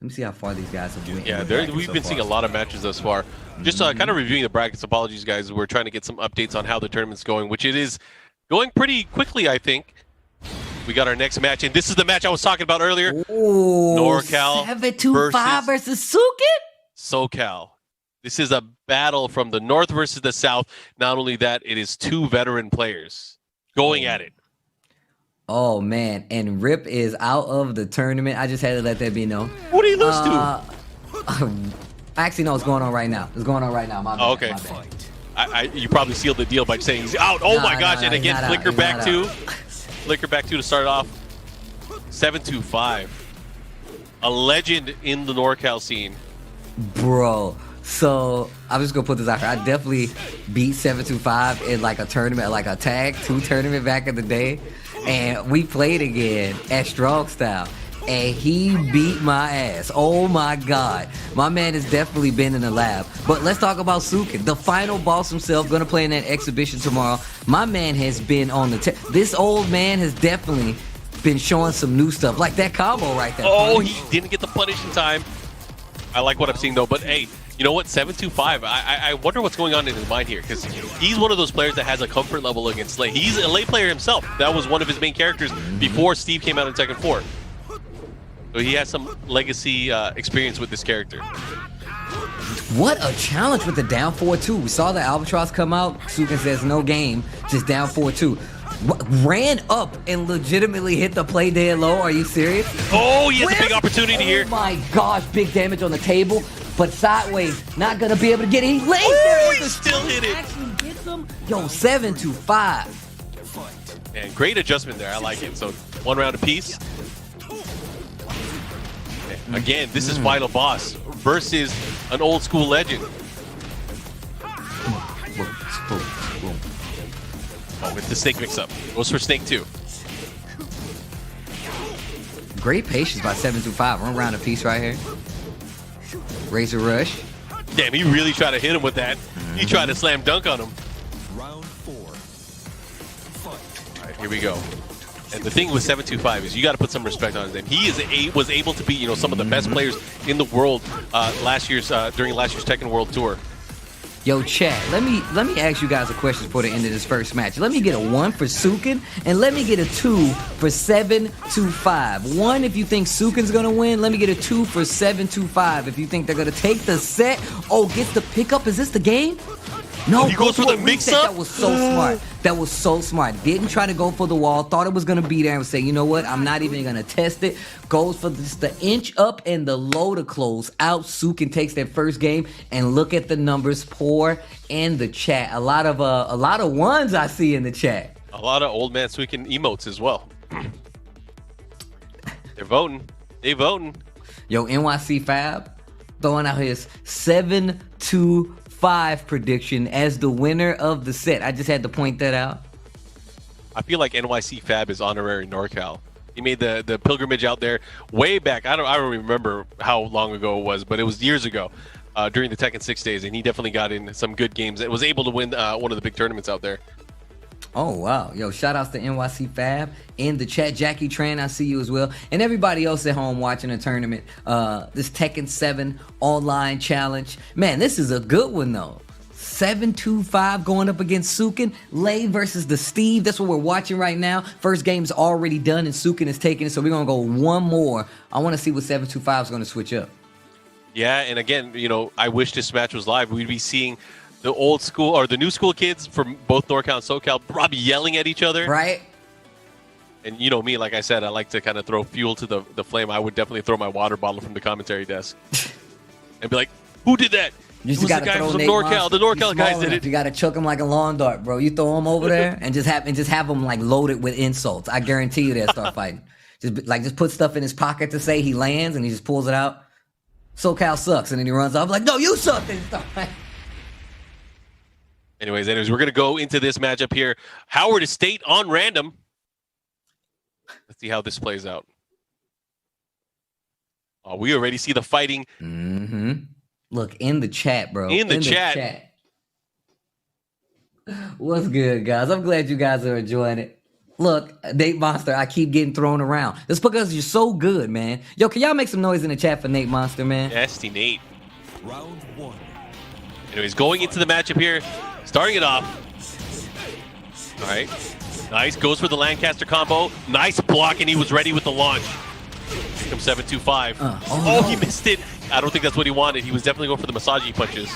S1: Let me see how far these guys have went.
S2: Yeah,
S1: in the bracket
S2: we've
S1: so
S2: been
S1: far.
S2: seeing a lot of matches thus far. Just kind of reviewing the brackets. Apologies, guys. We're trying to get some updates on how the tournament's going, which it is going pretty quickly, I think. We got our next match, and this is the match I was talking about earlier.
S1: Ooh,
S2: NorCal
S1: 7-2-5 versus Sukin?
S2: SoCal. This is a battle from the north versus the south. Not only that, it is two veteran players going at it.
S1: Oh, man. And Rip is out of the tournament. I just had to let that be known.
S2: What did he lose
S1: I actually know what's going on right now. It's going on right now. My bad.
S2: Oh, okay.
S1: My bad.
S2: You probably sealed the deal by saying he's out. Oh my gosh. And
S1: he's
S2: again,
S1: not out.
S2: flicker
S1: He's
S2: back
S1: not
S2: two.
S1: out.
S2: Flicker back two to start off. 7-2-5. A legend in the NorCal scene.
S1: Bro. So I'm just gonna put this out here. I definitely beat 725 in like a tournament, like a tag 2 tournament back in the day, and we played again at Strong Style, and he beat my ass. Oh my god, my man has definitely been in the lab. But let's talk about Sukin, the final boss himself, gonna play in that exhibition tomorrow. My man has been on the this old man has definitely been showing some new stuff, like that combo right there.
S2: Oh, he didn't get the punish in time. I like what I'm seeing though, but hey, you know what? 7-2-5. I wonder what's going on in his mind here, because he's one of those players that has a comfort level against late. He's a late player himself. That was one of his main characters before Steve came out in Tekken 4. So he has some legacy experience with this character.
S1: What a challenge with the down 4-2. We saw the Albatross come out. Sukin says no game, just down 4-2. Ran up and legitimately hit the play dead low. Are you serious?
S2: Oh, he has a big opportunity here.
S1: Oh my gosh, big damage on the table, but sideways, not gonna be able to get it. He lays there.
S2: He still hit it.
S1: Actually gets him. Yo, 7-5.
S2: Man, great adjustment there. I like it. So 1 round apiece. Again, this is Final Boss versus an old school legend. Oh, it's the snake mix-up. Goes for snake 2.
S1: Great patience by 7-5. 1 round apiece right here. Razor rush.
S2: Damn, he really tried to hit him with that. He tried to slam dunk on him.
S3: Round 4. Fight.
S2: All right, here we go. And the thing with 7-2-5 is you got to put some respect on his name. He was able to beat some of the best players in the world during last year's Tekken World Tour.
S1: Yo, chat, let me ask you guys a question before the end of this first match. Let me get a 1 for Sukin, and let me get a 2 for 7-5. 1 if you think Sukin's gonna win. Let me get a 2 for 7-5 if you think they're gonna take the set. Oh, gets the pickup. Is this the game? No,
S2: he goes for the
S1: a reset.
S2: mix-up?
S1: That was so smart. That was so smart. Didn't try to go for the wall. Thought it was going to be there and say, you know what? I'm not even going to test it. Goes for just the inch up and the low to close out. Sukin takes that first game, and look at the numbers pour in the chat. A lot of ones I see in the chat.
S2: A lot of old man Suikin emotes as well. They're voting. They voting.
S1: Yo, NYC Fab throwing out his 7-5 prediction as the winner of the set. I just had to point that out.
S2: I feel like NYC Fab is honorary NorCal. He made the pilgrimage out there way back. I don't remember how long ago it was, but it was years ago during the Tekken 6 days, and he definitely got in some good games and was able to win one of the big tournaments out there.
S1: Oh, wow. Yo, shout outs to NYC Fab in the chat. Jackie Tran, I see you as well. And everybody else at home watching the tournament. This Tekken 7 online challenge. Man, this is a good one, though. 7-2-5 going up against Sukin. Lei versus the Steve. That's what we're watching right now. First game's already done, and Sukin is taking it. So we're going to go one more. I want to see what 7-2-5 is going to switch up.
S2: Yeah, and again, I wish this match was live. We'd be seeing the old school or the new school kids from both NorCal and SoCal probably yelling at each other.
S1: Right.
S2: And you know me, like I said, I like to kind of throw fuel to the flame. I would definitely throw my water bottle from the commentary desk and be like, who did that?
S1: You just
S2: it was
S1: gotta
S2: the guy
S1: throw
S2: from
S1: Nate
S2: NorCal.
S1: Monster.
S2: The NorCal guys
S1: Enough.
S2: did it.
S1: You gotta chuck him like a lawn dart, bro. You throw him over there and just have him like loaded with insults. I guarantee you they'll start fighting. Just put stuff in his pocket to say he lands, and he just pulls it out. SoCal sucks, and then he runs off like, no, you suck. And start fighting.
S2: Anyways, we're going to go into this matchup here. Howard Estate on random. Let's see how this plays out. Oh, we already see the fighting.
S1: Mm-hmm. Look, in the chat, bro.
S2: In the chat.
S1: What's good, guys? I'm glad you guys are enjoying it. Look, Nate Monster, I keep getting thrown around. It's because you're so good, man. Yo, can y'all make some noise in the chat for Nate Monster, man?
S2: Nasty Nate.
S3: Round 1.
S2: Anyways, going into the matchup here, starting it off. All right. Nice. Goes for the Lancaster combo. Nice block, and he was ready with the launch. Here comes 725. Oh, he missed it. I don't think that's what he wanted. He was definitely going for the massaging punches.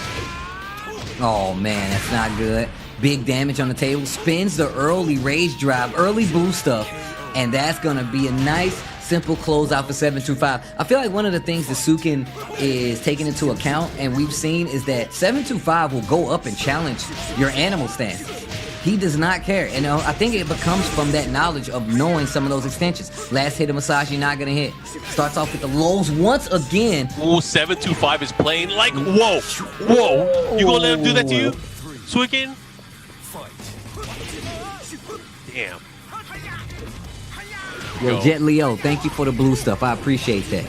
S1: Oh, man, that's not good. Big damage on the table. Spins the early rage drive, early boost stuff. And that's going to be a nice, simple closeout for 725. I feel like one of the things that Sukin is taking into account, and we've seen, is that 725 will go up and challenge your animal stance. He does not care. And I think it becomes from that knowledge of knowing some of those extensions. Last hit of massage, you're not going to hit. Starts off with the lows once again.
S2: Ooh, 725 is playing like, whoa, whoa. You going to let him do that to you? Suikin? Damn.
S1: Yo, Jet Leo, thank you for the blue stuff. I appreciate that.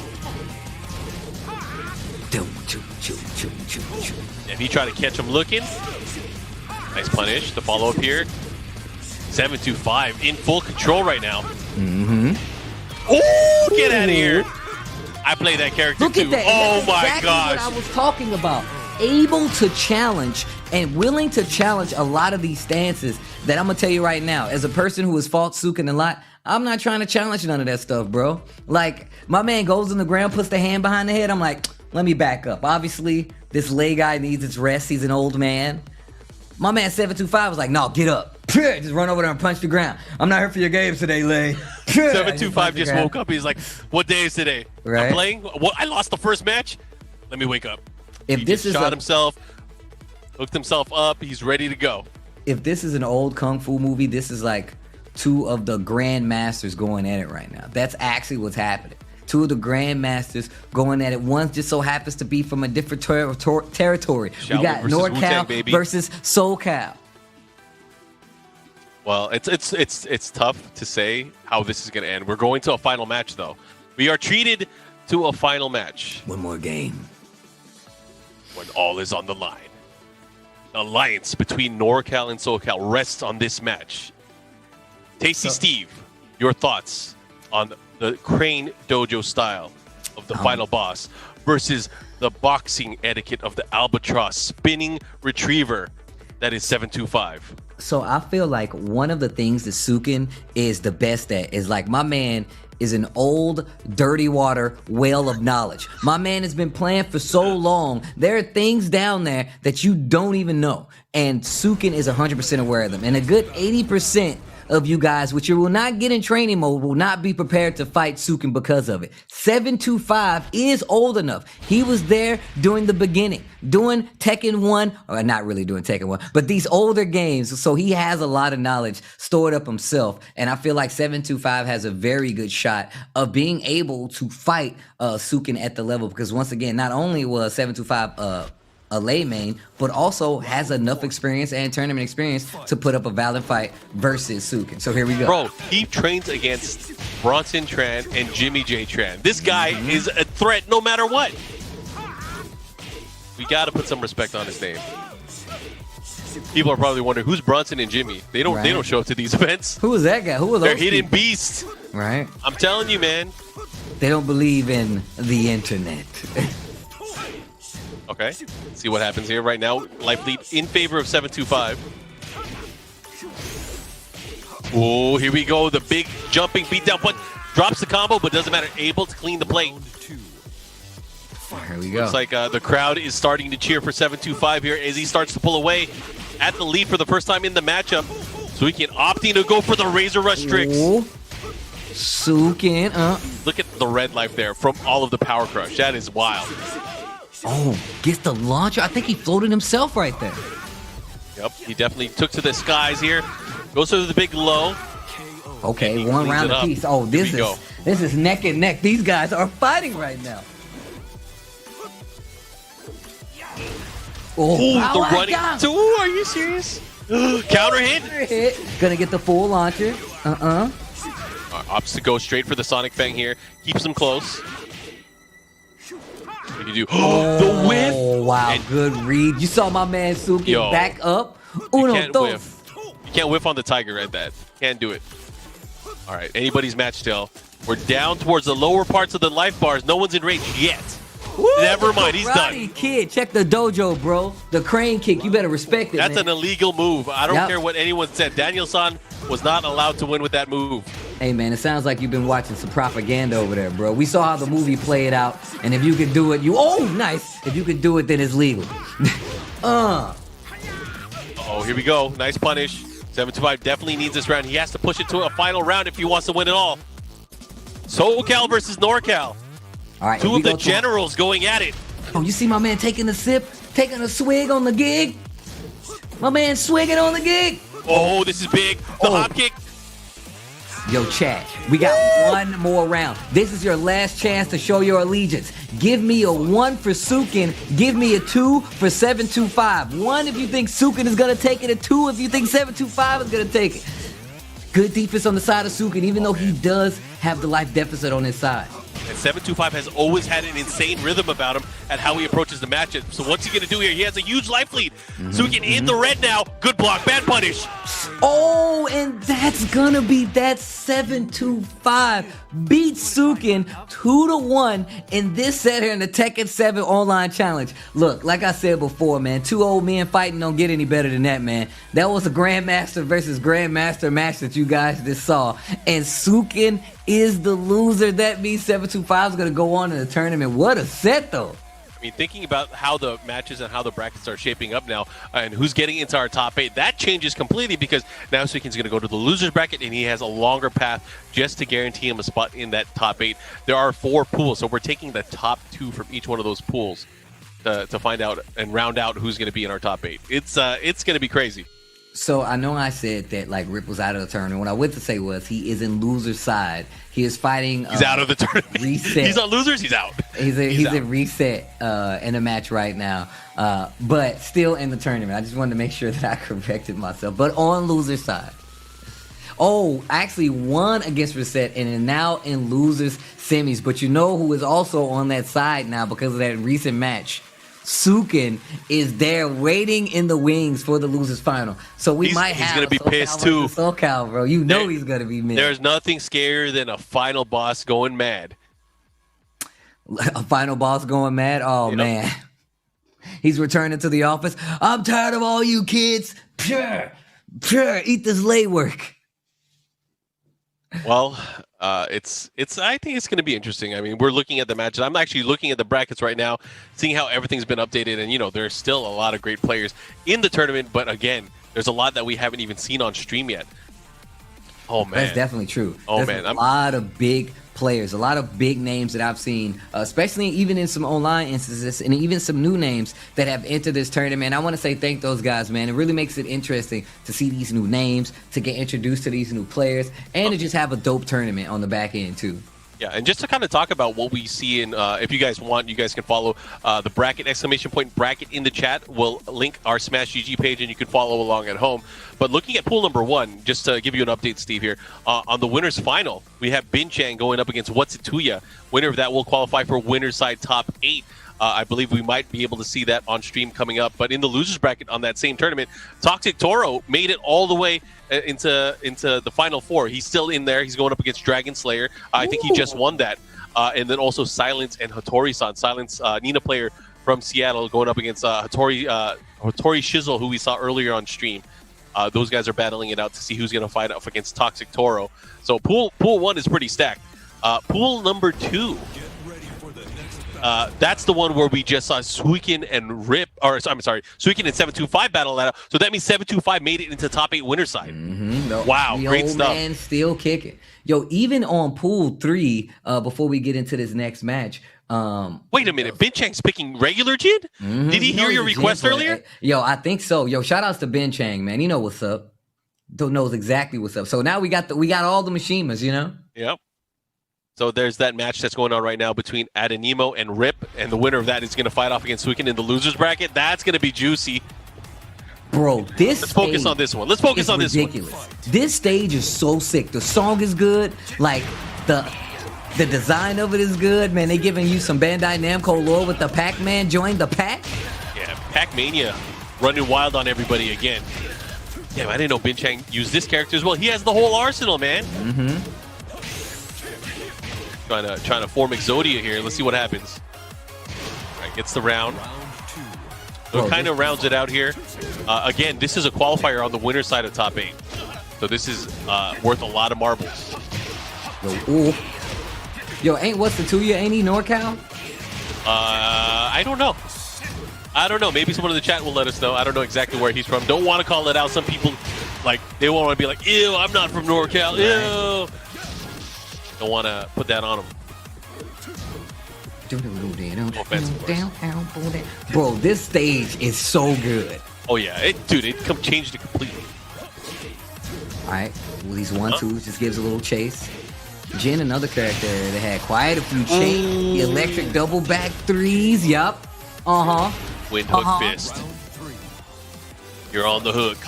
S2: If you try to catch him looking, nice punish. The follow up here. 725 in full control right now. Oh, get out of here. I play that character
S1: Look
S2: too.
S1: at that.
S2: Oh
S1: That's
S2: my
S1: exactly
S2: gosh.
S1: what I was talking about. Able to challenge and willing to challenge a lot of these stances that I'm going to tell you right now. As a person who has fought Sukin a lot, I'm not trying to challenge none of that stuff, bro. Like, my man goes on the ground, puts the hand behind the head. I'm like, let me back up. Obviously, this leg guy needs its rest. He's an old man. My man 725 was like, no, get up. Just run over there and punch the ground. I'm not here for your games today, Lay.
S2: 725 just woke up. He's like, what day is today?
S1: Right.
S2: I'm playing? What? I lost the first match? Let me wake up.
S1: If
S2: He
S1: this
S2: just
S1: is
S2: shot himself, hooked himself up. He's ready to go.
S1: If this is an old Kung Fu movie, this is like two of the grandmasters going at it right now. That's actually what's happening. Two of the grandmasters going at it. One just so happens to be from a different territory.
S2: Shaolin
S1: We got
S2: versus Wu-Tang,
S1: NorCal
S2: baby.
S1: versus SoCal.
S2: Well, it's tough to say how this is going to end. We're going to a final match, though. We are treated to a final match.
S1: One more game.
S2: When all is on the line. The alliance between NorCal and SoCal rests on this match. Tasty Steve, your thoughts on the Crane Dojo style of the final boss versus the boxing etiquette of the Albatross spinning retriever that is 725.
S1: So I feel like one of the things that Sukin is the best at is like, my man is an old dirty water well of knowledge. My man has been playing for so long. There are things down there that you don't even know. And Sukin is 100% aware of them. And a good 80% of you guys, which you will not get in training mode, will not be prepared to fight Sukin because of it. 725 is old enough. He was there during the beginning, doing Tekken 1, or not really doing Tekken 1, but these older games. So he has a lot of knowledge stored up himself. And I feel like 725 has a very good shot of being able to fight Sukin at the level. Because once again, not only was 725 a lay main, but also has enough experience and tournament experience to put up a valid fight versus Sukin. So here we go.
S2: Bro, he trains against Bronson Tran and Jimmy J Tran. This guy is a threat no matter what. We got to put some respect on his name. People are probably wondering, who's Bronson and Jimmy? They don't show up to these events.
S1: Who was that guy? Who were those
S2: They're hidden
S1: people?
S2: beasts.
S1: Right?
S2: I'm telling you, man.
S1: They don't believe in the internet.
S2: Okay, let's see what happens here right now. Life lead in favor of 725. Oh, here we go. The big jumping beatdown, but drops the combo, but doesn't matter. Able to clean the plate.
S1: Here we go.
S2: Looks like the crowd is starting to cheer for 725 here as he starts to pull away at the lead for the first time in the matchup. So he can opting to go for the Razor Rush tricks.
S1: Ooh. Sukin.
S2: Look at the red life there from all of the Power Crush. That is wild.
S1: Oh, gets the launcher. I think he floated himself right there.
S2: Yep, he definitely took to the skies here. Goes to the big low.
S1: Okay, one round apiece. Oh, this is neck and neck. These guys are fighting right now. Oh,
S2: the running. Ooh, are you serious? Counter hit.
S1: Gonna get the full launcher.
S2: Opts to go straight for the Sonic Fang here. Keeps him close. What do you do? The whiff.
S1: Oh, wow.
S2: And
S1: good read. You saw my man Suki back up.
S2: You can't whiff on the Tiger at that. Can't do it. All right, anybody's match still. We're down towards the lower parts of the life bars. No one's in range yet.
S1: Woo,
S2: Never mind, he's
S1: karate
S2: done.
S1: Kid, check the dojo, bro. The crane kick, you better respect it,
S2: That's
S1: man.
S2: an illegal move. I don't
S1: Yep.
S2: care what anyone said. Daniel-san was not allowed to win with that move.
S1: Hey, man, it sounds like you've been watching some propaganda over there, bro. We saw how the movie played out, and if you could do it, nice. If you could do it, then it's legal.
S2: Oh, here we go. Nice punish. 725 definitely needs this round. He has to push it to a final round if he wants to win it all. SoCal versus NorCal.
S1: All right,
S2: Two of the generals going at it.
S1: Oh, you see my man taking a sip, taking a swig on the gig? My man swigging on the gig.
S2: Oh, this is big. The
S1: Oh.
S2: hop kick.
S1: Yo, chat, we got one more round. This is your last chance to show your allegiance. Give me a 1 for Sukin. Give me a 2 for 725. 1 if you think Sukin is going to take it, a 2 if you think 725 is going to take it. Good defense on the side of Sukin, even though he does have the life deficit on his side.
S2: And 725 has always had an insane rhythm about him at how he approaches the matchup. So what's he going to do here? He has a huge life lead. Sukin in the red now. Good block. Bad punish.
S1: Oh, and that's gonna be that 725 beats Sukin 2-1 in this set here in the Tekken 7 online challenge. Look, like I said before, man, two old men fighting don't get any better than that, man. That was a Grandmaster versus Grandmaster match that you guys just saw, and Sukin is the loser. That means 725 is gonna go on in the tournament. What a set, though.
S2: I mean, thinking about how the matches and how the brackets are shaping up now and who's getting into our top 8, that changes completely because now Sukin's going to go to the loser's bracket and he has a longer path just to guarantee him a spot in that top 8. There are 4 pools, so we're taking the top 2 from each one of those pools to find out and round out who's going to be in our top 8. It's going to be crazy.
S1: So I know I said that like Rip was out of the tournament. What I went to say was he is in loser's side. He is fighting.
S2: He's out of the tournament.
S1: Reset.
S2: He's on losers. He's out.
S1: He's
S2: out.
S1: in reset in a match right now, but still in the tournament. I just wanted to make sure that I corrected myself. But on loser's side. Oh, actually won against reset and is now in losers semis. But you know who is also on that side now because of that recent match? Sukin is there waiting in the wings for the losers final. So he's
S2: gonna be
S1: SoCal
S2: pissed too.
S1: SoCal, bro. You know he's gonna be mad.
S2: There's nothing scarier than a final boss going mad.
S1: A final boss going mad? Oh, man. He's returning to the office. I'm tired of all you kids. Pure, eat this lay work.
S2: Well, it's. I think it's going to be interesting. I mean, we're looking at the matches. I'm actually looking at the brackets right now, seeing how everything's been updated, and there's still a lot of great players in the tournament. But again, there's a lot that we haven't even seen on stream yet. Oh man,
S1: that's definitely true.
S2: Oh
S1: There's
S2: man,
S1: a lot of big players, a lot of big names that I've seen, especially even in some online instances, and even some new names that have entered this tournament. I want to say thank those guys, man. It really makes it interesting to see these new names, to get introduced to these new players, and to just have a dope tournament on the back end too.
S2: Yeah, and just to kind of talk about what we see in, if you guys want, you guys can follow the bracket, !bracket in the chat. We'll link our Smash GG page and you can follow along at home. But looking at pool number 1, just to give you an update, Steve, here, on the winner's final, we have Bin Chang going up against What's It To Ya. Winner of that will qualify for winner's side top 8. I believe we might be able to see that on stream coming up. But in the losers bracket on that same tournament, Toxic Toro made it all the way into the final 4. He's still in there. He's going up against Dragon Slayer. I think he just won that. And then also Silence and Hattori-san. Silence, Nina player from Seattle, going up against Hattori Shizzle, who we saw earlier on stream. Those guys are battling it out to see who's going to fight up against Toxic Toro. So pool 1 is pretty stacked. Pool number 2. That's the one where we just saw Suikin and Suikin and 725 battle that out. So that means 725 made it into top 8 winner side. Wow,
S1: the
S2: great
S1: old
S2: stuff.
S1: Man still kicking. Yo, even on pool 3, before we get into this next match.
S2: Wait a minute, Bin Chang's picking regular Jin? Did he hear your request earlier?
S1: Yo, I think so. Yo, shout outs to Bin Chang, man. You know what's up. Knows exactly what's up. So now we got all the Mishimas,
S2: Yep. So there's that match that's going on right now between Adenimo and Rip, and the winner of that is going to fight off against Suikin in the losers bracket. That's going to be juicy.
S1: Bro,
S2: Let's focus on this one. Let's focus on this
S1: ridiculous.
S2: one.
S1: This stage is so sick. The song is good. Like, the design of it is good. Man, they giving you some Bandai Namco lore with the Pac-Man. Join the pack.
S2: Yeah, Pac-Mania running wild on everybody again. Yeah, I didn't know Bin Chang used this character as well. He has the whole arsenal, man. Trying to form Exodia here. Let's see what happens. All right, gets the round. So it kind of rounds it out here. Again, this is a qualifier on the winner's side of top 8. So this is worth a lot of marbles.
S1: Yo, ain't what's the 2-year? Ain't he NorCal?
S2: I don't know. Maybe someone in the chat will let us know. I don't know exactly where he's from. Don't want to call it out. Some people, like, they won't want to be like, ew, I'm not from NorCal. Ew. Don't want to put that on him.
S1: Bro, this stage is so good.
S2: Oh, yeah. It changed it completely.
S1: All right. Well, these 1-2s just gives a little chase. Jin, another character that had quite a few chain. The electric double back 3s. Yup.
S2: Wind hook fist. You're on the hook.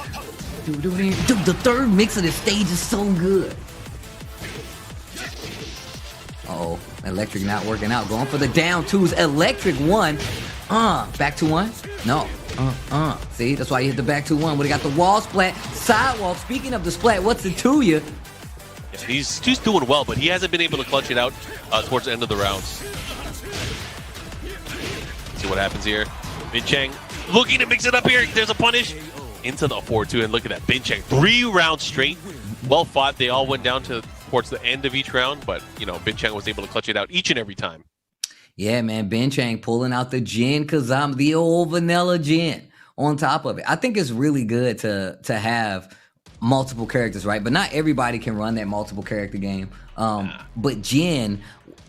S1: Dude, the third mix of the stage is so good. Uh-oh. Electric not working out. Going for the down 2s. Electric 1. Back to 1? No. See, that's why you hit the back 2-1. But he got the wall splat. Sidewall. Speaking of the splat, what's the 2-ya?
S2: Yeah, he's doing well, but he hasn't been able to clutch it out towards the end of the rounds. Let's see what happens here. Bin Chang looking to mix it up here. There's a punish into the 4-2, and look at that. Bin Chang 3 rounds straight. Well fought. They all went down towards the end of each round, but Bin Chang was able to clutch it out each and every time.
S1: Yeah, man, Bin Chang pulling out the Jin because I'm the old vanilla Jin on top of it. I think it's really good to have multiple characters, right? But not everybody can run that multiple character game. But Jin,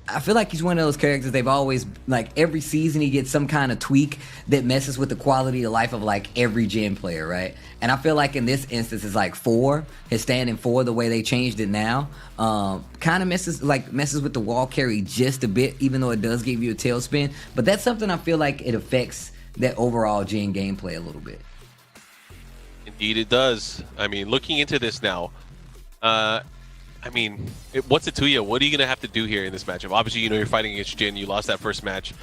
S1: I feel like he's one of those characters they've always, like, every season he gets some kind of tweak that messes with the quality of life of, like, every Jin player, right? And I feel like in this instance, it's like 4, his standing 4, the way they changed it now, kind of messes with the wall carry just a bit, even though it does give you a tailspin. But that's something I feel like it affects that overall Jin gameplay a little bit.
S2: Indeed it does. I mean, looking into this now, what's it to you? What are you going to have to do here in this matchup? Obviously, you're fighting against Jin. You lost that first match.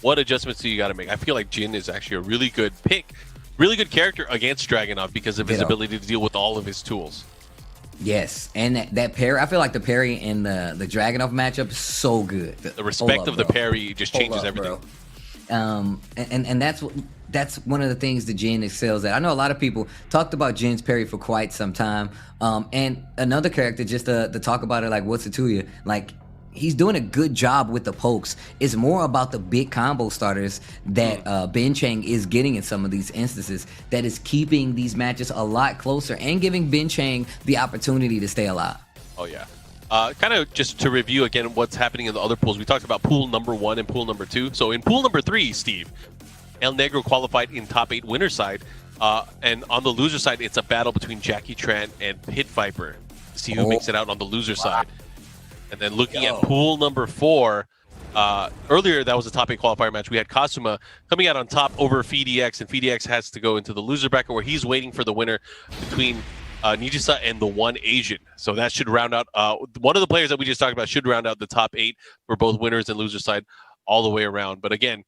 S2: What adjustments do you got to make? I feel like Jin is actually a really good pick, really good character against Dragunov because of his ability to deal with all of his tools.
S1: Yes, and that parry, I feel like the parry in the Dragunov matchup is so good.
S2: The respect of the parry just changes everything.
S1: And that's one of the things that Jin excels at. I know a lot of people talked about Jin's parry for quite some time. And another character, just to talk about it, like, what's it to you? Like, he's doing a good job with the pokes. It's more about the big combo starters that Bin Chang is getting in some of these instances that is keeping these matches a lot closer and giving Bin Chang the opportunity to stay alive.
S2: Oh, yeah. Kind of just to review again what's happening in the other pools. We talked about pool number 1 and pool number 2. So in pool number 3, Steve, El Negro qualified in top 8 winner side. And on the loser side, it's a battle between Jackie Tran and Pit Viper to see who makes it out on the loser side. And then looking at pool number 4, earlier that was a top 8 qualifier match. We had Kasuma coming out on top over FDX, and FDX has to go into the loser bracket where he's waiting for the winner between Nijisa and the one Asian. So that should round out, one of the players that we just talked about should round out the top 8 for both winners and loser side all the way around. But again,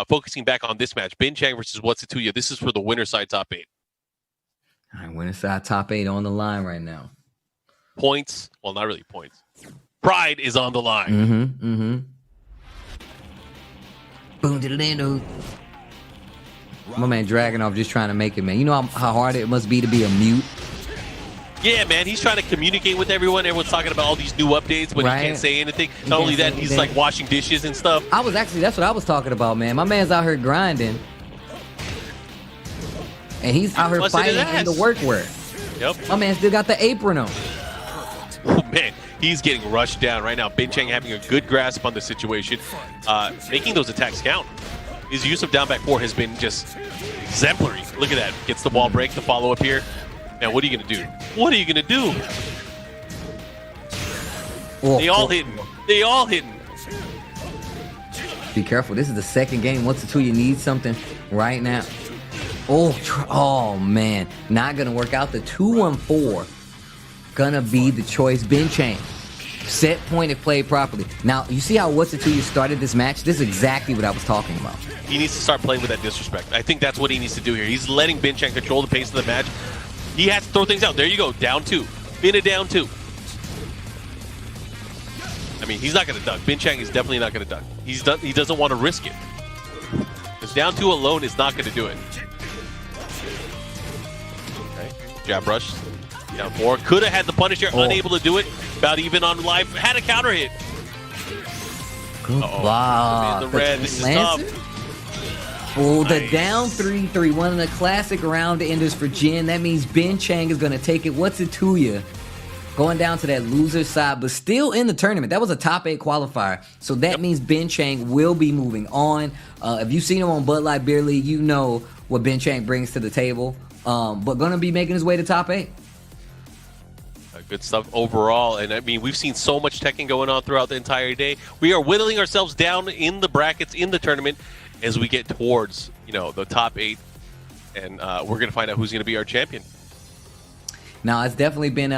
S2: focusing back on this match, Bin Chang versus What's It To You. This is for the winner side top 8.
S1: All right, winner side top 8 on the line right now.
S2: Points, well, not really points. Pride is on the line.
S1: Boom, diddle. My man Dragunov just trying to make it, man. You know how hard it must be to be a mute?
S2: Yeah, man, he's trying to communicate with everyone. Everyone's talking about all these new updates, but he can't say anything. Not only that, he's like washing dishes and stuff.
S1: That's what I was talking about, man. My man's out here grinding. And he's out here fighting in the workwear.
S2: Yep.
S1: My man still got the apron on.
S2: Oh, man, he's getting rushed down right now. Bin Chang having a good grasp on the situation, making those attacks count. His use of down back 4 has been just exemplary. Look at that. Gets the wall break, the follow up here. Now, what are you going to do? What are you going to do? They all hitting. They all hitting.
S1: Be careful. This is the second game. What's it to you? Need something right now. Oh, man. Not going to work out. The 2-1-4 gonna be the choice. Bin Chang. Set point if played properly. Now, you see how What's It To You started this match? This is exactly what I was talking about.
S2: He needs to start playing with that disrespect. I think that's what he needs to do here. He's letting Bin Chang control the pace of the match. He has to throw things out. There you go. Down 2. Bin it down 2. I mean, he's not going to duck. Bin Chang is definitely not going to duck. He doesn't want to risk it. Because down 2 alone is not going to do it. Okay. Jab rush. Down 4. Could have had the punish here. Unable to do it. About even on live. Had a counter hit.
S1: Wow.
S2: The red. This is tough.
S1: Oh, the down 3-3, one of the classic round enders for Jin. That means Bin Chang is going to take it. What's it to you? Going down to that loser side, but still in the tournament. That was a top 8 qualifier. So that means Bin Chang will be moving on. If you've seen him on Bud Light Beer League, you know what Bin Chang brings to the table. But going to be making his way to top 8.
S2: Good stuff overall, and I mean, we've seen so much Tekken going on throughout the entire day. We are whittling ourselves down in the brackets in the tournament as we get towards, the top 8, and we're going to find out who's going to be our champion.
S1: Now, it's definitely been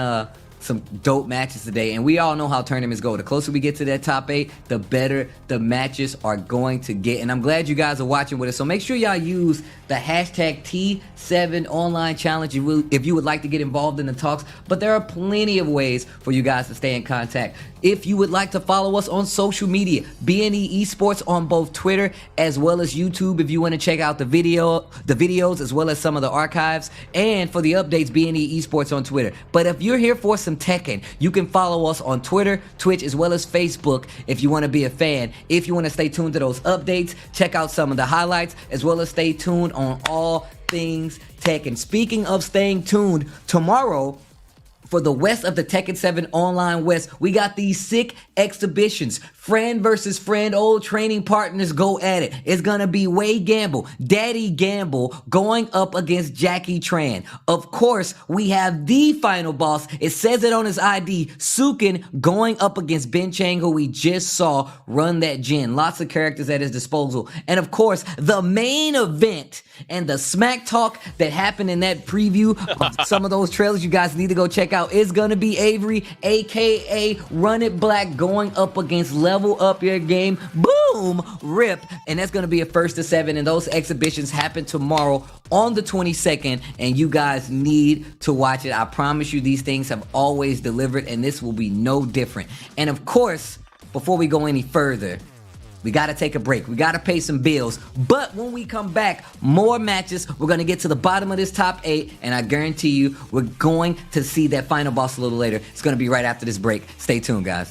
S1: some dope matches today, and we all know how tournaments go. The closer we get to that top 8, the better the matches are going to get, and I'm glad you guys are watching with us. So make sure y'all use the hashtag T7 online challenge if you would like to get involved in the talks, but there are plenty of ways for you guys to stay in contact. If you would like to follow us on social media, BNE Esports on both Twitter as well as YouTube if you want to check out the videos as well as some of the archives, and for the updates, BNE Esports on Twitter. But if you're here for some Tekken, you can follow us on Twitter, Twitch, as well as Facebook if you want to be a fan. If you want to stay tuned to those updates, check out some of the highlights as well as stay tuned on all things Tekken. Speaking of staying tuned, tomorrow for the West of the Tekken 7 Online West, we got these sick exhibitions. Friend versus friend, old training partners go at it. It's gonna be Wade Gamble, Daddy Gamble going up against Jackie Tran. Of course, we have the final boss. It says it on his ID, Sukin, going up against Bin Chang, who we just saw run that Jin. Lots of characters at his disposal. And of course, the main event and the smack talk that happened in that preview of some of those trailers you guys need to go check out is gonna be Avery, aka Run It Black, going up against Level Up Your Game, boom, rip. And that's gonna be a 1st to 7, and those exhibitions happen tomorrow on the 22nd, and you guys need to watch it. I promise you, these things have always delivered, and this will be no different. And of course, before we go any further, we got to take a break. We got to pay some bills. But when we come back, more matches. We're going to get to the bottom of this top 8. And I guarantee you, we're going to see that final boss a little later. It's going to be right after this break. Stay tuned, guys.